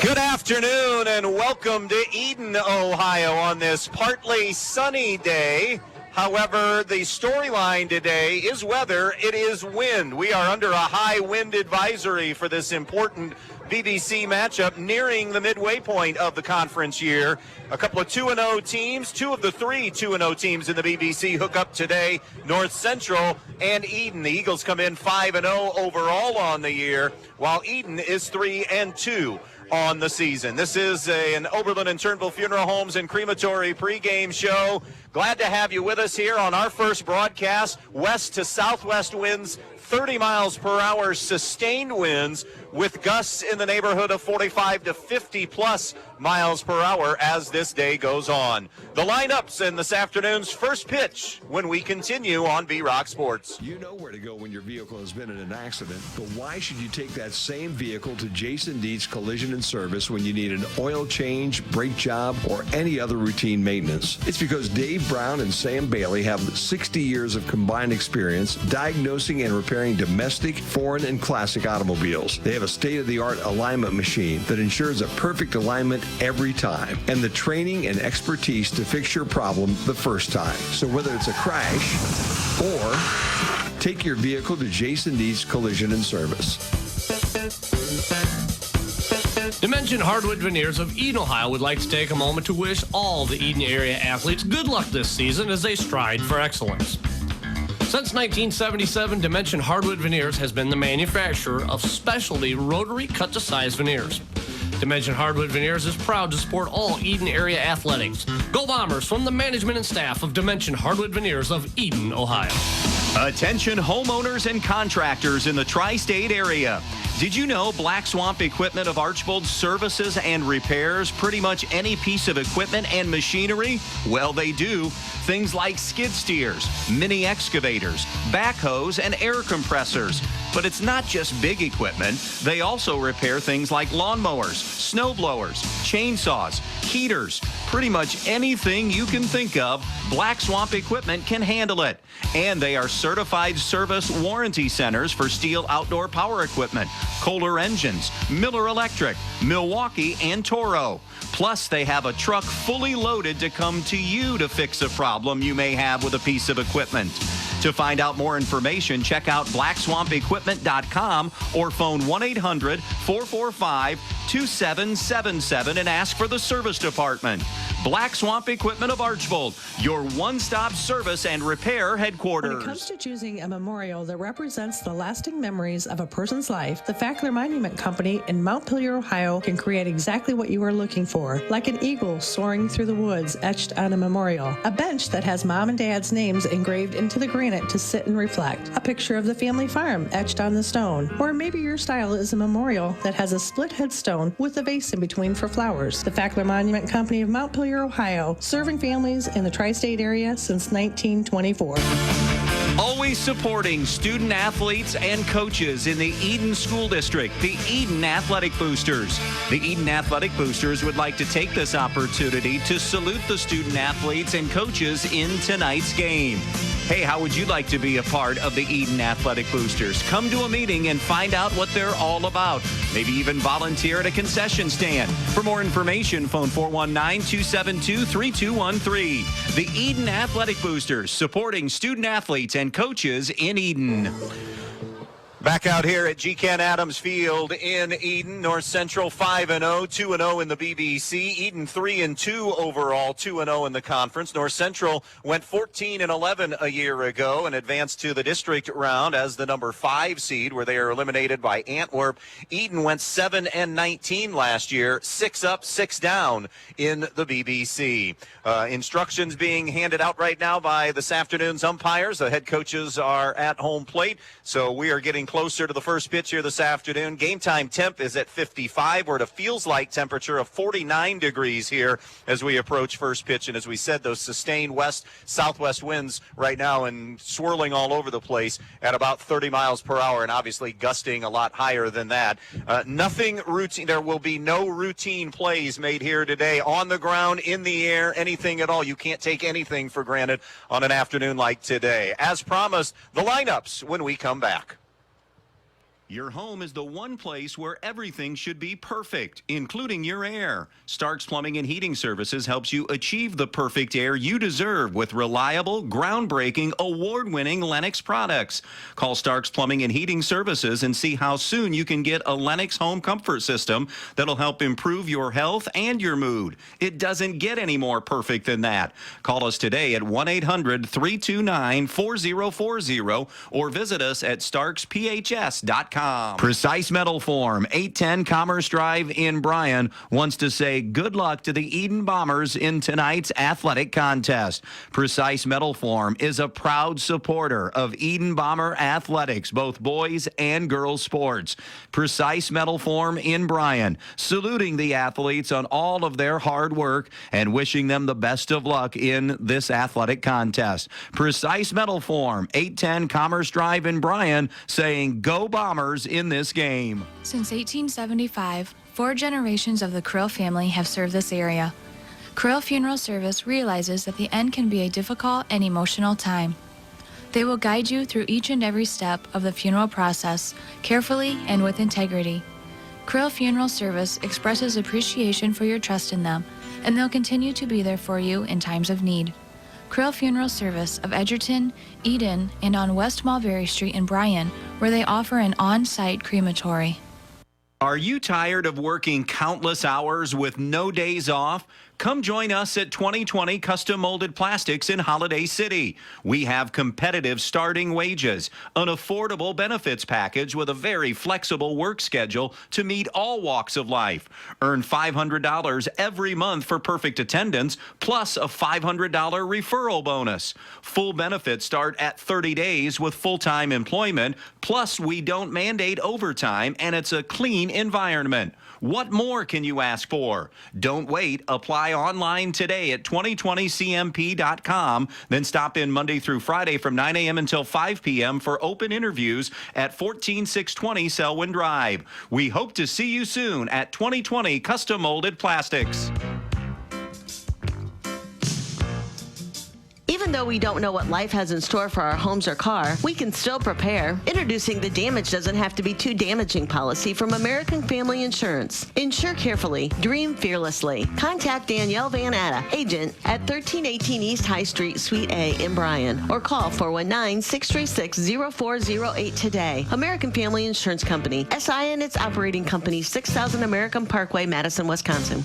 Good afternoon and welcome to Edon, Ohio on this partly sunny day. However, the storyline today is weather. It is wind. We are under a high wind advisory for this important BBC matchup nearing the midway point of the conference year. A couple of 2-0 teams, two of the three 2-0 teams in the BBC hook up today, North Central and Edon. The Eagles come in 5-0 overall on the year, while Edon is 3-2 on the season. This is an Oberlin and Turnbull Funeral Homes and Crematory pregame show. Glad to have you with us here on our first broadcast. West to southwest winds, 30 miles per hour sustained winds with gusts in the neighborhood of 45 to 50 plus miles per hour as this day goes on. The lineups in this afternoon's first pitch when we continue on B-Rock Sports. You know where to go when your vehicle has been in an accident, but why should you take that same vehicle to Jason Dietz Collision and Service when you need an oil change, brake job, or any other routine maintenance? It's because Dave Brown and Sam Bailey have 60 years of combined experience diagnosing and repairing domestic, foreign, and classic automobiles. They have a state-of-the-art alignment machine that ensures a perfect alignment every time, and the training and expertise to fix your problem the first time. So whether it's a crash or take your vehicle to Jason Dietz Collision and Service. Dimension Hardwood Veneers of Edon, Ohio would like to take a moment to wish all the Edon area athletes good luck this season as they strive for excellence. Since 1977, Dimension Hardwood Veneers has been the manufacturer of specialty rotary cut-to-size veneers. Dimension Hardwood Veneers is proud to support all Edon area athletics. Go Bombers from the management and staff of Dimension Hardwood Veneers of Edon, Ohio. Attention homeowners and contractors in the tri-state area. Did you know Black Swamp Equipment of Archbold services and repairs pretty much any piece of equipment and machinery? Well, they do. Things like skid steers, mini excavators, backhoes, and air compressors. But it's not just big equipment. They also repair things like lawnmowers, snow blowers, chainsaws, heaters. Pretty much anything you can think of, Black Swamp Equipment can handle it. And they are certified service warranty centers for Steel outdoor power equipment, Kohler engines, Miller Electric, Milwaukee, and Toro. Plus, they have a truck fully loaded to come to you to fix a problem you may have with a piece of equipment. To find out more information, check out blackswampequipment.com or phone 1-800-445-2777 and ask for the service department. Black Swamp Equipment of Archbold, your one-stop service and repair headquarters. When it comes to choosing a memorial that represents the lasting memories of a person's life, the Fackler Monument Company in Montpelier, Ohio can create exactly what you are looking for, like an eagle soaring through the woods etched on a memorial, a bench that has mom and dad's names engraved into the granite to sit and reflect, a picture of the family farm etched on the stone, or maybe your style is a memorial that has a split headstone with a vase in between for flowers. The Fackler Monument Company of Montpelier, Ohio, serving families in the tri-state area since 1924. Always supporting student athletes and coaches in the Edon School District, the Edon Athletic Boosters. The Edon Athletic Boosters would like to take this opportunity to salute the student athletes and coaches in tonight's game. Hey, how would you like to be a part of the Edon Athletic Boosters? Come to a meeting and find out what they're all about. Maybe even volunteer at a concession stand. For more information, phone 419-272-3213. The Edon Athletic Boosters, supporting student athletes and coaches in Edon. Back out here at G. Ken Adams Field in Edon, North Central 5-0, 2-0 in the BBC. Edon 3-2 overall, 2-0 in the conference. North Central went 14-11 a year ago and advanced to the district round as the number 5 seed, where they are eliminated by Antwerp. Edon went 7-19 last year, 6 up, 6 down in the BBC. Instructions being handed out right now by this afternoon's umpires. The head coaches are at home plate, so we are getting closer to the first pitch here this afternoon. Game time temp is at 55. We're at a feels-like temperature of 49 degrees here as we approach first pitch. And as we said, those sustained west-southwest winds right now and swirling all over the place at about 30 miles per hour, and obviously gusting a lot higher than that. Nothing routine. There will be no routine plays made here today on the ground, in the air, anything at all. You can't take anything for granted on an afternoon like today. As promised, the lineups when we come back. Your home is the one place where everything should be perfect, including your air. Stark's Plumbing and Heating Services helps you achieve the perfect air you deserve with reliable, groundbreaking, award-winning Lennox products. Call Stark's Plumbing and Heating Services and see how soon you can get a Lennox home comfort system that'll help improve your health and your mood. It doesn't get any more perfect than that. Call us today at 1-800-329-4040 or visit us at starksphs.com. Precise Metal Form, 810 Commerce Drive in Bryan, wants to say good luck to the Edon Bombers in tonight's athletic contest. Precise Metal Form is a proud supporter of Edon Bomber athletics, both boys and girls sports. Precise Metal Form in Bryan, saluting the athletes on all of their hard work and wishing them the best of luck in this athletic contest. Precise Metal Form, 810 Commerce Drive in Bryan, saying go Bombers in this game. Since 1875, 4 generations of the Krill family have served this area. Krill Funeral Service realizes that the end can be a difficult and emotional time. They will guide you through each and every step of the funeral process, carefully and with integrity. Krill Funeral Service expresses appreciation for your trust in them, and they'll continue to be there for you in times of need. Krill Funeral Service of Edgerton, Edon, and on West Mulberry Street in Bryan, where they offer an on-site crematory. Are you tired of working countless hours with no days off? Come join us at 2020 Custom Molded Plastics in Holiday City. We have competitive starting wages, an affordable benefits package with a very flexible work schedule to meet all walks of life. Earn $500 every month for perfect attendance, plus a $500 referral bonus. Full benefits start at 30 days with full-time employment, plus we don't mandate overtime, and it's a clean environment. What more can you ask for? Don't wait. Apply online today at 2020cmp.com. Then stop in Monday through Friday from 9 a.m. until 5 p.m. for open interviews at 14620 Selwyn Drive. We hope to see you soon at 2020 Custom Molded Plastics. Even though we don't know what life has in store for our homes or car, we can still prepare. Introducing the Damage Doesn't Have to Be Too Damaging policy from American Family Insurance. Insure carefully. Dream fearlessly. Contact Danielle Van Atta, agent at 1318 East High Street, Suite A in Bryan, or call 419-636-0408 today. American Family Insurance Company. SI and its operating company, 6000 American Parkway, Madison, Wisconsin.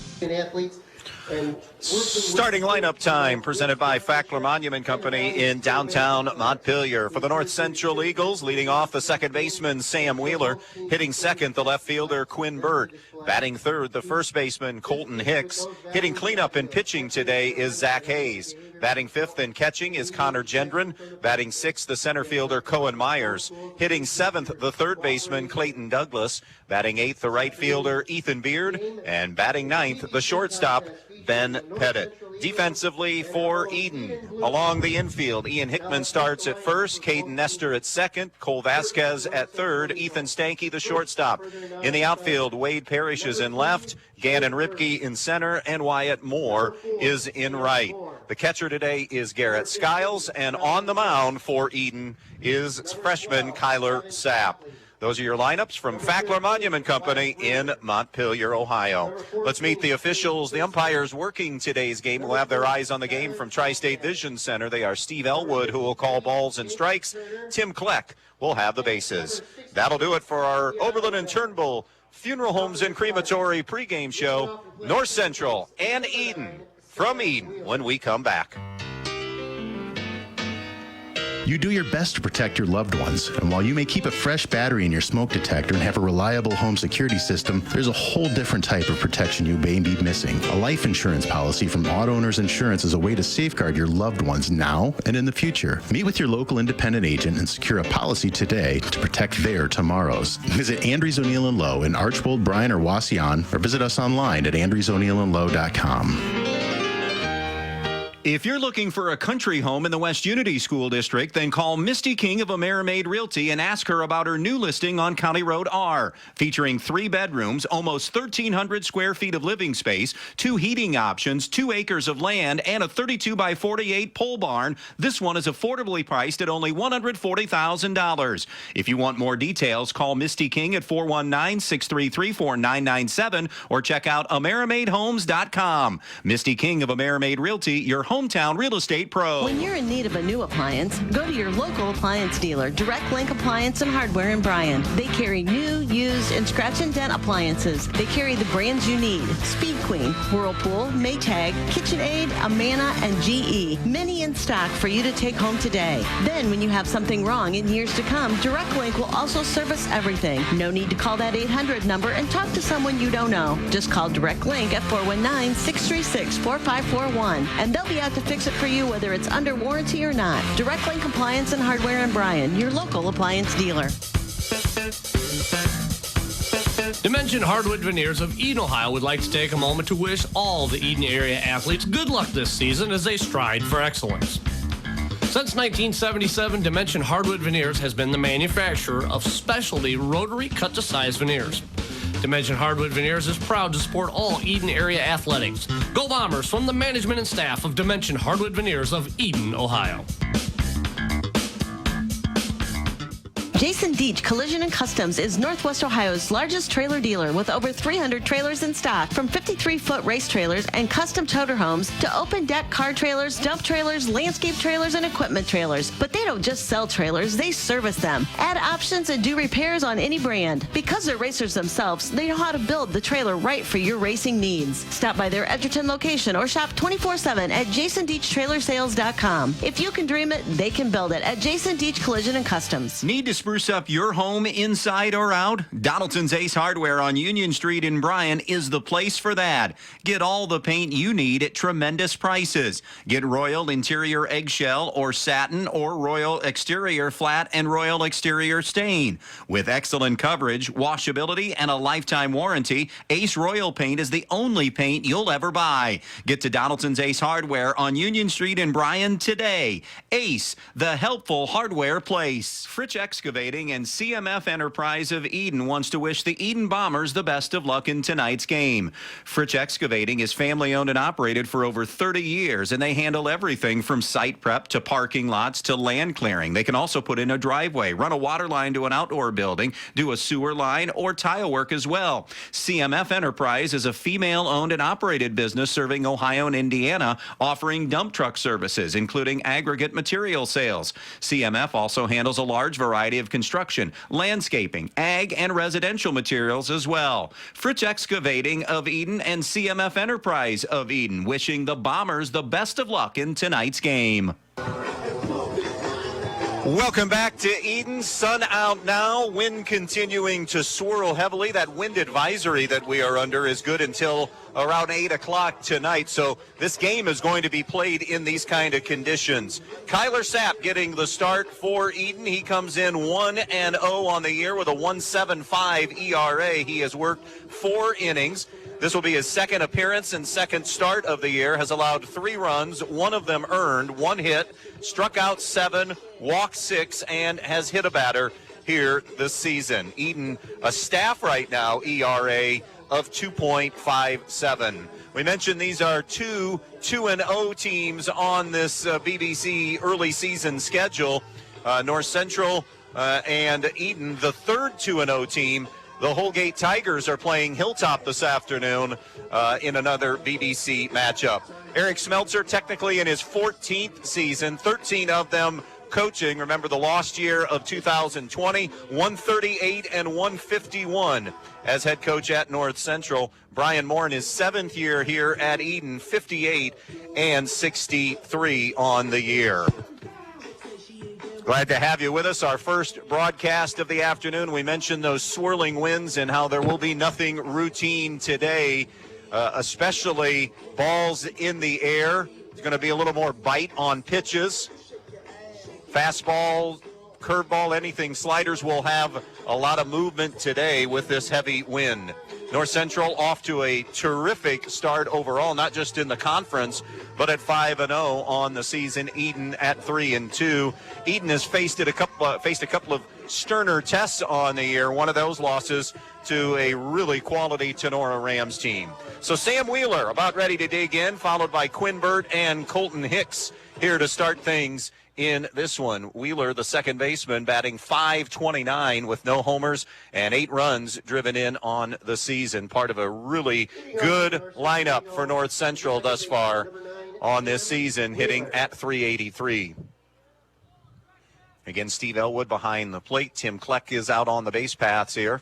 Starting lineup time presented by Fackler Monument Company in downtown Montpelier. For the North Central Eagles, leading off the second baseman Sam Wheeler, hitting second the left fielder Quinn Burt, batting third the first baseman Colton Hicks, hitting cleanup and pitching today is Zach Hayes. Batting fifth and catching is Connor Gendron. Batting sixth, the center fielder Cohen Myers. Hitting seventh, the third baseman Clayton Douglas. Batting eighth, the right fielder Ethan Beard. And batting ninth, the shortstop Ben Pettit. Defensively for Edon, along the infield, Ian Hickman starts at first, Caden Nestor at second, Cole Vasquez at third, Ethan Stanky the shortstop. In the outfield, Wade Parish is in left, Gannon Ripke in center, and Wyatt Moore is in right. The catcher today is Garrett Skiles, and on the mound for Edon is freshman Kyler Sapp. Those are your lineups from Fackler Monument Company in Montpelier, Ohio. Let's meet the officials, the umpires working today's game, who have their eyes on the game from Tri-State Vision Center. They are Steve Elwood, who will call balls and strikes. Tim Kleck will have the bases. That'll do it for our Oberlin and Turnbull Funeral Homes and Crematory pregame show. North Central and Edon from Edon when we come back. You do your best to protect your loved ones, and while you may keep a fresh battery in your smoke detector and have a reliable home security system, there's a whole different type of protection you may be missing. A life insurance policy from Auto Owners Insurance is a way to safeguard your loved ones now and in the future. Meet with your local independent agent and secure a policy today to protect their tomorrows. Visit Andrews O'Neill & Lowe in Archbold, Bryan, or Wasion, or visit us online at andrewsoneillandlowe.com. If you're looking for a country home in the West Unity School District, then call Misty King of Amerimaid Realty and ask her about her new listing on County Road R, featuring 3 bedrooms, almost 1,300 square feet of living space, 2 heating options, 2 acres of land, and a 32 by 48 pole barn. This one is affordably priced at only $140,000. If you want more details, call Misty King at 419-633-4997 or check out AmeramaidHomes.com. Misty King of Amerimaid Realty, your hometown real estate pro. When you're in need of a new appliance, go to your local appliance dealer, Direct Link Appliance and Hardware in Bryan. They carry new, used, and scratch and dent appliances. They carry the brands you need: Speed Queen, Whirlpool, Maytag, KitchenAid, Amana, and GE. Many in stock for you to take home today. Then, when you have something wrong in years to come, Direct Link will also service everything. No need to call that 800 number and talk to someone you don't know. Just call Direct Link at 419-636-4541, and they'll be out to fix it for you, whether it's under warranty or not. Direct Link Appliance and Hardware in Bryan, your local appliance dealer. Dimension Hardwood Veneers of Edon, Ohio would like to take a moment to wish all the Edon area athletes good luck this season as they stride for excellence. Since 1977, Dimension Hardwood Veneers has been the manufacturer of specialty rotary cut-to-size veneers. Dimension Hardwood Veneers is proud to support all Edon area athletics. Go Bombers from the management and staff of Dimension Hardwood Veneers of Edon, Ohio. Jason Deach Collision and Customs is Northwest Ohio's largest trailer dealer with over 300 trailers in stock, from 53-foot race trailers and custom toter homes to open deck car trailers, dump trailers, landscape trailers, and equipment trailers. But they don't just sell trailers, they service them, add options, and do repairs on any brand. Because they're racers themselves, they know how to build the trailer right for your racing needs. Stop by their Edgerton location or shop 24/7 at jasondeachtrailersales.com. If you can dream it, they can build it at Jason Deach Collision and Customs. Need to spruce up your home inside or out? Donaldson's Ace Hardware on Union Street in Bryan is the place for that. Get all the paint you need at tremendous prices. Get Royal Interior Eggshell or Satin, or Royal Exterior Flat and Royal Exterior Stain. With excellent coverage, washability, and a lifetime warranty, Ace Royal Paint is the only paint you'll ever buy. Get to Donaldson's Ace Hardware on Union Street in Bryan today. Ace, the helpful hardware place. Fritch Excavating and CMF Enterprise of Edon wants to wish the Edon Bombers the best of luck in tonight's game. Fritch Excavating is family owned and operated for over 30 years, and they handle everything from site prep to parking lots to land clearing. They can also put in a driveway, run a water line to an outdoor building, do a sewer line, or tile work as well. CMF Enterprise is a female owned and operated business serving Ohio and Indiana, offering dump truck services, including aggregate material sales. CMF also handles a large variety of construction, landscaping, ag, and residential materials as well. Fritch Excavating of Edon and CMF Enterprise of Edon wishing the Bombers the best of luck in tonight's game. Welcome back to Edon. Sun out now, wind continuing to swirl heavily. That wind advisory that we are under is good until around 8 o'clock tonight, so this game is going to be played in these kind of conditions. Kyler Sapp getting the start for Edon. He comes in 1-0 on the year with a 1.75 ERA. He has worked 4 innings. This will be his second appearance and second start of the year. Has allowed 3 runs, 1 of them earned, 1 hit, struck out 7, walked 6, and has hit a batter here this season. Edon, a staff right now, ERA of 2.57. We mentioned these are 2-0 teams on this BBC early season schedule. North Central and Edon, the third 2-0 team. The Holgate Tigers are playing Hilltop this afternoon in another BBC matchup. Eric Smeltzer technically in his 14th season, 13 of them coaching. Remember the lost year of 2020, 138 and 151 as head coach at North Central. Brian Moore in his 7th year here at Edon, 58 and 63 on the year. Glad to have you with us. Our first broadcast of the afternoon. We mentioned those swirling winds and how there will be nothing routine today, especially balls in the air. There's going to be a little more bite on pitches. Fastball, curveball, anything. Sliders will have a lot of movement today with this heavy wind. North Central off to a terrific start overall, not just in the conference, but at 5-0 on the season. Edon at 3-2. Edon has faced a couple of sterner tests on the year. One of those losses to a really quality Tenora Rams team. So Sam Wheeler about ready to dig in, followed by Quinn Burt and Colton Hicks here to start things in this one. Wheeler, the second baseman, batting .529 with no homers and 8 runs driven in on the season. Part of a really good lineup for North Central thus far on this season, hitting at .383. Again, Steve Elwood behind the plate. Tim Kleck is out on the base paths here.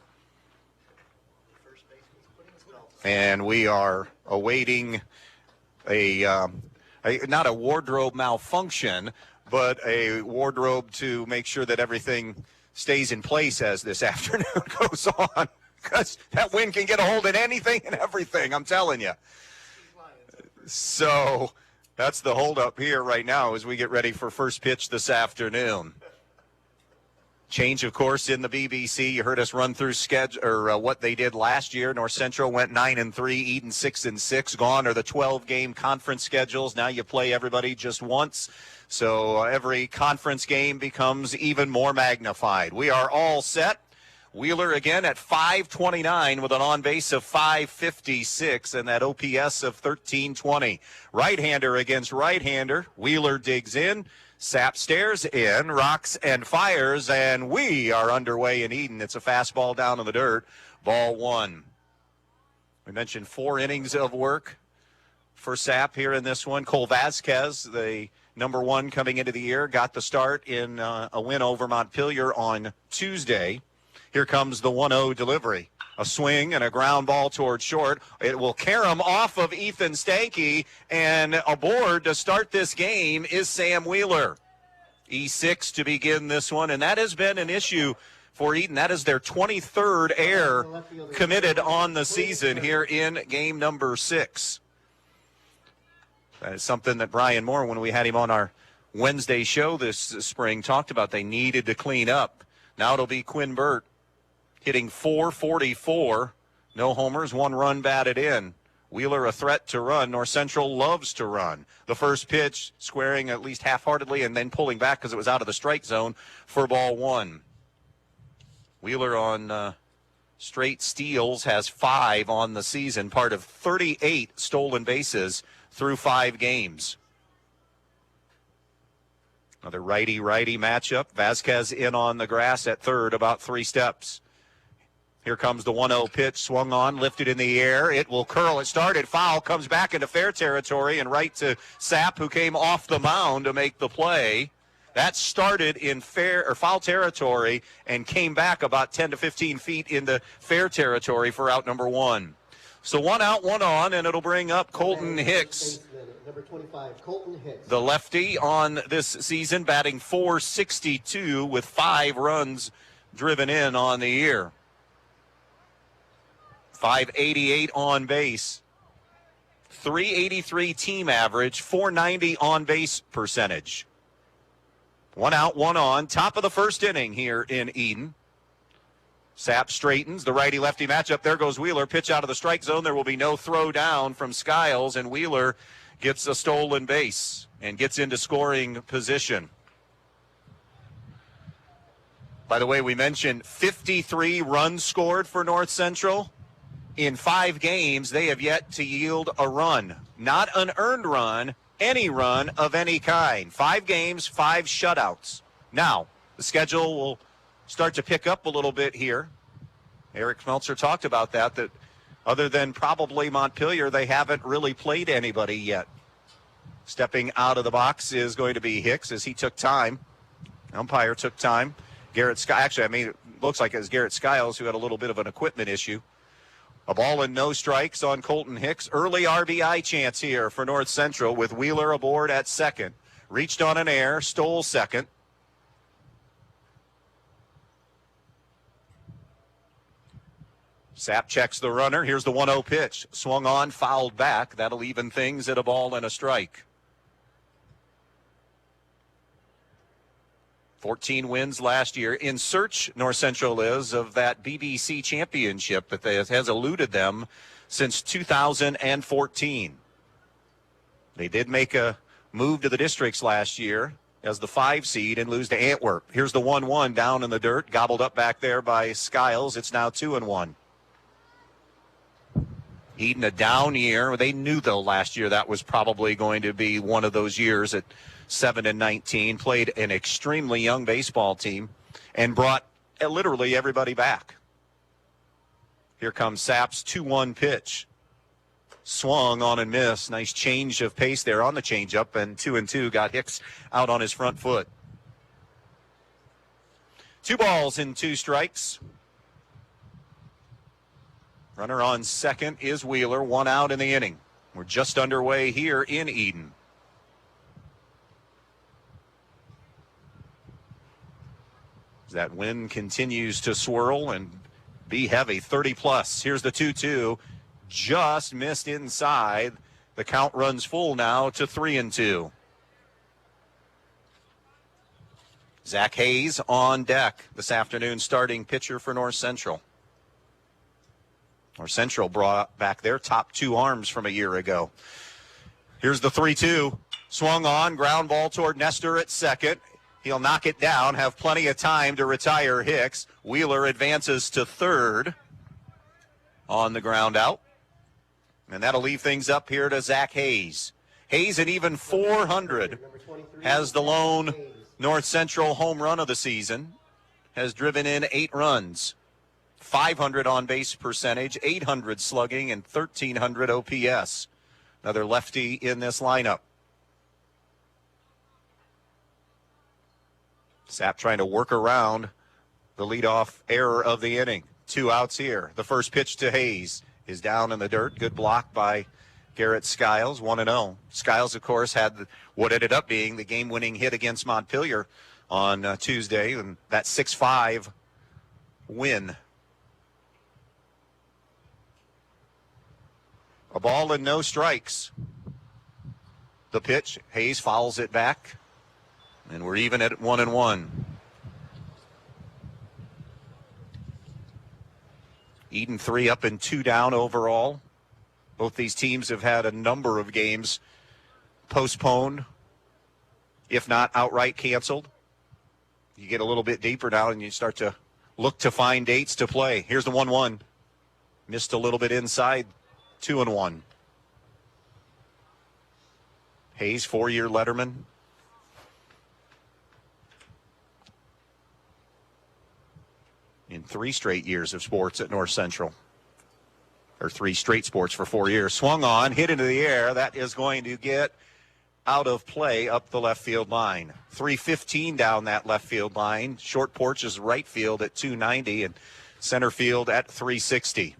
And we are awaiting not a wardrobe malfunction, but a wardrobe to make sure that everything stays in place as this afternoon goes on. Because that wind can get a hold of anything and everything, I'm telling you. So that's the holdup here right now as we get ready for first pitch this afternoon. Change, of course, in the BBC. You heard us run through what they did last year. North Central went 9-3, Edon 6-6. Gone are the 12-game conference schedules. Now you play everybody just once. So every conference game becomes even more magnified. We are all set. Wheeler again at .529 with an on-base of .556 and that OPS of 1320. Right-hander against right-hander. Wheeler digs in. Sapp stares in, rocks and fires, and we are underway in Edon. It's a fastball down in the dirt. Ball 1. We mentioned 4 innings of work for Sapp here in this one. Cole Vasquez, the number 1 coming into the year, got the start in a win over Montpelier on Tuesday. Here comes the 1-0 delivery. A swing and a ground ball toward short. It will carom off of Ethan Stanky, and aboard to start this game is Sam Wheeler. E6 to begin this one, and that has been an issue for Edon. That is their 23rd error committed on the season here in game number 6. That is something that Brian Moore, when we had him on our Wednesday show this spring, talked about. They needed to clean up. Now it'll be Quinn Burt hitting .444. No homers, 1 run batted in. Wheeler a threat to run. North Central loves to run. The first pitch squaring at least half-heartedly and then pulling back because it was out of the strike zone for ball 1. Wheeler on straight steals has 5 on the season, part of 38 stolen bases through 5 games. Another righty-righty matchup. Vasquez in on the grass at third, about 3 steps. Here comes the 1-0 pitch, swung on, lifted in the air. It will curl. It started foul, comes back into fair territory and right to Sapp, who came off the mound to make the play. That started in foul territory and came back about 10 to 15 feet into fair territory for out number 1. So 1 out, 1 on, and it'll bring up Colton Hicks. Number 25, Colton Hicks. The lefty on this season, batting .462 with 5 runs driven in on the year. .588 on base, .383 team average, .490 on base percentage. 1 out, 1 on, top of the first inning here in Edon. Sapp straightens the righty-lefty matchup. There goes Wheeler. Pitch out of the strike zone. There will be no throw down from Skiles, and Wheeler gets a stolen base and gets into scoring position. By the way, we mentioned 53 runs scored for North Central. In 5 games, they have yet to yield a run. Not an earned run, any run of any kind. 5 games, 5 shutouts. Now, the schedule will start to pick up a little bit here. Eric Smeltzer talked about that other than probably Montpelier, they haven't really played anybody yet. Stepping out of the box is going to be Hicks as he took time. Umpire took time. It looks like it was Garrett Skiles who had a little bit of an equipment issue. A ball and no strikes on Colton Hicks. Early RBI chance here for North Central with Wheeler aboard at second. Reached on an error, stole second. Sapp checks the runner. Here's the 1-0 pitch. Swung on, fouled back. That'll even things at a ball and a strike. 14 wins last year. In search, North Central is, of that BBC championship that has eluded them since 2014. They did make a move to the districts last year as the 5 seed and lose to Antwerp. Here's the 1-1 down in the dirt, gobbled up back there by Skiles. It's now 2-1. Edon, a down year. They knew, though, last year that was probably going to be one of those years at 7-19. Played an extremely young baseball team and brought literally everybody back. Here comes Sapp's 2-1 pitch. Swung on and missed. Nice change of pace there on the changeup, and 2-2 got Hicks out on his front foot. 2 balls and 2 strikes. Runner on second is Wheeler. 1 out in the inning. We're just underway here in Edon. As that wind continues to swirl and be heavy, 30 plus. Here's the 2-2. Just missed inside. The count runs full now to 3-2. Zach Hayes on deck this afternoon, starting pitcher for North Central. North Central brought back their top 2 arms from a year ago. Here's the 3-2. Swung on, ground ball toward Nestor at second. He'll knock it down, have plenty of time to retire Hicks. Wheeler advances to third on the ground out. And that'll leave things up here to Zach Hayes. Hayes at even 400 has the lone North Central home run of the season. Has driven in 8 runs. 500 on base percentage, 800 slugging, and 1,300 OPS. Another lefty in this lineup. Sapp trying to work around the leadoff error of the inning. 2 outs here. The first pitch to Hayes is down in the dirt. Good block by Garrett Skiles, 1-0. Skiles, of course, had what ended up being the game-winning hit against Montpelier on Tuesday, and that 6-5 win. A ball and no strikes. The pitch, Hayes fouls it back, and we're even at 1-1. Edon 3 up and 2 down overall. Both these teams have had a number of games postponed, if not outright canceled. You get a little bit deeper now and you start to look to find dates to play. Here's the 1-1. Missed a little bit inside. 2-1. Hayes, 4-year letterman. In 3 straight years of sports at North Central. Or 3 straight sports for 4 years. Swung on, hit into the air. That is going to get out of play up the left field line. 315 down that left field line. Short porch is right field at 290 and center field at 360.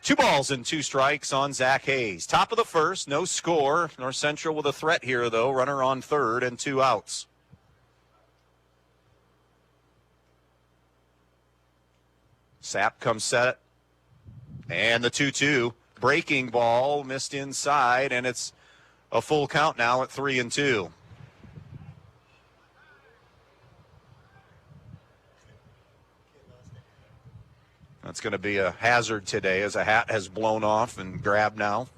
2 balls and 2 strikes on Zach Hayes. Top of the first, no score. North Central with a threat here, though. Runner on third and 2 outs. Sapp comes set. And the 2-2. Breaking ball missed inside, and it's a full count now at 3-2. That's going to be a hazard today as a hat has blown off and grabbed now.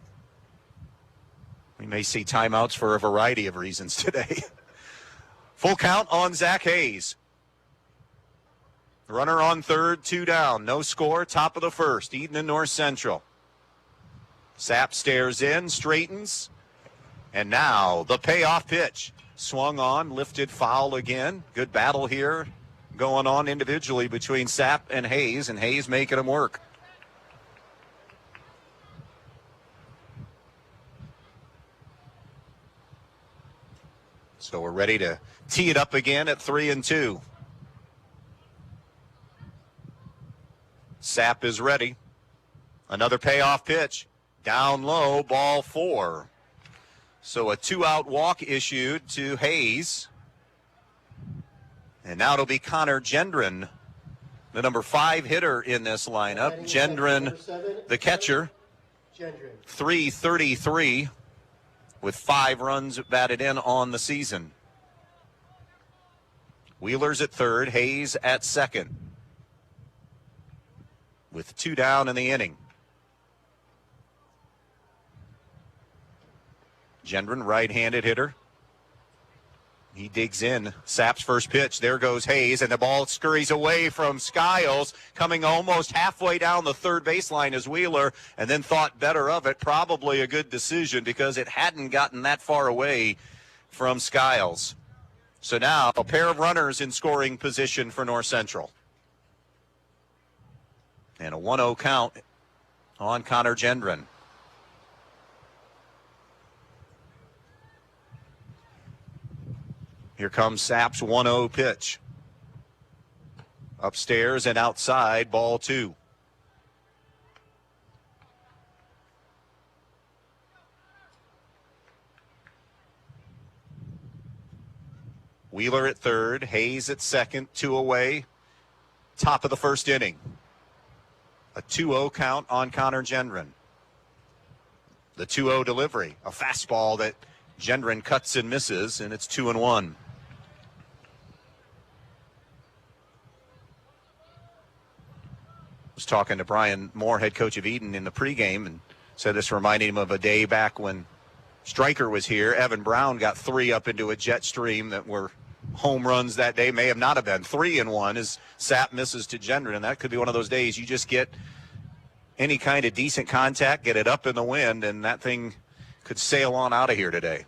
We may see timeouts for a variety of reasons today. Full count on Zach Hayes. Runner on third, 2 down. No score, top of the first. Edon and North Central. Sapp stares in, straightens. And now the payoff pitch. Swung on, lifted foul again. Good battle here going on individually between Sapp and Hayes making them work. So we're ready to tee it up again at 3-2. Sapp is ready. Another payoff pitch. Down low, ball 4. So a 2-out walk issued to Hayes. And now it'll be Connor Gendron, the number 5 hitter in this lineup. Gendron, the catcher, 333 with 5 runs batted in on the season. Wheeler's at third, Hayes at second. With 2 down in the inning. Gendron, right-handed hitter. He digs in. Sapp's first pitch. There goes Hayes, and the ball scurries away from Skiles, coming almost halfway down the third baseline as Wheeler, and then thought better of it. Probably a good decision because it hadn't gotten that far away from Skiles. So now a pair of runners in scoring position for North Central. And a 1-0 count on Connor Gendron. Here comes Sapp's 1-0 pitch. Upstairs and outside, ball 2. Wheeler at third, Hayes at second, 2 away. Top of the first inning. A 2-0 count on Connor Gendron. The 2-0 delivery, a fastball that Gendron cuts and misses, and it's 2-1. Was talking to Brian Moore, head coach of Edon, in the pregame, and said this reminded him of a day back when Stryker was here. Evan Brown got 3 up into a jet stream that were home runs that day. May have not have been 3-1 as Sapp misses to Gendron, and that could be one of those days you just get any kind of decent contact, get it up in the wind, and that thing could sail on out of here today.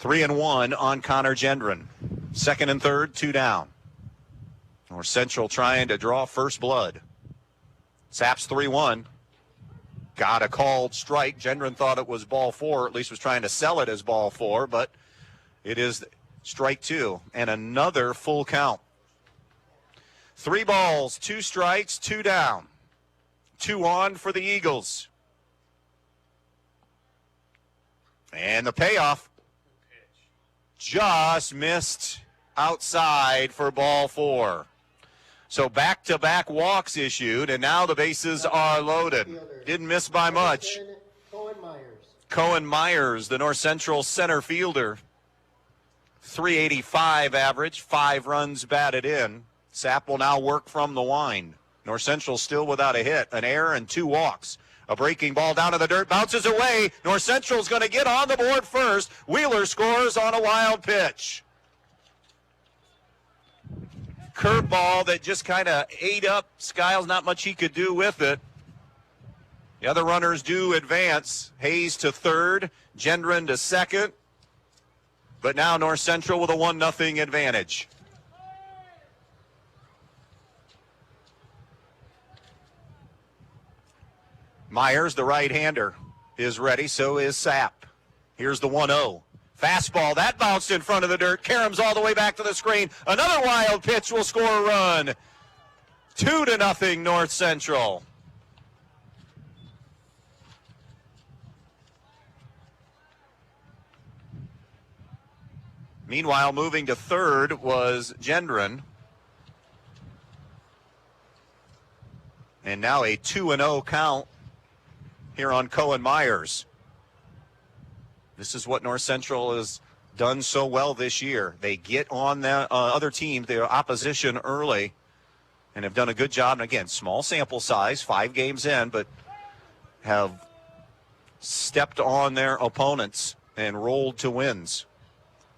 3-1 on Connor Gendron. Second and third, 2 down. North Central trying to draw first blood. Sapp's 3-1. Got a called strike. Gendron thought it was ball 4, or at least was trying to sell it as ball 4, but it is strike 2. And another full count. 3 balls, 2 strikes, 2 down. 2 on for the Eagles. And the payoff just missed outside for ball 4. So back-to-back walks issued, and now the bases are loaded. Didn't miss by much. Cohen Myers, the North Central center fielder. 385 average, 5 runs batted in. Sapp will now work from the wind. North Central still without a hit, an error and 2 walks. A breaking ball down to the dirt, bounces away. North Central's going to get on the board first. Wheeler scores on a wild pitch. Curveball that just kind of ate up Skiles. Not much he could do with it. The other runners do advance. Hayes to third, Gendron to second. But now North Central with a 1-0 advantage. Myers, the right-hander, is ready. So is Sapp. Here's the 1-0. Fastball, that bounced in front of the dirt. Karams all the way back to the screen. Another wild pitch will score a run. 2-0 North Central. Meanwhile, moving to third was Gendron. And now a 2-0 count here on Cohen Myers. This is what North Central has done so well this year. They get on the other team, their opposition, early, and have done a good job. And again, small sample size, 5 games in, but have stepped on their opponents and rolled to wins.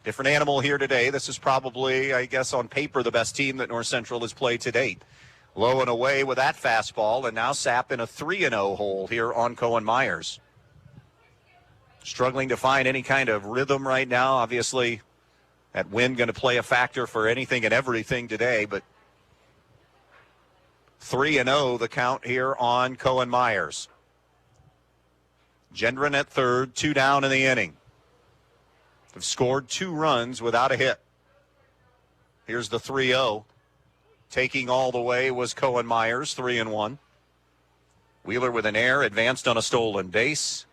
Different animal here today. This is probably, I guess, on paper, the best team that North Central has played to date. Low and away with that fastball, and now Sapp in a 3-0 hole here on Cohen Myers. Struggling to find any kind of rhythm right now. Obviously, that wind going to play a factor for anything and everything today, but 3-0 the count here on Cohen Myers. Gendron at third, 2 down in the inning. Have scored 2 runs without a hit. Here's the 3-0. Taking all the way was Cohen Myers, 3-1. Wheeler with an error, advanced on a stolen base.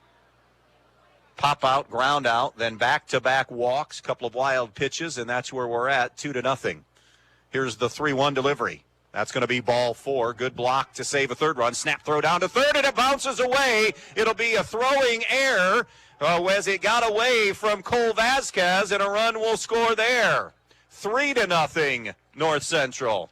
Pop out, ground out, then back-to-back walks, couple of wild pitches, and that's where we're at, 2-0. Here's the 3-1 delivery. That's going to be ball 4. Good block to save a third run. Snap throw down to third, and it bounces away. It'll be a throwing error as it got away from Cole Vasquez, and a run will score there. 3-0 North Central.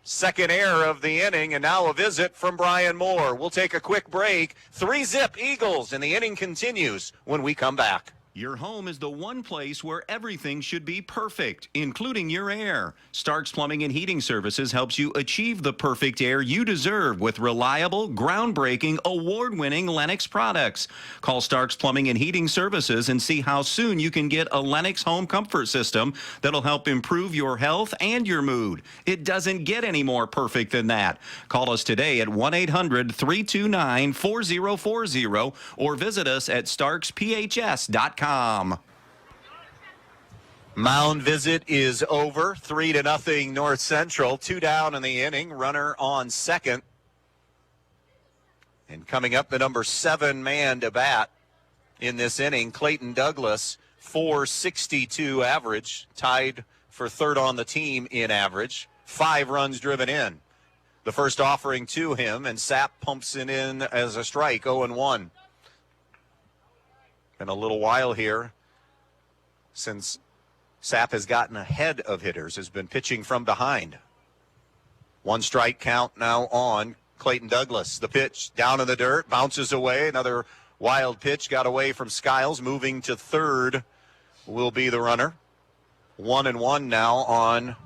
Second error of the inning, and now a visit from Brian Moore. We'll take a quick break. 3-0 Eagles, and the inning continues when we come back. Your home is the one place where everything should be perfect, including your air. Stark's Plumbing and Heating Services helps you achieve the perfect air you deserve with reliable, groundbreaking, award-winning Lennox products. Call Stark's Plumbing and Heating Services and see how soon you can get a Lennox home comfort system that'll help improve your health and your mood. It doesn't get any more perfect than that. Call us today at 1-800-329-4040 or visit us at starksphs.com. Mound visit is over. 3-0 North Central. 2 down in the inning. Runner on second. And coming up, the number 7 man to bat in this inning, Clayton Douglas, .462 average, tied for third on the team in average. 5 runs driven in. The first offering to him, and Sapp pumps it in as a strike, 0-1. Been a little while here since Sapp has gotten ahead of hitters, has been pitching from behind. 1 strike count now on Clayton Douglas. The pitch down in the dirt, bounces away. Another wild pitch got away from Skiles. Moving to third will be the runner. 1-1 now on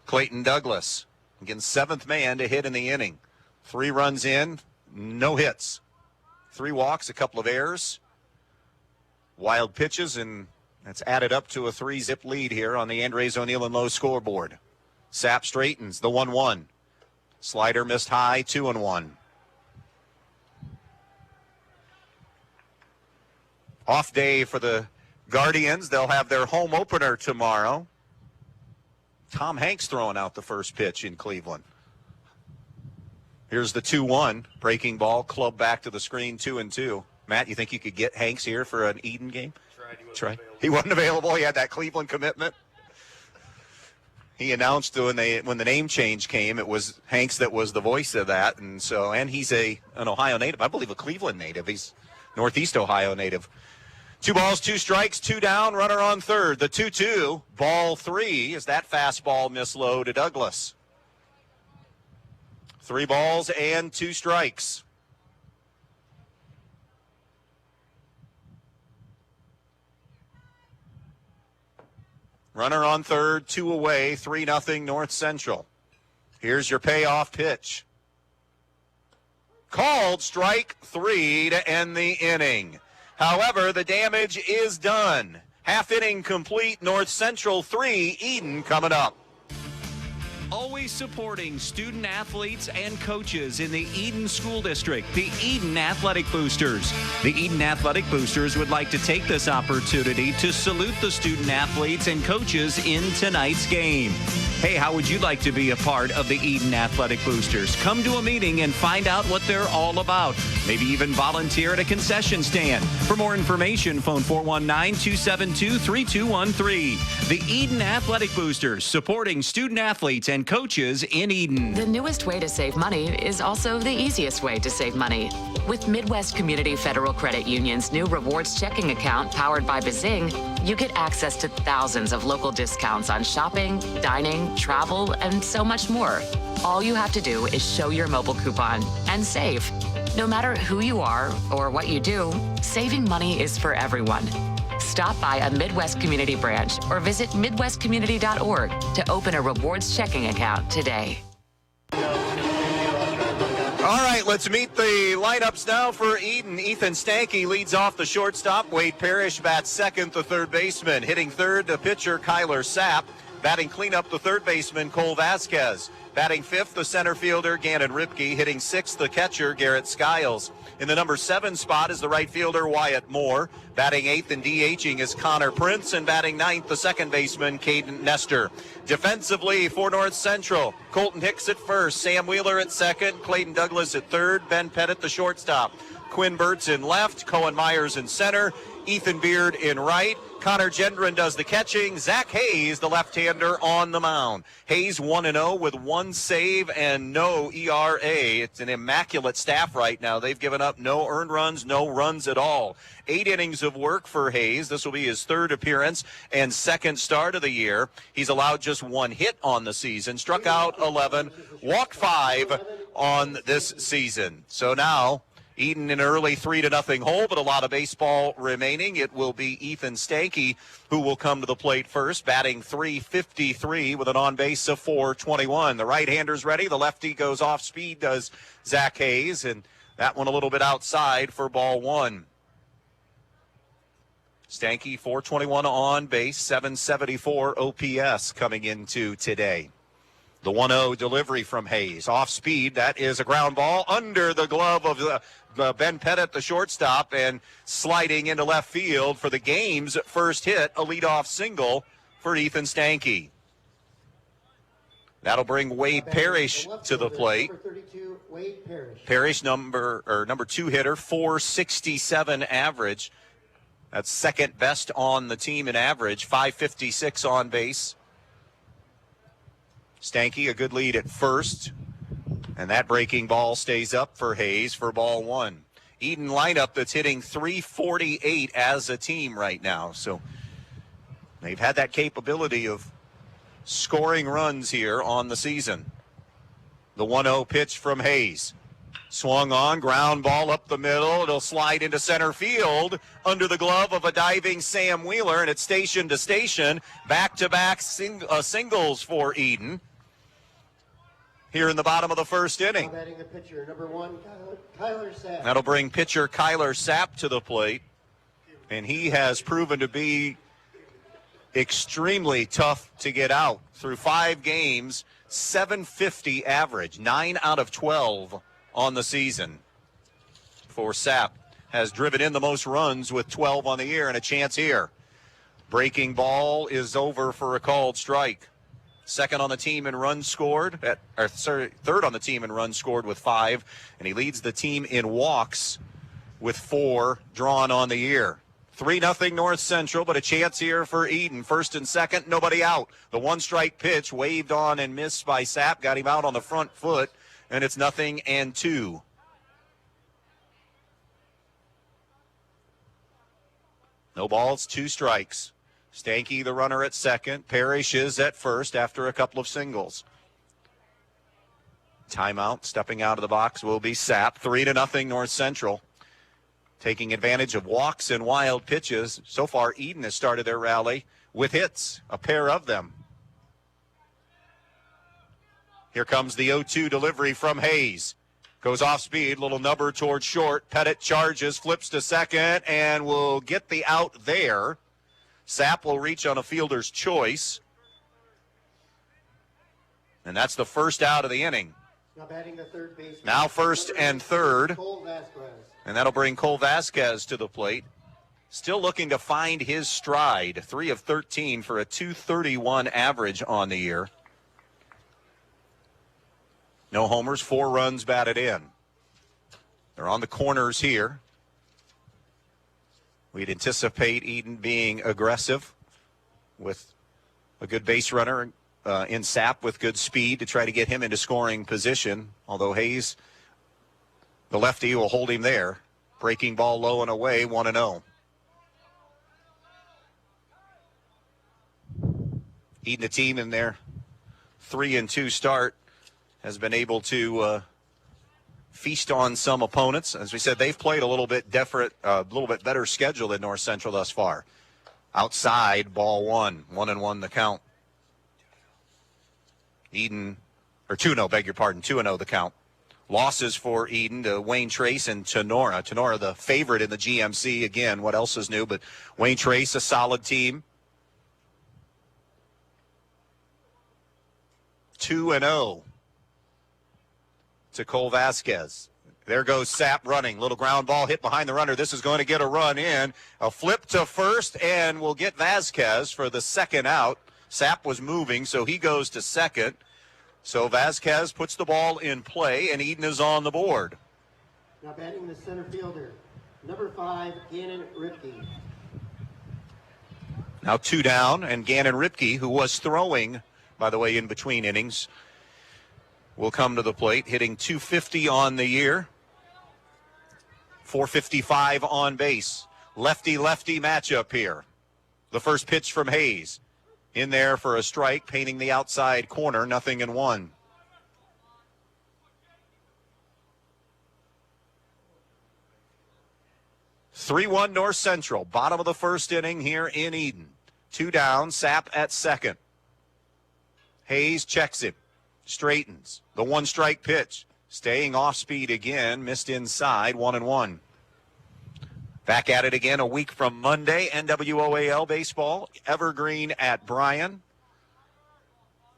Clayton Douglas. Again, 7th man to hit in the inning. 3 runs in, no hits. 3 walks, a couple of errors. Wild pitches, and that's added up to a 3-zip lead here on the Andres O'Neill and Lowe scoreboard. Sapp straightens the 1-1. Slider missed high, 2-1. Off day for the Guardians. They'll have their home opener tomorrow. Tom Hanks throwing out the first pitch in Cleveland. Here's the 2-1. Breaking ball, club back to the screen, 2-2. Matt, you think you could get Hanks here for an Edon game? He wasn't available. He had that Cleveland commitment. He announced when the name change came, it was Hanks that was the voice of that, and he's an Ohio native. I believe a Cleveland native. He's Northeast Ohio native. 2 balls, 2 strikes, 2 down. Runner on third. The 2-2, ball 3 is that fastball miss low to Douglas. 3 balls and 2 strikes. Runner on third, 2 away, 3-0 North Central. Here's your payoff pitch. Called strike 3 to end the inning. However, the damage is done. Half inning complete, North Central 3, Edon coming up. Always supporting student athletes and coaches in the Edon School District, the Edon Athletic Boosters. The Edon Athletic Boosters would like to take this opportunity to salute the student athletes and coaches in tonight's game. Hey, how would you like to be a part of the Edon Athletic Boosters? Come to a meeting and find out what they're all about. Maybe even volunteer at a concession stand. For more information, phone 419-272-3213. The Edon Athletic Boosters, supporting student athletes and coaches in Edon. The newest way to save money is also the easiest way to save money. With Midwest Community Federal Credit Union's new rewards checking account powered by Bazing, you get access to thousands of local discounts on shopping, dining, travel, and so much more. All you have to do is show your mobile coupon and save. No matter who you are or what you do, saving money is for everyone. Stop by a Midwest Community branch or visit midwestcommunity.org to open a rewards checking account today. All right, let's meet the lineups now for Edon. Ethan Stanke leads off the shortstop. Wade Parish bats second, the third baseman. Hitting third, the pitcher, Kyler Sapp. Batting cleanup, the third baseman, Cole Vasquez. Batting fifth, the center fielder, Gannon Ripke. Hitting sixth, the catcher, Garrett Skiles. In the number 7 spot is the right fielder, Wyatt Moore. Batting eighth and DHing is Connor Prince. And batting ninth, the second baseman, Caden Nestor. Defensively for North Central, Colton Hicks at first, Sam Wheeler at second, Clayton Douglas at third, Ben Pettit the shortstop. Quinn Burtz in left, Cohen Myers in center, Ethan Beard in right, Connor Gendron does the catching. Zach Hayes, the left-hander, on the mound. Hayes 1-0 with 1 save and no ERA. It's an immaculate staff right now. They've given up no earned runs, no runs at all. 8 innings of work for Hayes. This will be his 3rd appearance and 2nd start of the year. He's allowed just 1 hit on the season, struck out 11, walked 5 on this season. So now Edon in an early 3-0 hole, but a lot of baseball remaining. It will be Ethan Stanky who will come to the plate first, batting .353 with an on-base of .421. The right-hander's ready. The lefty goes off speed, does Zach Hayes, and that one a little bit outside for ball 1. Stanky, .421 on base, .774 OPS coming into today. The 1-0 delivery from Hayes. Off speed, that is a ground ball under the glove of Ben Pettit, the shortstop, and sliding into left field for the game's first hit, a leadoff single for Ethan Stanky. That'll bring Wade Parish to the plate. Number 32, Wade Parish. Parish, number 2 hitter, .467 average. That's 2nd best on the team in average, .556 on base. Stanky, a good lead at first. And that breaking ball stays up for Hayes for ball 1. Edon lineup that's hitting .348 as a team right now. So they've had that capability of scoring runs here on the season. The 1-0 pitch from Hayes. Swung on, ground ball up the middle. It'll slide into center field under the glove of a diving Sam Wheeler, and it's station to station. Back-to-back singles for Edon here in the bottom of the 1st inning. Batting the pitcher, number 1, Kyler Sapp. That'll bring pitcher Kyler Sapp to the plate, and he has proven to be extremely tough to get out. Through 5 games, .750 average, 9 out of 12 on the season for Sapp. Has driven in the most runs with 12 on the year, and a chance here. Breaking ball is over for a called strike. 2nd on the team in runs scored, 3rd on the team in runs scored with 5, and he leads the team in walks with 4 drawn on the year. 3-0 North Central, but a chance here for Edon. 1st and 2nd, nobody out. The 1-strike pitch waved on and missed by Sapp, got him out on the front foot, and it's 0-2. No balls, 2 strikes. Stanky, the runner, at 2nd. Parish is at 1st after a couple of singles. Timeout, stepping out of the box will be Sapp. 3-0 North Central. Taking advantage of walks and wild pitches. So far, Edon has started their rally with hits, a pair of them. Here comes the 0-2 delivery from Hayes. Goes off speed, little number towards short. Pettit charges, flips to 2nd, and will get the out there. Sapp will reach on a fielder's choice. And that's the 1st out of the inning. Now batting the 3rd baseman. Now 1st and 3rd. Cole Vasquez. And that'll bring Cole Vasquez to the plate. Still looking to find his stride. 3 of 13 for a .231 average on the year. No homers, 4 runs batted in. They're on the corners here. We'd anticipate Edon being aggressive with a good base runner in Sapp with good speed to try to get him into scoring position. Although Hayes, the lefty, will hold him there. Breaking ball low and away, 1-0. Edon, a team in their 3-2 start, has been able to feast on some opponents. As we said, they've played a little bit different, a little bit better schedule than North Central thus far. Outside, ball 1, 1-1 the count. Edon, or 2-0, beg your pardon, 2-0 the count. Losses for Edon to Wayne Trace and Tenora. Tenora, the favorite in the GMC. Again, what else is new? But Wayne Trace, a solid team. 2-0 to Cole Vasquez. There goes Sapp running. Little ground ball hit behind the runner. This is going to get a run in. A flip to 1st, and we'll get Vasquez for the 2nd out. Sapp was moving, so he goes to 2nd. So Vasquez puts the ball in play, and Edon is on the board. Now batting the center fielder, number 5, Gannon Ripke. Now 2 down, and Gannon Ripke, who was throwing, by the way, in between innings, will come to the plate, hitting .250 on the year, .455 on base. Lefty-lefty matchup here. The first pitch from Hayes. In there for a strike, painting the outside corner, 0-1. (3-1) North Central, bottom of the first inning here in Edon. 2 down, Sapp at second. Hayes checks him, straightens. The 1-strike pitch, staying off speed again, missed inside, 1-1. Back at it again a week from Monday, NWOAL baseball, Evergreen at Bryan.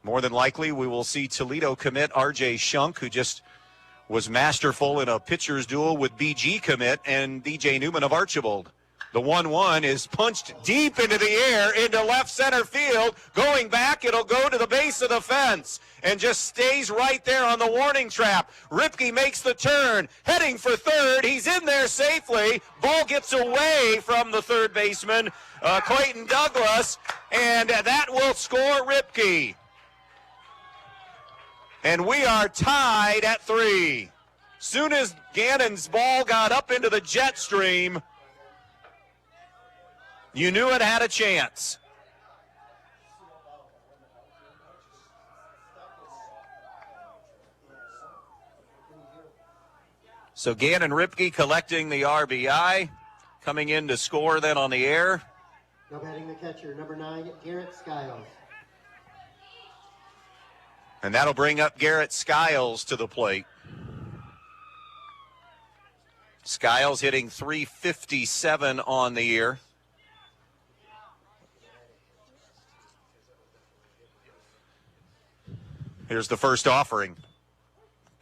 More than likely, we will see Toledo commit R.J. Shunk, who just was masterful in a pitcher's duel with BG commit and DJ Newman of Archibald. The 1-1 is punched deep into the air into left center field. Going back, it'll go to the base of the fence and just stays right there on the warning trap. Ripke makes the turn, heading for third. He's in there safely. Ball gets away from the third baseman, Clayton Douglas, and that will score Ripke. And we are tied at 3. Soon as Gannon's ball got up into the jet stream, you knew it had a chance. So Gannon Ripke collecting the RBI, coming in to score then on the air. Now batting the catcher, number 9, Garrett Skiles. And that'll bring up Garrett Skiles to the plate. Skiles hitting .357 on the year. Here's the first offering.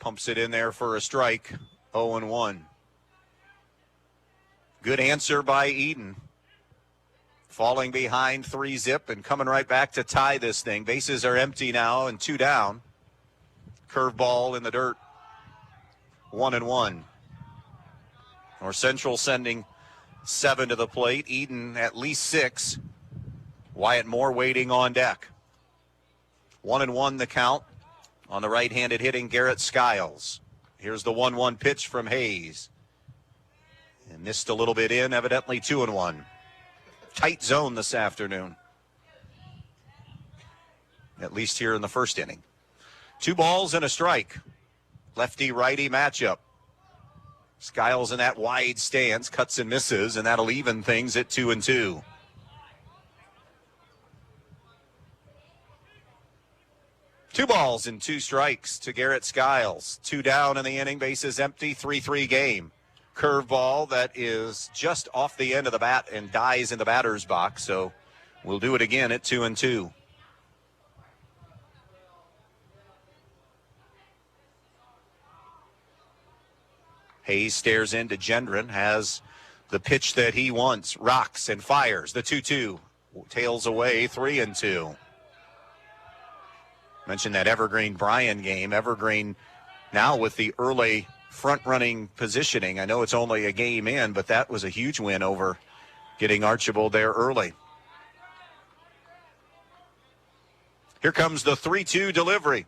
Pumps it in there for a strike. 0-1. Good answer by Edon. Falling behind 3-zip and coming right back to tie this thing. Bases are empty now and 2 down. Curveball in the dirt. 1-1. North Central sending 7 to the plate. Edon at least 6. Wyatt Moore waiting on deck. 1-1 the count on the right-handed hitting Garrett Skiles. Here's the 1-1 pitch from Hayes. And missed a little bit in, evidently 2-1. Tight zone this afternoon. At least here in the first inning. 2 balls and a strike. Lefty-righty matchup. Skiles in that wide stance, cuts and misses, and that'll even things at 2-2. Two balls and 2 strikes to Garrett Skiles. 2 down in the inning, bases empty, 3-3 game. Curveball that is just off the end of the bat and dies in the batter's box, so we'll do it again at 2-2. Hayes stares into Gendron, has the pitch that he wants, rocks and fires. The 2-2 tails away, 3-2. Mentioned that Evergreen Bryan game. Evergreen now with the early front-running positioning. I know it's only a game in, but that was a huge win over getting Archibald there early. Here comes the 3-2 delivery.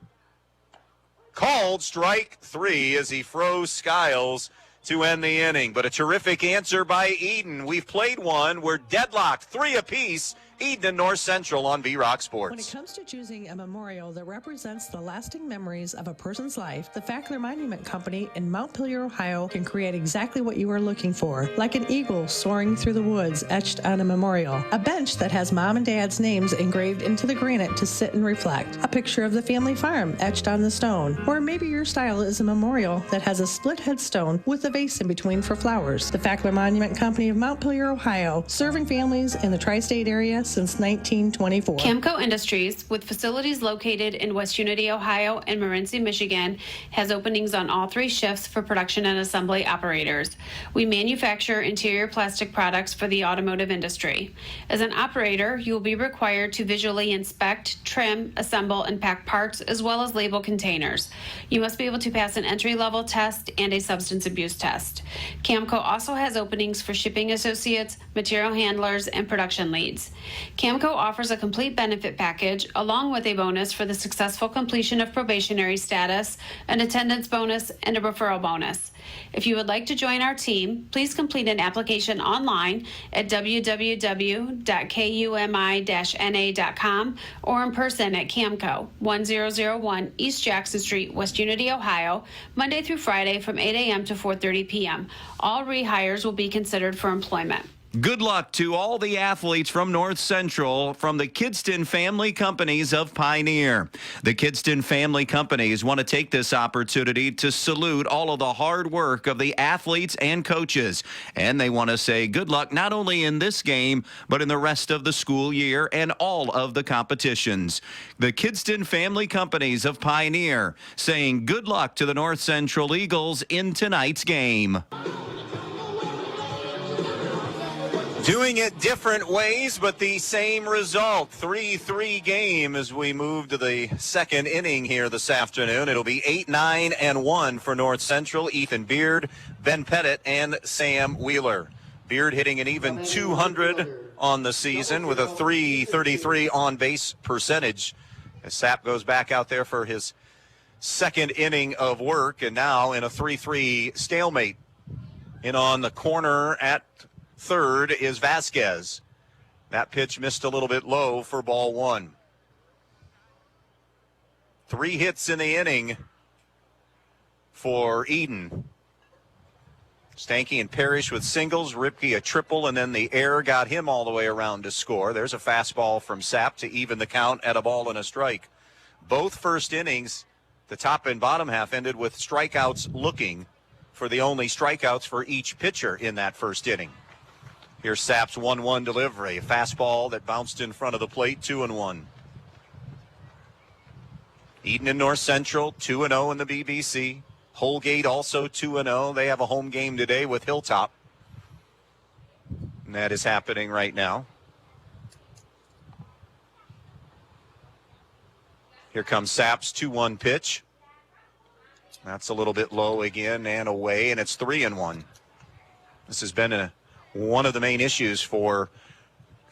Called strike 3 as he froze Skiles to end the inning. But a terrific answer by Edon. We've played one. We're deadlocked, 3 apiece. Edon and North Central on V-Rock Sports. When it comes to choosing a memorial that represents the lasting memories of a person's life, the Fackler Monument Company in Montpelier, Ohio can create exactly what you are looking for, like an eagle soaring through the woods etched on a memorial, a bench that has mom and dad's names engraved into the granite to sit and reflect, a picture of the family farm etched on the stone, or maybe your style is a memorial that has a split headstone with a vase in between for flowers. The Fackler Monument Company of Montpelier, Ohio, serving families in the tri-state area since 1924. Camco Industries, with facilities located in West Unity, Ohio and Morenci, Michigan, has openings on all 3 shifts for production and assembly operators. We manufacture interior plastic products for the automotive industry. As an operator, you will be required to visually inspect, trim, assemble, and pack parts, as well as label containers. You must be able to pass an entry-level test and a substance abuse test. Camco also has openings for shipping associates, material handlers, and production leads. Camco offers a complete benefit package along with a bonus for the successful completion of probationary status, an attendance bonus, and a referral bonus. If you would like to join our team, please complete an application online at www.kumi-na.com or in person at Camco, 1001 East Jackson Street, West Unity, Ohio, Monday through Friday from 8 a.m. to 4:30 p.m. All rehires will be considered for employment. Good luck to all the athletes from North Central from the Kidston Family Companies of Pioneer. The Kidston Family Companies want to take this opportunity to salute all of the hard work of the athletes and coaches. And they want to say good luck not only in this game, but in the rest of the school year and all of the competitions. The Kidston Family Companies of Pioneer saying good luck to the North Central Eagles in tonight's game. Doing it different ways, but the same result. 3-3 game as we move to the second inning here this afternoon. It'll be 8-9-1 for North Central. Ethan Beard, Ben Pettit, and Sam Wheeler. Beard hitting an even 200 on the season with a .333 on-base percentage. As Sapp goes back out there for his second inning of work, and now in a 3-3 stalemate. In on the corner at third is Vasquez. That pitch missed a little bit low for ball one. 3 hits in the inning for Edon. Stanky and Parish with singles, Ripke a triple, and then the air got him all the way around to score. There's a fastball from Sapp to even the count at a ball and a strike. Both first innings, the top and bottom half ended with strikeouts looking for the only strikeouts for each pitcher in that first inning. Here's Sapp's 1-1 delivery. A fastball that bounced in front of the plate, 2-1. Edon and North Central, 2-0 in the BBC. Holgate also 2-0. They have a home game today with Hilltop. And that is happening right now. Here comes Sapp's 2-1 pitch. That's a little bit low again and away, and it's 3-1. This has been one of the main issues for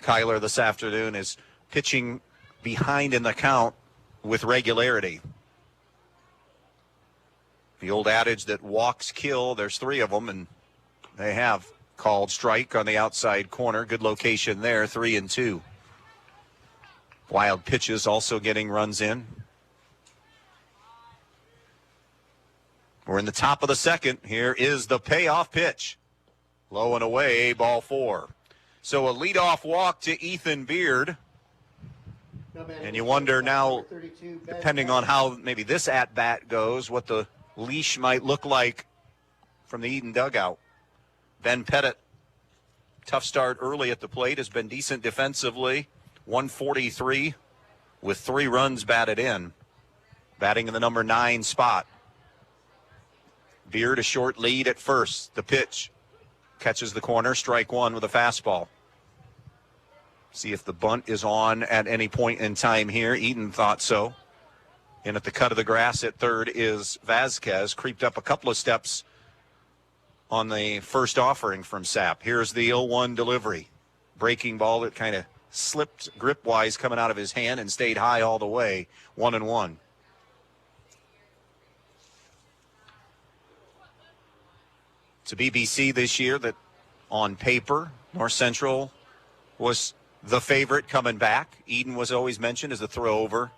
Kyler this afternoon is pitching behind in the count with regularity. The old adage that walks kill, there's 3 of them, and they have called strike on the outside corner. Good location there, 3-2. Wild pitches also getting runs in. We're in the top of the second. Here is the payoff pitch. Low and away, ball 4. So a leadoff walk to Ethan Beard. And you wonder now, depending on how maybe this at-bat goes, what the leash might look like from the Edon dugout. Ben Pettit, tough start early at the plate, has been decent defensively. 143 with 3 runs batted in. Batting in the number 9 spot. Beard a short lead at first. The pitch. Catches the corner, strike 1 with a fastball. See if the bunt is on at any point in time here. Edon thought so. And at the cut of the grass at third is Vasquez. Creeped up a couple of steps on the first offering from Sapp. Here's the 0-1 delivery. Breaking ball that kind of slipped grip-wise coming out of his hand and stayed high all the way. 1-1. It's a BBC this year that on paper, North Central was the favorite coming back. Edon was always mentioned as a throw-over.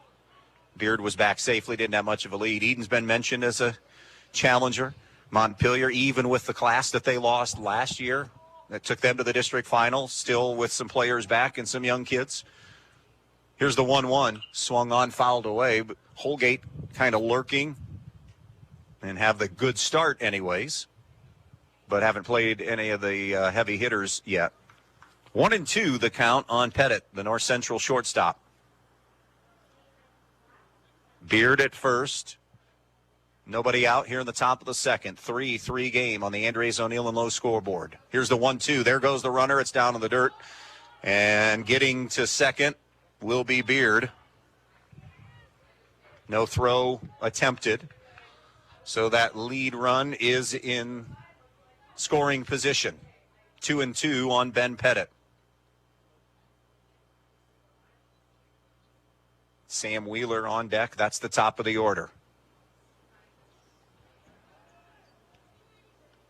Beard was back safely, didn't have much of a lead. Edon's been mentioned as a challenger. Montpelier, even with the class that they lost last year, that took them to the district final, still with some players back and some young kids. Here's the 1-1, swung on, fouled away, but Holgate kind of lurking and have the good start anyways, but haven't played any of the heavy hitters yet. 1-2 the count on Pettit, the North Central shortstop. Beard at first. Nobody out here in the top of the second. 3-3 game on the Andres O'Neill and Low scoreboard. Here's the 1-2. There goes the runner. It's down in the dirt. And getting to second will be Beard. No throw attempted. So that lead run is in scoring position. 2-2 on Ben Pettit. Sam Wheeler on deck. That's the top of the order.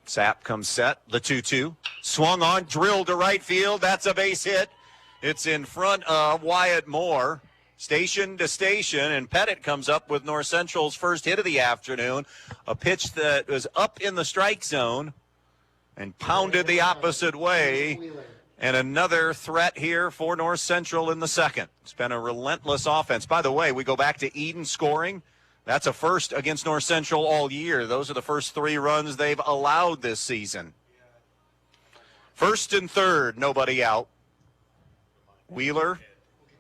Sapp comes set. The 2-2. Swung on, drilled to right field. That's a base hit. It's in front of Wyatt Moore. Station to station, and Pettit comes up with North Central's first hit of the afternoon. A pitch that was up in the strike zone and pounded the opposite way. And another threat here for North Central in the second. It's been a relentless offense. By the way, we go back to Edon scoring. That's a first against North Central all year. Those are the first 3 runs they've allowed this season. First and third, nobody out. Wheeler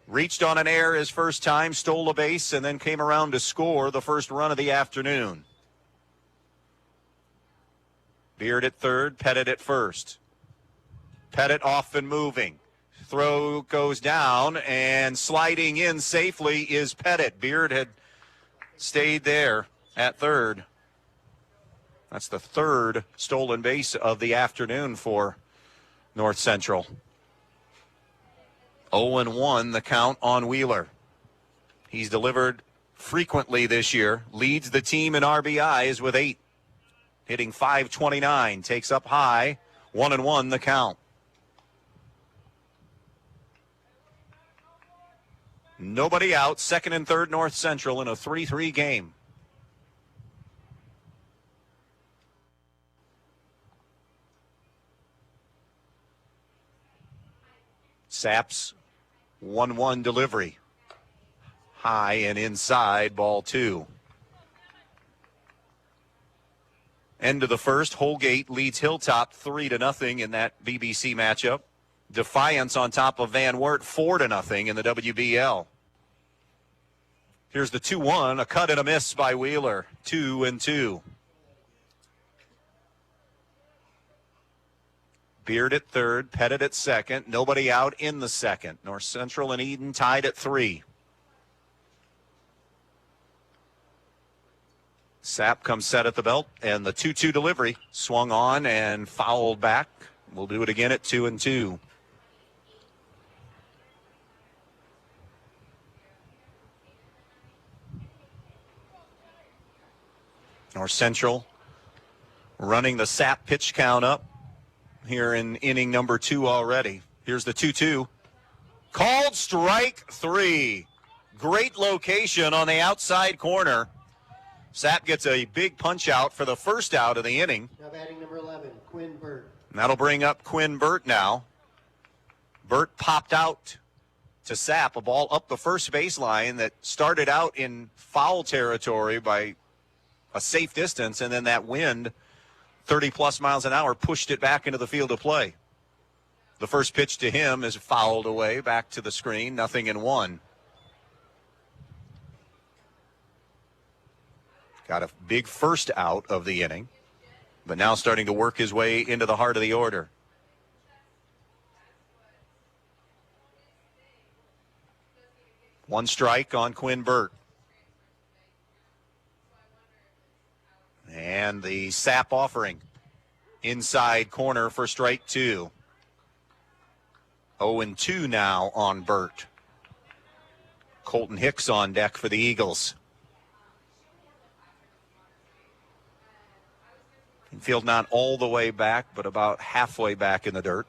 reached on an error his first time, stole a base, and then came around to score the first run of the afternoon. Beard at third, Pettit at first. Pettit off and moving. Throw goes down, and sliding in safely is Pettit. Beard had stayed there at third. That's the third stolen base of the afternoon for North Central. 0-1 the count on Wheeler. He's delivered frequently this year. Leads the team in RBIs with 8. Hitting .529. Takes up high. 1-1 the count. Nobody out. Second and third North Central in a 3-3 game. Sapp's 1-1 delivery. High and inside, ball 2. End of the first. Holgate leads Hilltop 3-0 in that BBC matchup. Defiance on top of Van Wert 4-0 in the WBL. Here's the 2-1, a cut and a miss by Wheeler. 2-2. Beard at third, Pettit at second. Nobody out in the second. North Central and Edon tied at 3. Sapp comes set at the belt, and the 2-2 delivery swung on and fouled back. We'll do it again at 2-2. North Central running the Sapp pitch count up here in inning number 2 already. Here's the 2-2. Called strike 3. Great location on the outside corner. Sapp gets a big punch out for the first out of the inning. Now batting number 11, Quinn Burt. And that'll bring up Quinn Burt now. Burt popped out to Sapp, a ball up the first baseline that started out in foul territory by a safe distance, and then that wind, 30-plus miles an hour, pushed it back into the field of play. The first pitch to him is fouled away back to the screen, 0-1. Got a big first out of the inning, but now starting to work his way into the heart of the order. One strike on Quinn Burt. And the Sapp offering. Inside corner for strike 2. 0-2 now on Burt. Colton Hicks on deck for the Eagles. Infield not all the way back, but about halfway back in the dirt.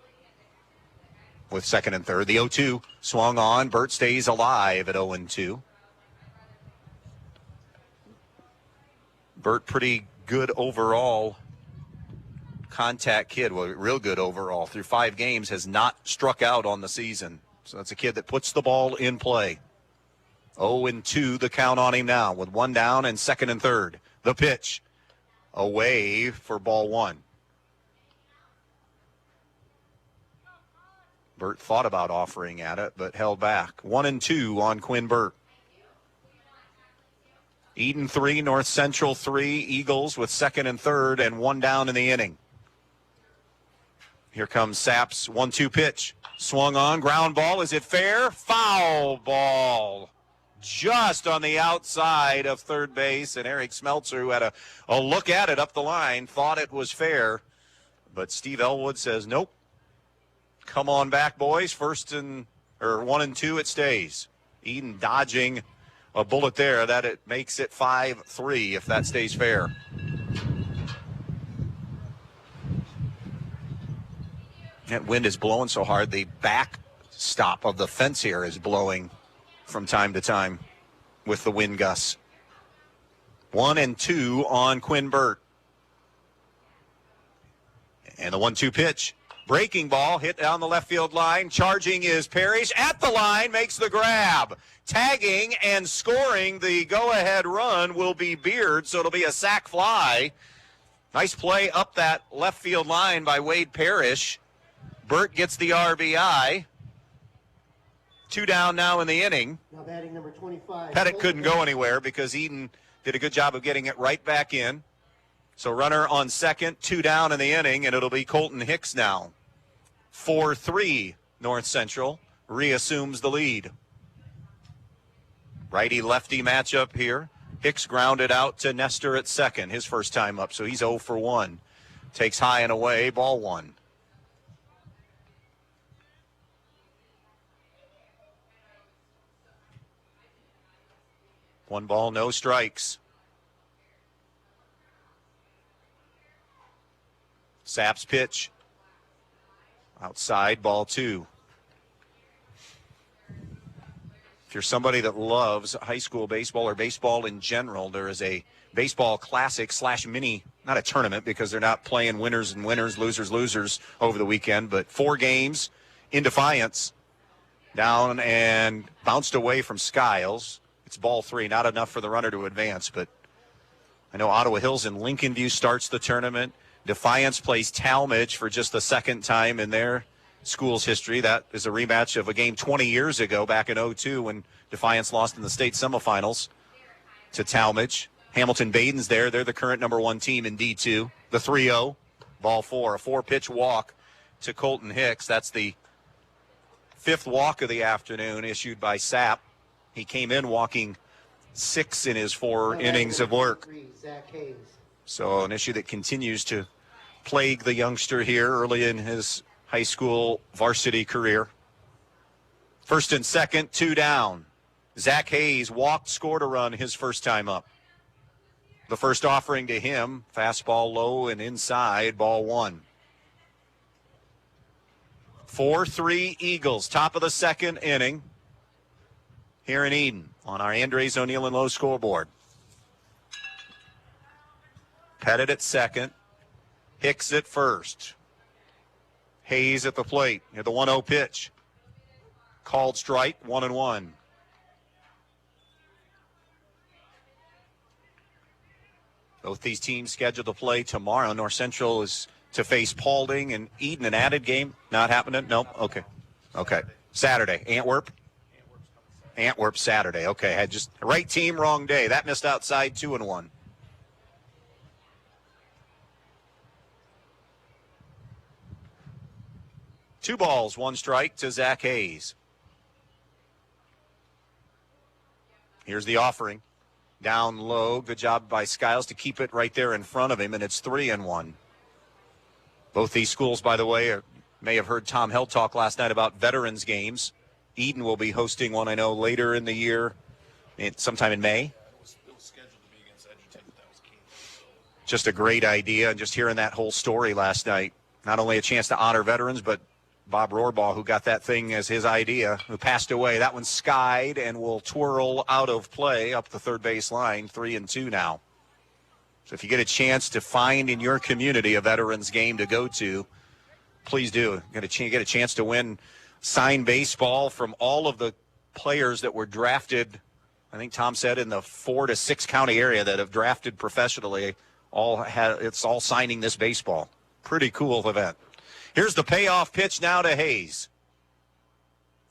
With second and third. The 0-2 swung on. Burt stays alive at 0-2. Burt, pretty good overall contact kid. Well, real good overall. Through 5 games, has not struck out on the season. So that's a kid that puts the ball in play. 0-2 the count on him now with 1 down and second and third. The pitch away for ball 1. Burt thought about offering at it, but held back. 1-2 on Quinn Burt. Edon 3, North Central 3, Eagles with second and third and 1 down in the inning. Here comes Sapp's 1-2 pitch. Swung on, ground ball. Is it fair? Foul ball. Just on the outside of third base, and Eric Smeltzer, who had a look at it up the line, thought it was fair. But Steve Elwood says, nope. Come on back, boys. 1 and 2, it stays. Edon dodging a bullet there that it makes it 5-3 if that stays fair. That wind is blowing so hard, the backstop of the fence here is blowing from time to time with the wind gusts. 1-2 on Quinn Burt. And the 1-2 pitch. Breaking ball hit down the left field line. Charging is Parish. At the line, makes the grab. Tagging and scoring the go-ahead run will be Beard, so it'll be a sac fly. Nice play up that left field line by Wade Parish. Burt gets the RBI. 2 down now in the inning. Now batting number 25. Pettit couldn't go anywhere because Edon did a good job of getting it right back in. So runner on second, 2 down in the inning, and it'll be Colton Hicks now. 4-3 North Central reassumes the lead. Righty-lefty matchup here. Hicks grounded out to Nestor at second, his first time up, so he's 0 for 1. Takes high and away, ball 1. One ball, no strikes. Sapp's pitch. Outside, ball 2. If you're somebody that loves high school baseball or baseball in general, there is a baseball classic / mini, not a tournament because they're not playing winners and winners, losers, losers over the weekend, but 4 games in Defiance. Down and bounced away from Skiles. It's ball 3, not enough for the runner to advance, but I know Ottawa Hills and Lincoln View starts the tournament. Defiance plays Talmadge for just the second time in their school's history. That is a rematch of a game 20 years ago, back in 2002, when Defiance lost in the state semifinals to Talmadge. Hamilton Baden's there. They're the current number 1 team in D2. The 3-0, ball 4, a 4-pitch walk to Colton Hicks. That's the 5th walk of the afternoon issued by Sapp. He came in walking 6 in his 4 innings of work. So an issue that continues to plague the youngster here early in his high school varsity career. First and second, 2 down. Zach Hayes walked, scored a run his first time up. The first offering to him, fastball low and inside, ball 1. 4-3 Eagles, top of the second inning here in Edon on our Andres O'Neill and Lowe scoreboard. Pettit at second. Hicks at first. Hayes at the plate. Near the 1-0 pitch. Called strike, 1-1. Both these teams scheduled to play tomorrow. North Central is to face Paulding and Edon. An added game not happening? Nope. Okay. Saturday. Antwerp Saturday. Okay. Had just right team, wrong day. That missed outside, 2-1. Two balls, 1 strike to Zach Hayes. Here's the offering. Down low. Good job by Skiles to keep it right there in front of him, and it's 3-1. Both these schools, by the way, may have heard Tom Held talk last night about veterans games. Edon will be hosting one, I know, later in the year, sometime in May. Just a great idea, and just hearing that whole story last night. Not only a chance to honor veterans, but Bob Rohrbaugh, who got that thing as his idea, who passed away. That one's skied and will twirl out of play up the third base line, 3-2 now. So if you get a chance to find in your community a veterans game to go to, please do. Get a chance to win signed baseball from all of the players that were drafted, I think Tom said, in the 4 to 6 county area that have drafted professionally. It's all signing this baseball. Pretty cool event. Here's the payoff pitch now to Hayes.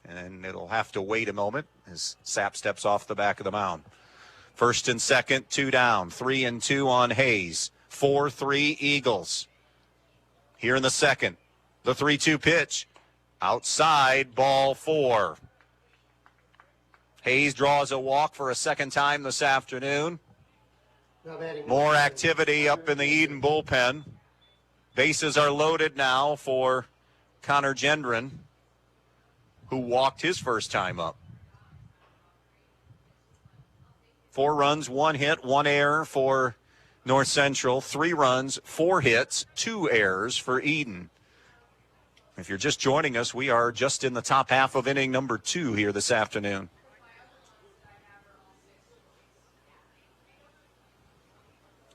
And it'll have to wait a moment as Sapp steps off the back of the mound. First and second, 2 down. 3-2 on Hayes. 4-3 Eagles. Here in the second, the 3-2 pitch. Outside, ball 4. Hayes draws a walk for a second time this afternoon. More activity up in the Edon bullpen. Bases are loaded now for Connor Gendron, who walked his first time up. 4 runs, 1 hit, 1 error for North Central. 3 runs, 4 hits, 2 errors for Edon. If you're just joining us, we are just in the top half of inning number 2 here this afternoon.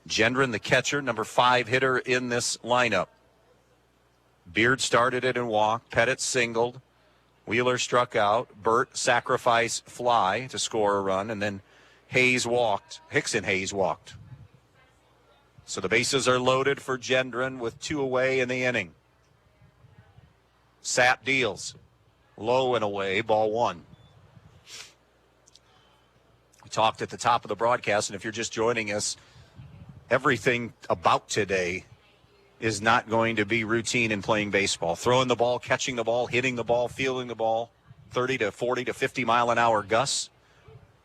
Gendron, the catcher, number 5 hitter in this lineup. Beard started it and walked. Pettit singled. Wheeler struck out. Burt sacrifice fly to score a run, and then Hayes walked. Hickson Hayes walked. So the bases are loaded for Gendron with 2 away in the inning. Sapp deals. Low and away, ball 1. We talked at the top of the broadcast, and if you're just joining us, everything about today is not going to be routine in playing baseball. Throwing the ball, catching the ball, hitting the ball, fielding the ball, 30 to 40 to 50 mile an hour gusts.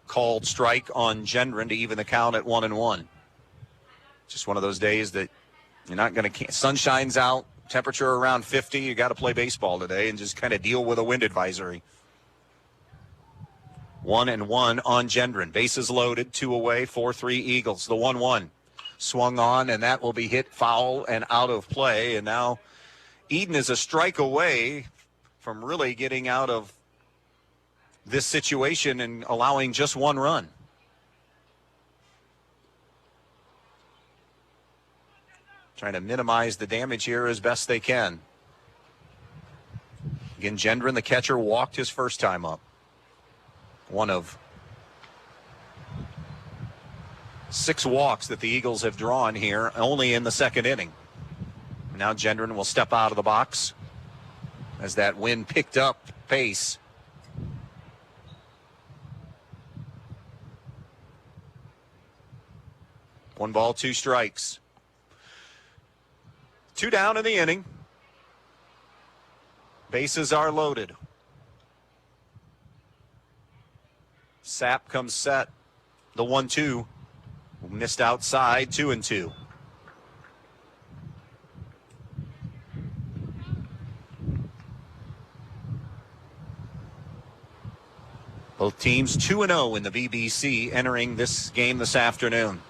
Called strike on Gendron to even the count at 1-1. Just one of those days that you're not going to, sun shines out, temperature around 50, you got to play baseball today and just kind of deal with a wind advisory. 1-1 on Gendron. Bases loaded, 2 away, 4-3 Eagles. The 1-1 swung on, and that will be hit foul and out of play. And now Edon is a strike away from really getting out of this situation and allowing just 1 run. Trying to minimize the damage here as best they can. Again, Gendron, the catcher, walked his first time up. One of 6 walks that the Eagles have drawn here, only in the 2nd inning. Now Gendron will step out of the box as that wind picked up pace. One ball, 2 strikes. 2 down in the inning. Bases are loaded. Sapp comes set. The 1-2. Missed outside, 2-2. Both teams 2-0 in the BBC entering this game this afternoon.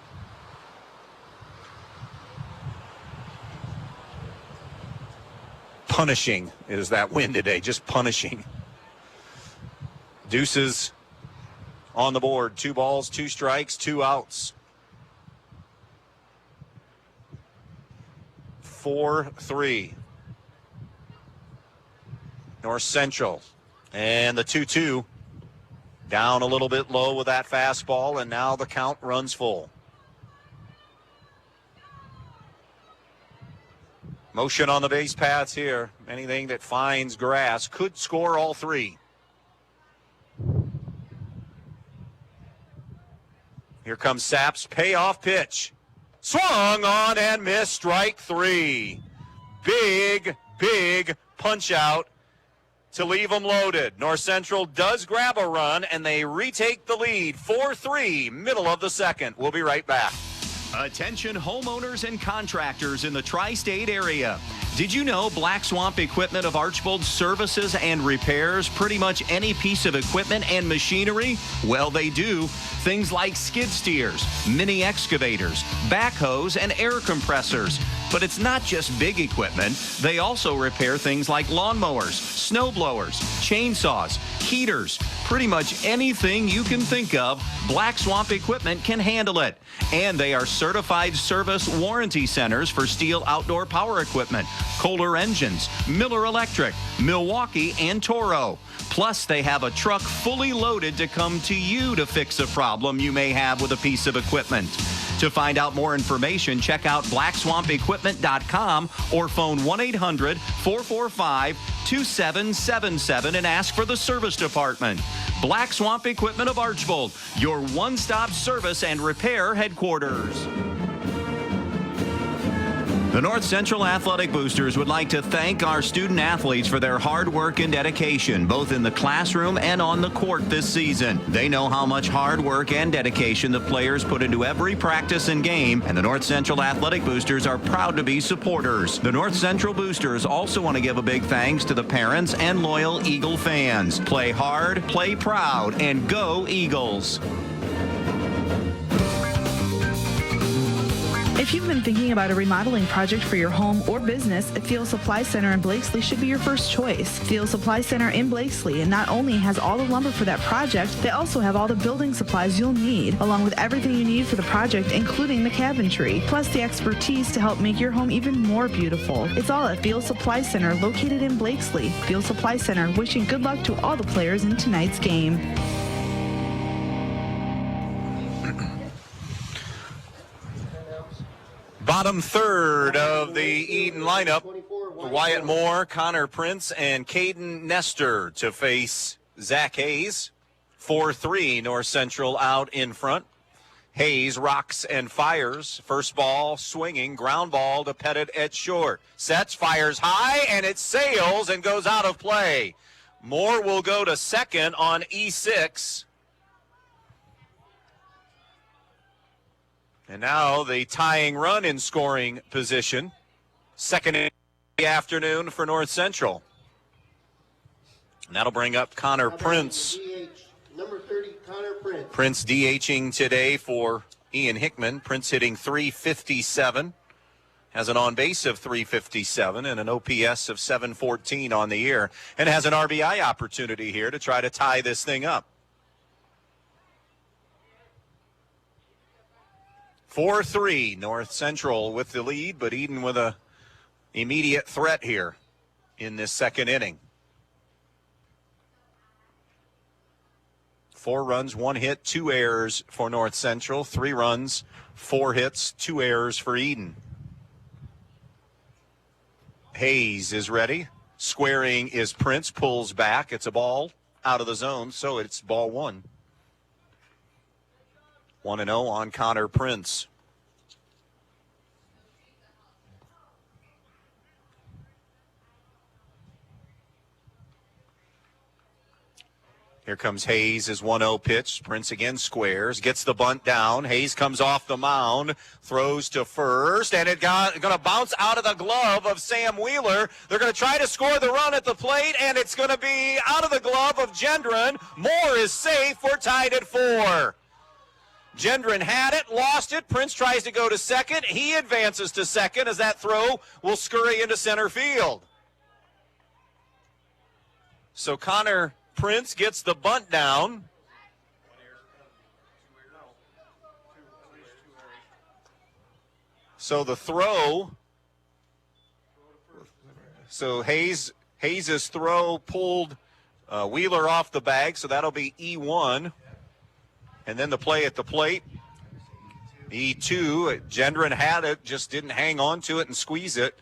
Punishing is that win today, just punishing. Deuces on the board. 2 balls, 2 strikes, 2 outs. 4-3. North Central. And the 2-2. Down a little bit low with that fastball, and now the count runs full. Motion on the base paths here. Anything that finds grass could score all 3. Here comes Sapp's payoff pitch. Swung on and missed, strike 3. Big punch out to leave them loaded. North Central does grab a run, and they retake the lead. 4-3, middle of the 2nd. We'll be right back. Attention homeowners and contractors in the tri-state area. Did you know Black Swamp Equipment of Archbold services and repairs pretty much any piece of equipment and machinery? Well, they do. Things like skid steers, mini excavators, backhoes, and air compressors. But it's not just big equipment. They also repair things like lawnmowers, snow blowers, chainsaws, heaters. Pretty much anything you can think of, Black Swamp Equipment can handle it. And they are certified service warranty centers for Steel outdoor power equipment, Kohler engines, Miller Electric, Milwaukee, and Toro. Plus, they have a truck fully loaded to come to you to fix a problem you may have with a piece of equipment. To find out more information, check out blackswampequipment.com or phone 1-800-445-2777 and ask for the service department. Black Swamp Equipment of Archbold, your one-stop service and repair headquarters. The North Central Athletic Boosters would like to thank our student athletes for their hard work and dedication, both in the classroom and on the court this season. They know how much hard work and dedication the players put into every practice and game, and the North Central Athletic Boosters are proud to be supporters. The North Central Boosters also want to give a big thanks to the parents and loyal Eagle fans. Play hard, play proud, and go Eagles. If you've been thinking about a remodeling project for your home or business, Field Supply Center in Blakesley should be your first choice. Field Supply Center in Blakesley not only has all the lumber for that project, they also have all the building supplies you'll need, along with everything you need for the project, including the cabinetry, plus the expertise to help make your home even more beautiful. It's all at Field Supply Center, located in Blakesley. Field Supply Center, wishing good luck to all the players in tonight's game. Bottom third of the Edon lineup, Wyatt Moore, Connor Prince, and Caden Nestor to face Zach Hayes. 4-3 North Central out in front. Hayes rocks and fires. First ball swinging, ground ball to Pettit at short. Sets, fires high, and it sails and goes out of play. Moore will go to second on E6. And now the tying run in scoring position. Second in the afternoon for North Central. And that'll bring up Connor Prince. Number 30, Connor Prince. Prince DHing today for Ian Hickman. Prince hitting .357. Has an on-base of .357 and an OPS of .714 on the year. And has an RBI opportunity here to try to tie this thing up. 4-3, North Central with the lead, but Edon with a immediate threat here in this second inning. 4 runs, 1 hit, 2 errors for North Central. 3 runs, 4 hits, 2 errors for Edon. Hayes is ready. Squaring is Prince, pulls back. It's a ball out of the zone, so it's ball 1. 1-0 on Connor Prince. Here comes Hayes, his 1-0 pitch. Prince again squares, gets the bunt down. Hayes comes off the mound, throws to first, and it's going to bounce out of the glove of Sam Wheeler. They're going to try to score the run at the plate, and it's going to be out of the glove of Gendron. Moore is safe. We're tied at 4. Gendron had it, lost it. Prince tries to go to second. He advances to second as that throw will scurry into center field. So Connor Prince gets the bunt down. So the throw. So Hayes' throw pulled Wheeler off the bag, so that'll be E1. And then the play at the plate, E2. Gendron had it, just didn't hang on to it and squeeze it.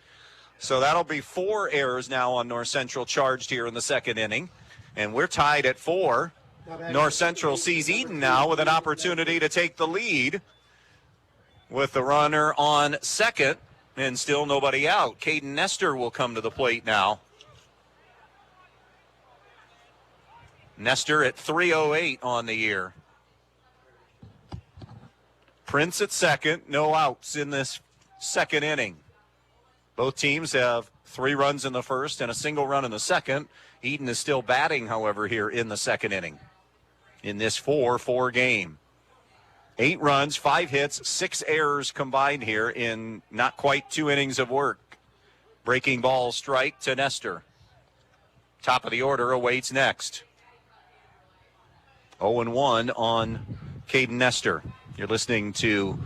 So that'll be 4 errors now on North Central charged here in the second inning. And we're tied at 4. North Central sees Edon now with an opportunity to take the lead with the runner on second and still nobody out. Caden Nestor will come to the plate now. Nestor at .308 on the year. Prince at second, no outs in this second inning. Both teams have 3 runs in the first and a single run in the second. Edon is still batting, however, here in the second inning in this 4-4 game. 8 runs, 5 hits, 6 errors combined here in not quite 2 innings of work. Breaking ball strike to Nestor. Top of the order awaits next. 0-1 on Caden Nestor. You're listening to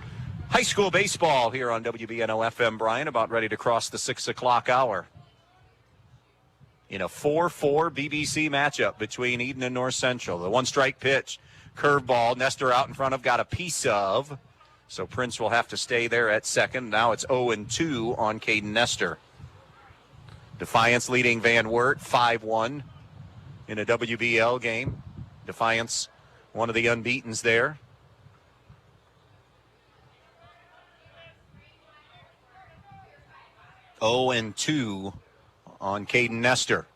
high school baseball here on WBNO FM. Brian, about ready to cross the 6 o'clock hour. In a 4-4 BBC matchup between Edon and North Central. The 1-strike pitch, curveball, Nestor out in front of, got a piece of. So Prince will have to stay there at second. Now it's 0-2 on Caden Nestor. Defiance leading Van Wert 5-1 in a WBL game. Defiance, one of the unbeatens there. 0-2 on Caden Nestor.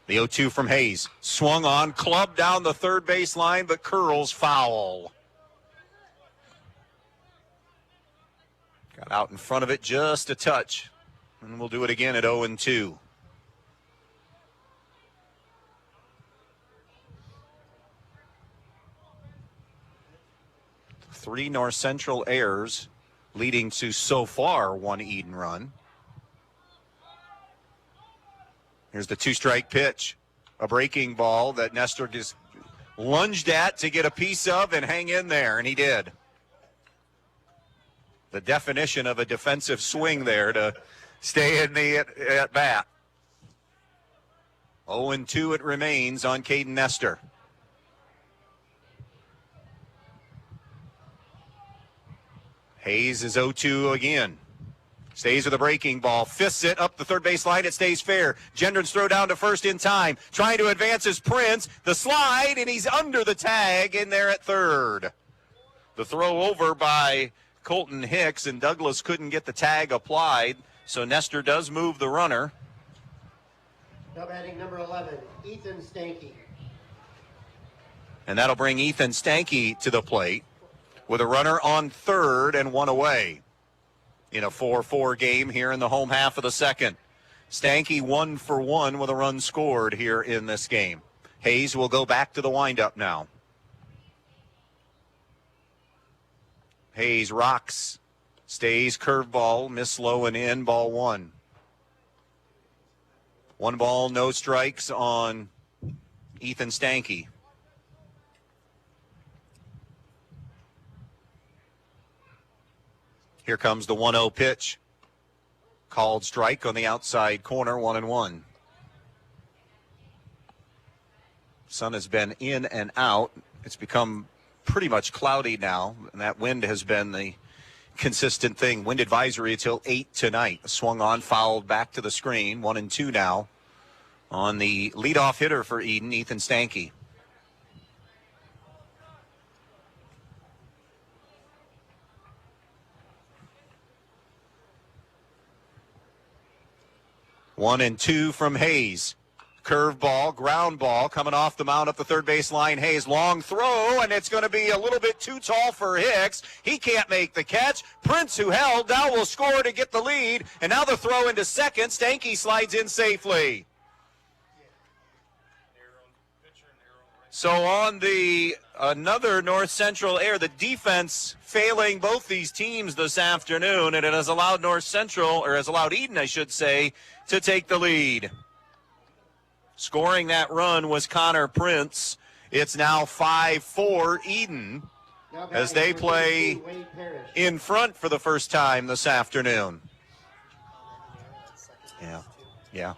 The 0-2 from Hayes. Swung on, clubbed down the third base line, but curls foul. Got out in front of it just a touch. And we'll do it again at 0-2. Three North Central errors leading to so far one Edon run. Here's the two-strike pitch, a breaking ball that Nestor just lunged at to get a piece of and hang in there, and he did. The definition of a defensive swing there to stay in the at bat. 0-2 it remains on Caden Nestor. Hayes is 0-2 again. Stays with a breaking ball, fists it up the third base line. It stays fair. Gendron's throw down to first in time. Trying to advance his Prince. The slide, and he's under the tag in there at third. The throw over by Colton Hicks, and Douglas couldn't get the tag applied. So Nestor does move the runner. Now batting number 11, Ethan Stanky. And that'll bring Ethan Stanky to the plate with a runner on third and one away in a 4-4 game here in the home half of the second. Stanky 1 for 1 with a run scored here in this game. Hayes will go back to the windup now. Hayes rocks, stays curveball, miss low and in, ball one. 1 ball, no strikes on Ethan Stanky. Here comes the 1-0 pitch. Called strike on the outside corner, 1-1. Sun has been in and out. It's become pretty much cloudy now, and that wind has been the consistent thing. Wind advisory until 8 tonight. Swung on, fouled back to the screen. 1-2 now on the leadoff hitter for Edon, Ethan Stanky. One and two from Hayes. Curveball, ground ball coming off the mound up the third base line. Hayes, long throw, and it's going to be a little bit too tall for Hicks. He can't make the catch. Prince, who held, now will score to get the lead. And now the throw into second. Stanky slides in safely. So on the another North Central error, the defense failing both these teams this afternoon, and it has allowed North Central, or has allowed Edon, I should say, to take the lead. Scoring that run was Connor Prince. It's now 5-4 Edon as they play in front for the first time this afternoon. Yeah.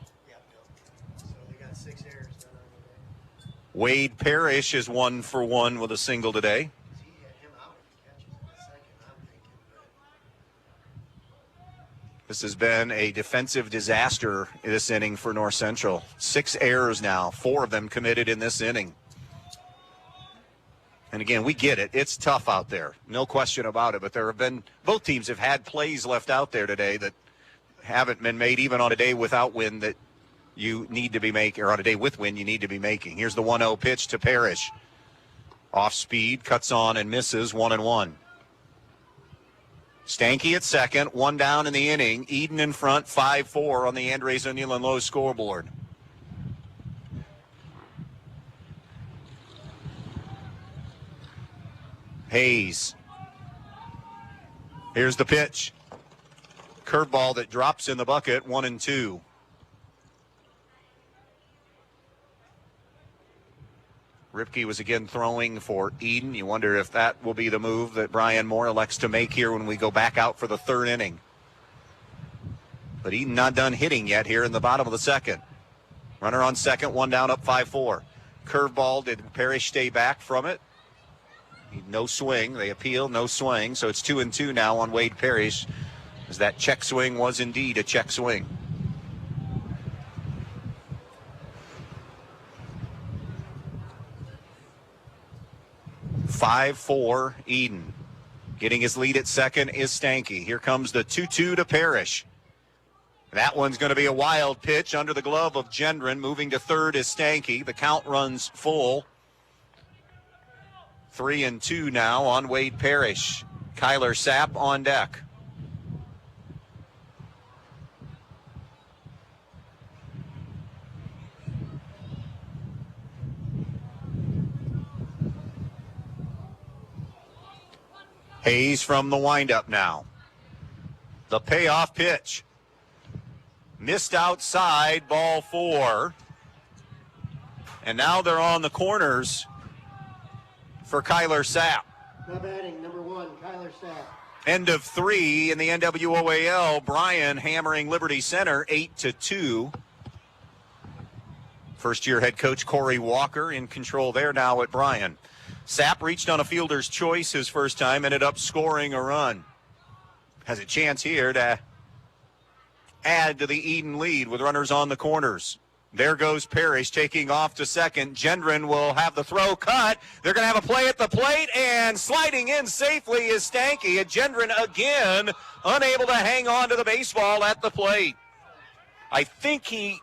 Wade Parish is 1 for 1 with a single today. This has been a defensive disaster this inning for North Central. 6 errors now, 4 of them committed in this inning. And again, we get it. It's tough out there. No question about it. But there have been, both teams have had plays left out there today that haven't been made even on a day without wind that you need to be making, or on a day with wind you need to be making. Here's the 1-0 pitch to Parish. Off speed, cuts on and misses, 1-1. Stanky at second, 1 down in the inning. Edon in front, 5-4 on the Andres O'Neill and Lowe scoreboard. Hayes. Here's the pitch. Curveball that drops in the bucket, 1-2. Ripke was again throwing for Edon. You wonder if that will be the move that Brian Moore elects to make here when we go back out for the third inning. But Edon not done hitting yet here in the bottom of the second. Runner on second, 1 down, up 5-4. Curveball, did Parish stay back from it? No swing. They appeal, no swing. So it's 2-2 now on Wade Parish, as that check swing was indeed a check swing. (5-4) Edon. Getting his lead at second is Stanky. Here comes the 2-2 to Parish. That one's going to be a wild pitch under the glove of Gendron. Moving to third is Stanky. The count runs full. 3-2 now on Wade Parish. Kyler Sapp on deck. Hayes from the windup now. The payoff pitch. Missed outside, ball 4. And now they're on the corners for Kyler Sapp. Now batting, number 1, Kyler Sapp. End of 3 in the NWOAL. Bryan hammering Liberty Center 8-2. First-year head coach Corey Walker in control there now at Bryan. Sapp reached on a fielder's choice his first time, ended up scoring a run. Has a chance here to add to the Edon lead with runners on the corners. There goes Parish taking off to second. Gendron will have the throw cut. They're going to have a play at the plate, and sliding in safely is Stanky. And Gendron again unable to hang on to the baseball at the plate. I think he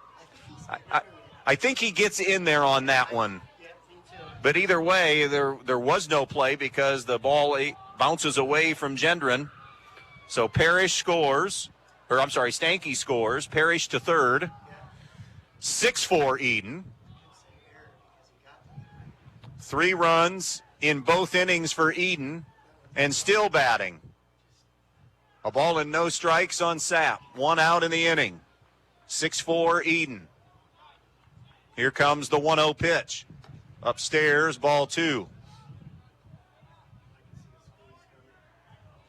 gets in there on that one. But either way, there was no play because the ball bounces away from Gendron. So Parish scores, Stanky scores. Parish to third. 6-4 Edon. 3 runs in both innings for Edon, and still batting. A ball and no strikes on Sapp. 1 out in the inning. 6-4 Edon. Here comes the 1-0 pitch. Upstairs, ball 2.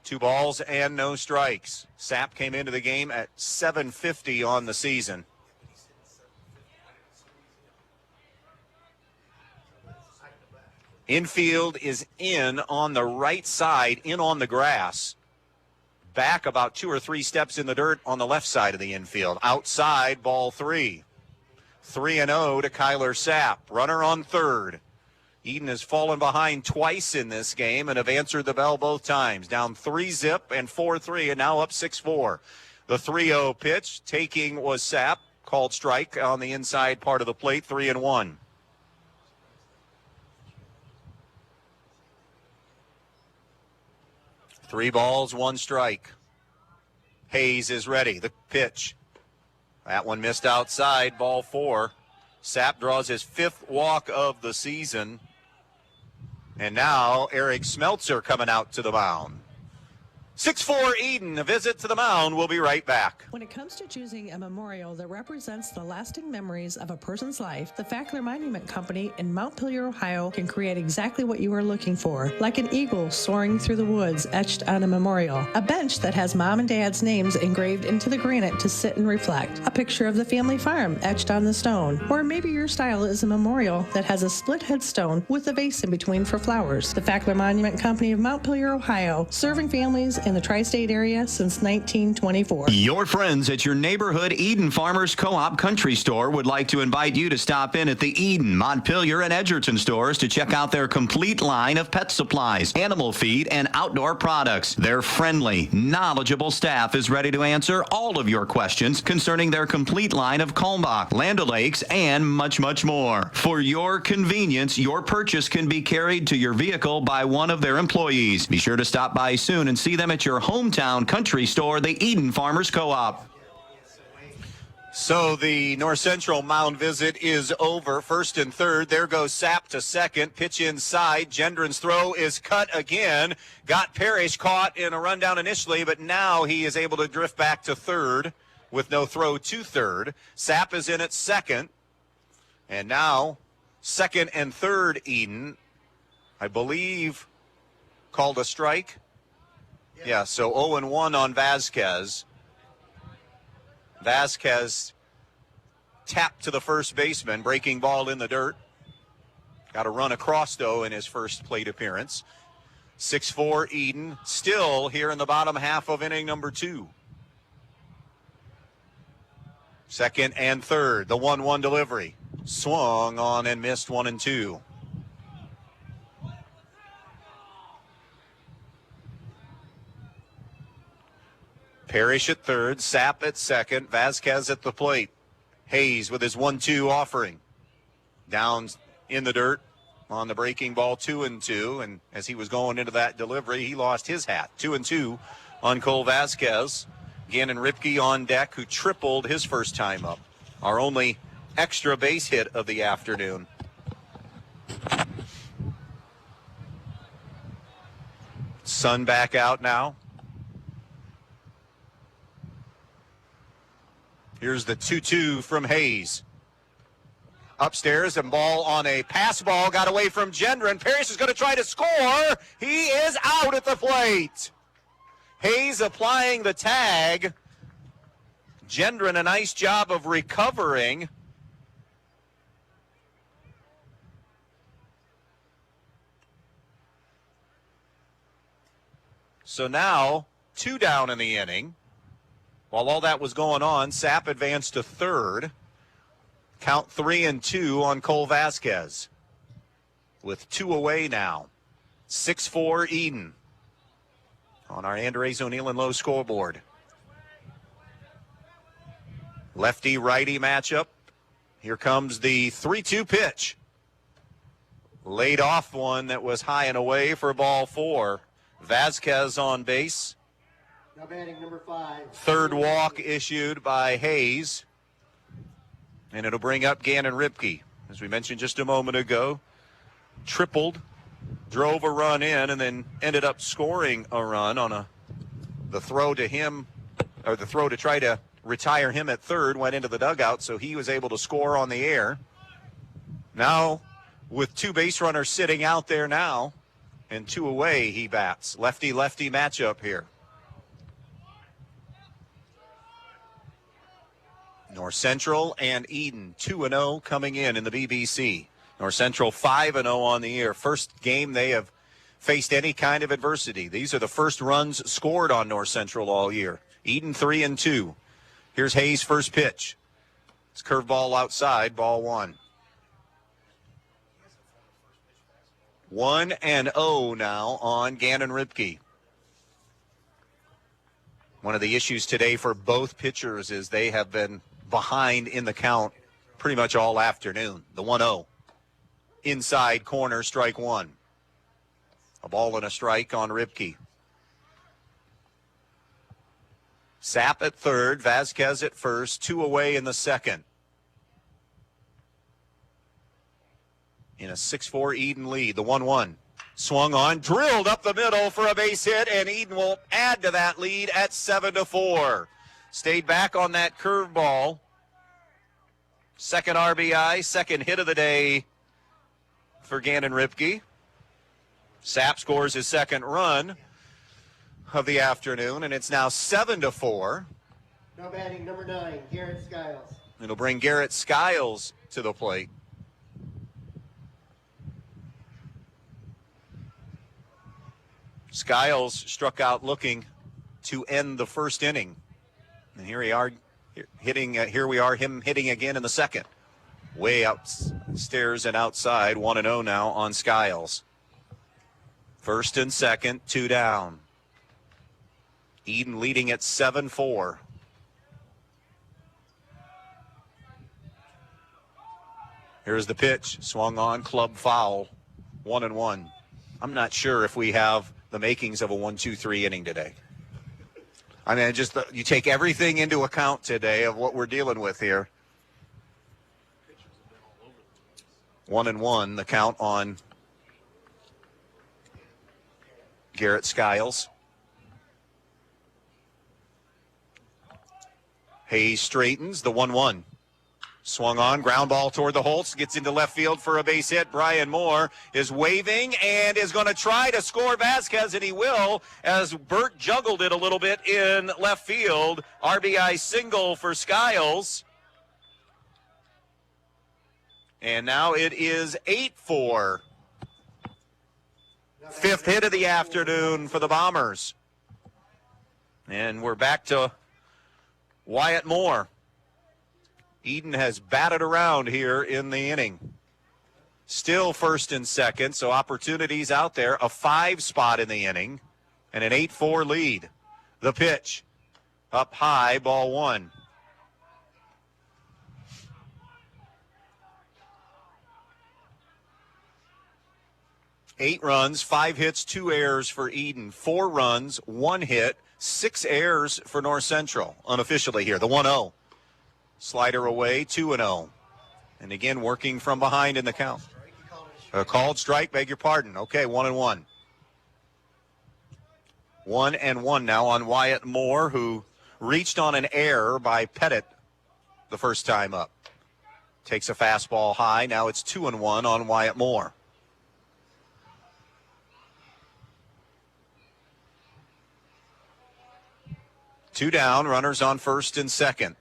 2 balls and no strikes. Sapp came into the game at .750 on the season. Infield is in on the right side, in on the grass. Back about 2 or 3 steps in the dirt on the left side of the infield. Outside, ball 3. 3-0 to Kyler Sapp. Runner on third. Edon has fallen behind twice in this game and have answered the bell both times. Down 3-zip and 4-3, and now up 6-4. The 3-0 pitch taking was Sapp. Called strike on the inside part of the plate, 3-1. Three balls, 1 strike. Hayes is ready. The pitch. That one missed outside, ball 4. Sapp draws his 5th walk of the season. And now Eric Smeltzer coming out to the mound. 6-4 Edon, a visit to the mound. We'll be right back. When it comes to choosing a memorial that represents the lasting memories of a person's life, the Fackler Monument Company in Montpelier, Ohio can create exactly what you are looking for, like an eagle soaring through the woods etched on a memorial, a bench that has mom and dad's names engraved into the granite to sit and reflect, a picture of the family farm etched on the stone, or maybe your style is a memorial that has a split headstone with a vase in between for flowers. The Fackler Monument Company of Montpelier, Ohio, serving families in the tri-state area since 1924. Your friends at your neighborhood Edon Farmers Co-op Country Store would like to invite you to stop in at the Edon, Montpelier, and Edgerton stores to check out their complete line of pet supplies, animal feed, and outdoor products. Their friendly, knowledgeable staff is ready to answer all of your questions concerning their complete line of Kalmbach, Land O'Lakes, and much, much more. For your convenience, your purchase can be carried to your vehicle by one of their employees. Be sure to stop by soon and see them at your hometown country store, the Edon Farmers Co-op. So the North Central mound visit is over. First and third. There goes Sapp to second. Pitch inside. Gendron's throw is cut again. Got Parish caught in a rundown initially, but now he is able to drift back to third with no throw to third. Sapp is in at second. And now second and third Edon, I believe, called a strike. Yeah, so 0-1 on Vasquez. Vasquez tapped to the first baseman, breaking ball in the dirt. Got a run across, though, in his first plate appearance. 6-4 Edon, still here in the bottom half of inning number 2. Second and third, the 1-1 delivery. Swung on and missed 1-2. Parish at third, Sapp at second, Vasquez at the plate. Hayes with his 1-2 offering. Down in the dirt on the breaking ball, 2-2. And as he was going into that delivery, he lost his hat. 2-2 on Cole Vasquez. Gannon Ripke on deck, who tripled his first time up. Our only extra base hit of the afternoon. Sun back out now. Here's the 2-2 from Hayes. Upstairs, and ball on a pass ball got away from Gendron. Parish is going to try to score. He is out at the plate. Hayes applying the tag. Gendron, a nice job of recovering. So now, 2 down in the inning. While all that was going on, Sapp advanced to third. Count 3-2 on Cole Vasquez. With 2 away now. 6-4 Edon on our Andres O'Neill and Low scoreboard. Lefty-righty matchup. Here comes the 3-2 pitch. Laid off one that was high and away for ball 4. Vasquez on base. Now batting number 5. Third walk issued by Hayes. And it'll bring up Gannon Ripke. As we mentioned just a moment ago, tripled, drove a run in, and then ended up scoring a run on the throw to him, or the throw to try to retire him at third, went into the dugout, so he was able to score on the air. Now, with 2 base runners sitting out there now, and 2 away, he bats. Lefty-lefty matchup here. North Central and Edon 2-0 coming in the BBC. North Central 5-0 on the year. First game they have faced any kind of adversity. These are the first runs scored on North Central all year. Edon 3-2. Here's Hayes' first pitch. It's curveball outside, ball 1. 1-0 now on Gannon Ripke. One of the issues today for both pitchers is they have been behind in the count pretty much all afternoon. The 1-0. Inside corner, strike 1. A ball and a strike on Ripke. Sapp at third, Vasquez at first, 2 away in the second. In a 6-4 Edon lead, the 1-1. Swung on, drilled up the middle for a base hit, and Edon will add to that lead at 7-4. Stayed back on that curveball. Second RBI, second hit of the day for Gannon Ripke. Sapp scores his second run of the afternoon, and it's now 7-4. Now batting number 9, Garrett Skiles. It'll bring Garrett Skiles to the plate. Skiles struck out looking to end the first inning. And here we are hitting him hitting again in the second. Way upstairs and outside, 1-0 now on Skiles. First and second, 2 down. Edon leading at 7-4. Here's the pitch, swung on, club foul, 1-1. I'm not sure if we have the makings of a 1-2-3 inning today. I mean, just you take everything into account today of what we're dealing with here. 1-1, the count on Garrett Skiles. Hayes straightens, the 1-1. Swung on, ground ball toward the Holtz, gets into left field for a base hit. Brian Moore is waving and is going to try to score Vasquez, and he will, as Burt juggled it a little bit in left field. RBI single for Skiles. And now it is 8-4. Fifth hit of the afternoon for the Bombers. And we're back to Wyatt Moore. Edon has batted around here in the inning. Still first and second, so opportunities out there. A 5 spot in the inning and an 8-4 lead. The pitch up high, ball 1. Eight runs, 5 hits, 2 errors for Edon. 4 runs, 1 hit, 6 errors for North Central. Unofficially here, the 1-0. Slider away, 2-0. And again, working from behind in the count. A called strike, beg your pardon. Okay, 1-1. 1-1 now on Wyatt Moore, who reached on an error by Pettit the first time up. Takes a fastball high. Now it's 2-1 on Wyatt Moore. Two down, runners on first and second.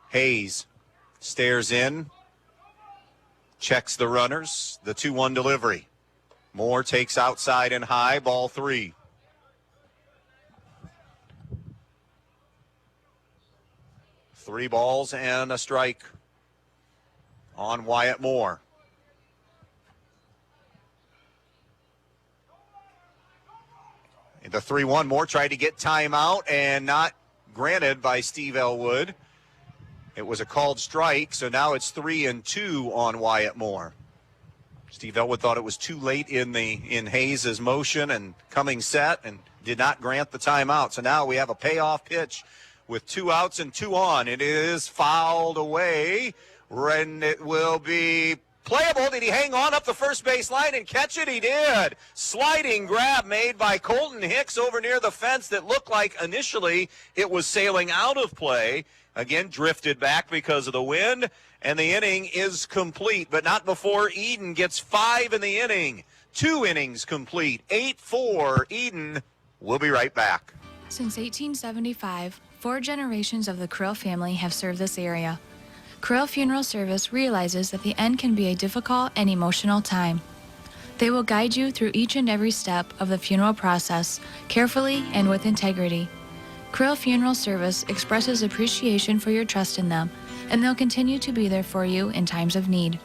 Hayes stares in, checks the runners, the 2-1 delivery. Moore takes outside and high, ball 3. Three balls and a strike on Wyatt Moore. The 3-1, Moore tried to get timeout and not granted by Steve Elwood. It was a called strike, so now it's 3-2 on Wyatt Moore. Steve Elwood thought it was too late in Hayes' motion and coming set and did not grant the timeout. So now we have a payoff pitch with 2 outs and 2 on. It is fouled away, and it will be playable. Did he hang on up the first base line and catch it? He did. Sliding grab made by Colton Hicks over near the fence that looked like initially it was sailing out of play. Again, drifted back because of the wind, and the inning is complete, but not before Edon gets 5 in the inning. 2 innings complete, 8-4 Edon. We'll be right back. Since 1875, 4 generations of the Krill family have served this area. Krill Funeral Service realizes that the end can be a difficult and emotional time. They will guide you through each and every step of the funeral process, carefully and with integrity. Krill Funeral Service expresses appreciation for your trust in them, and they'll continue to be there for you in times of need.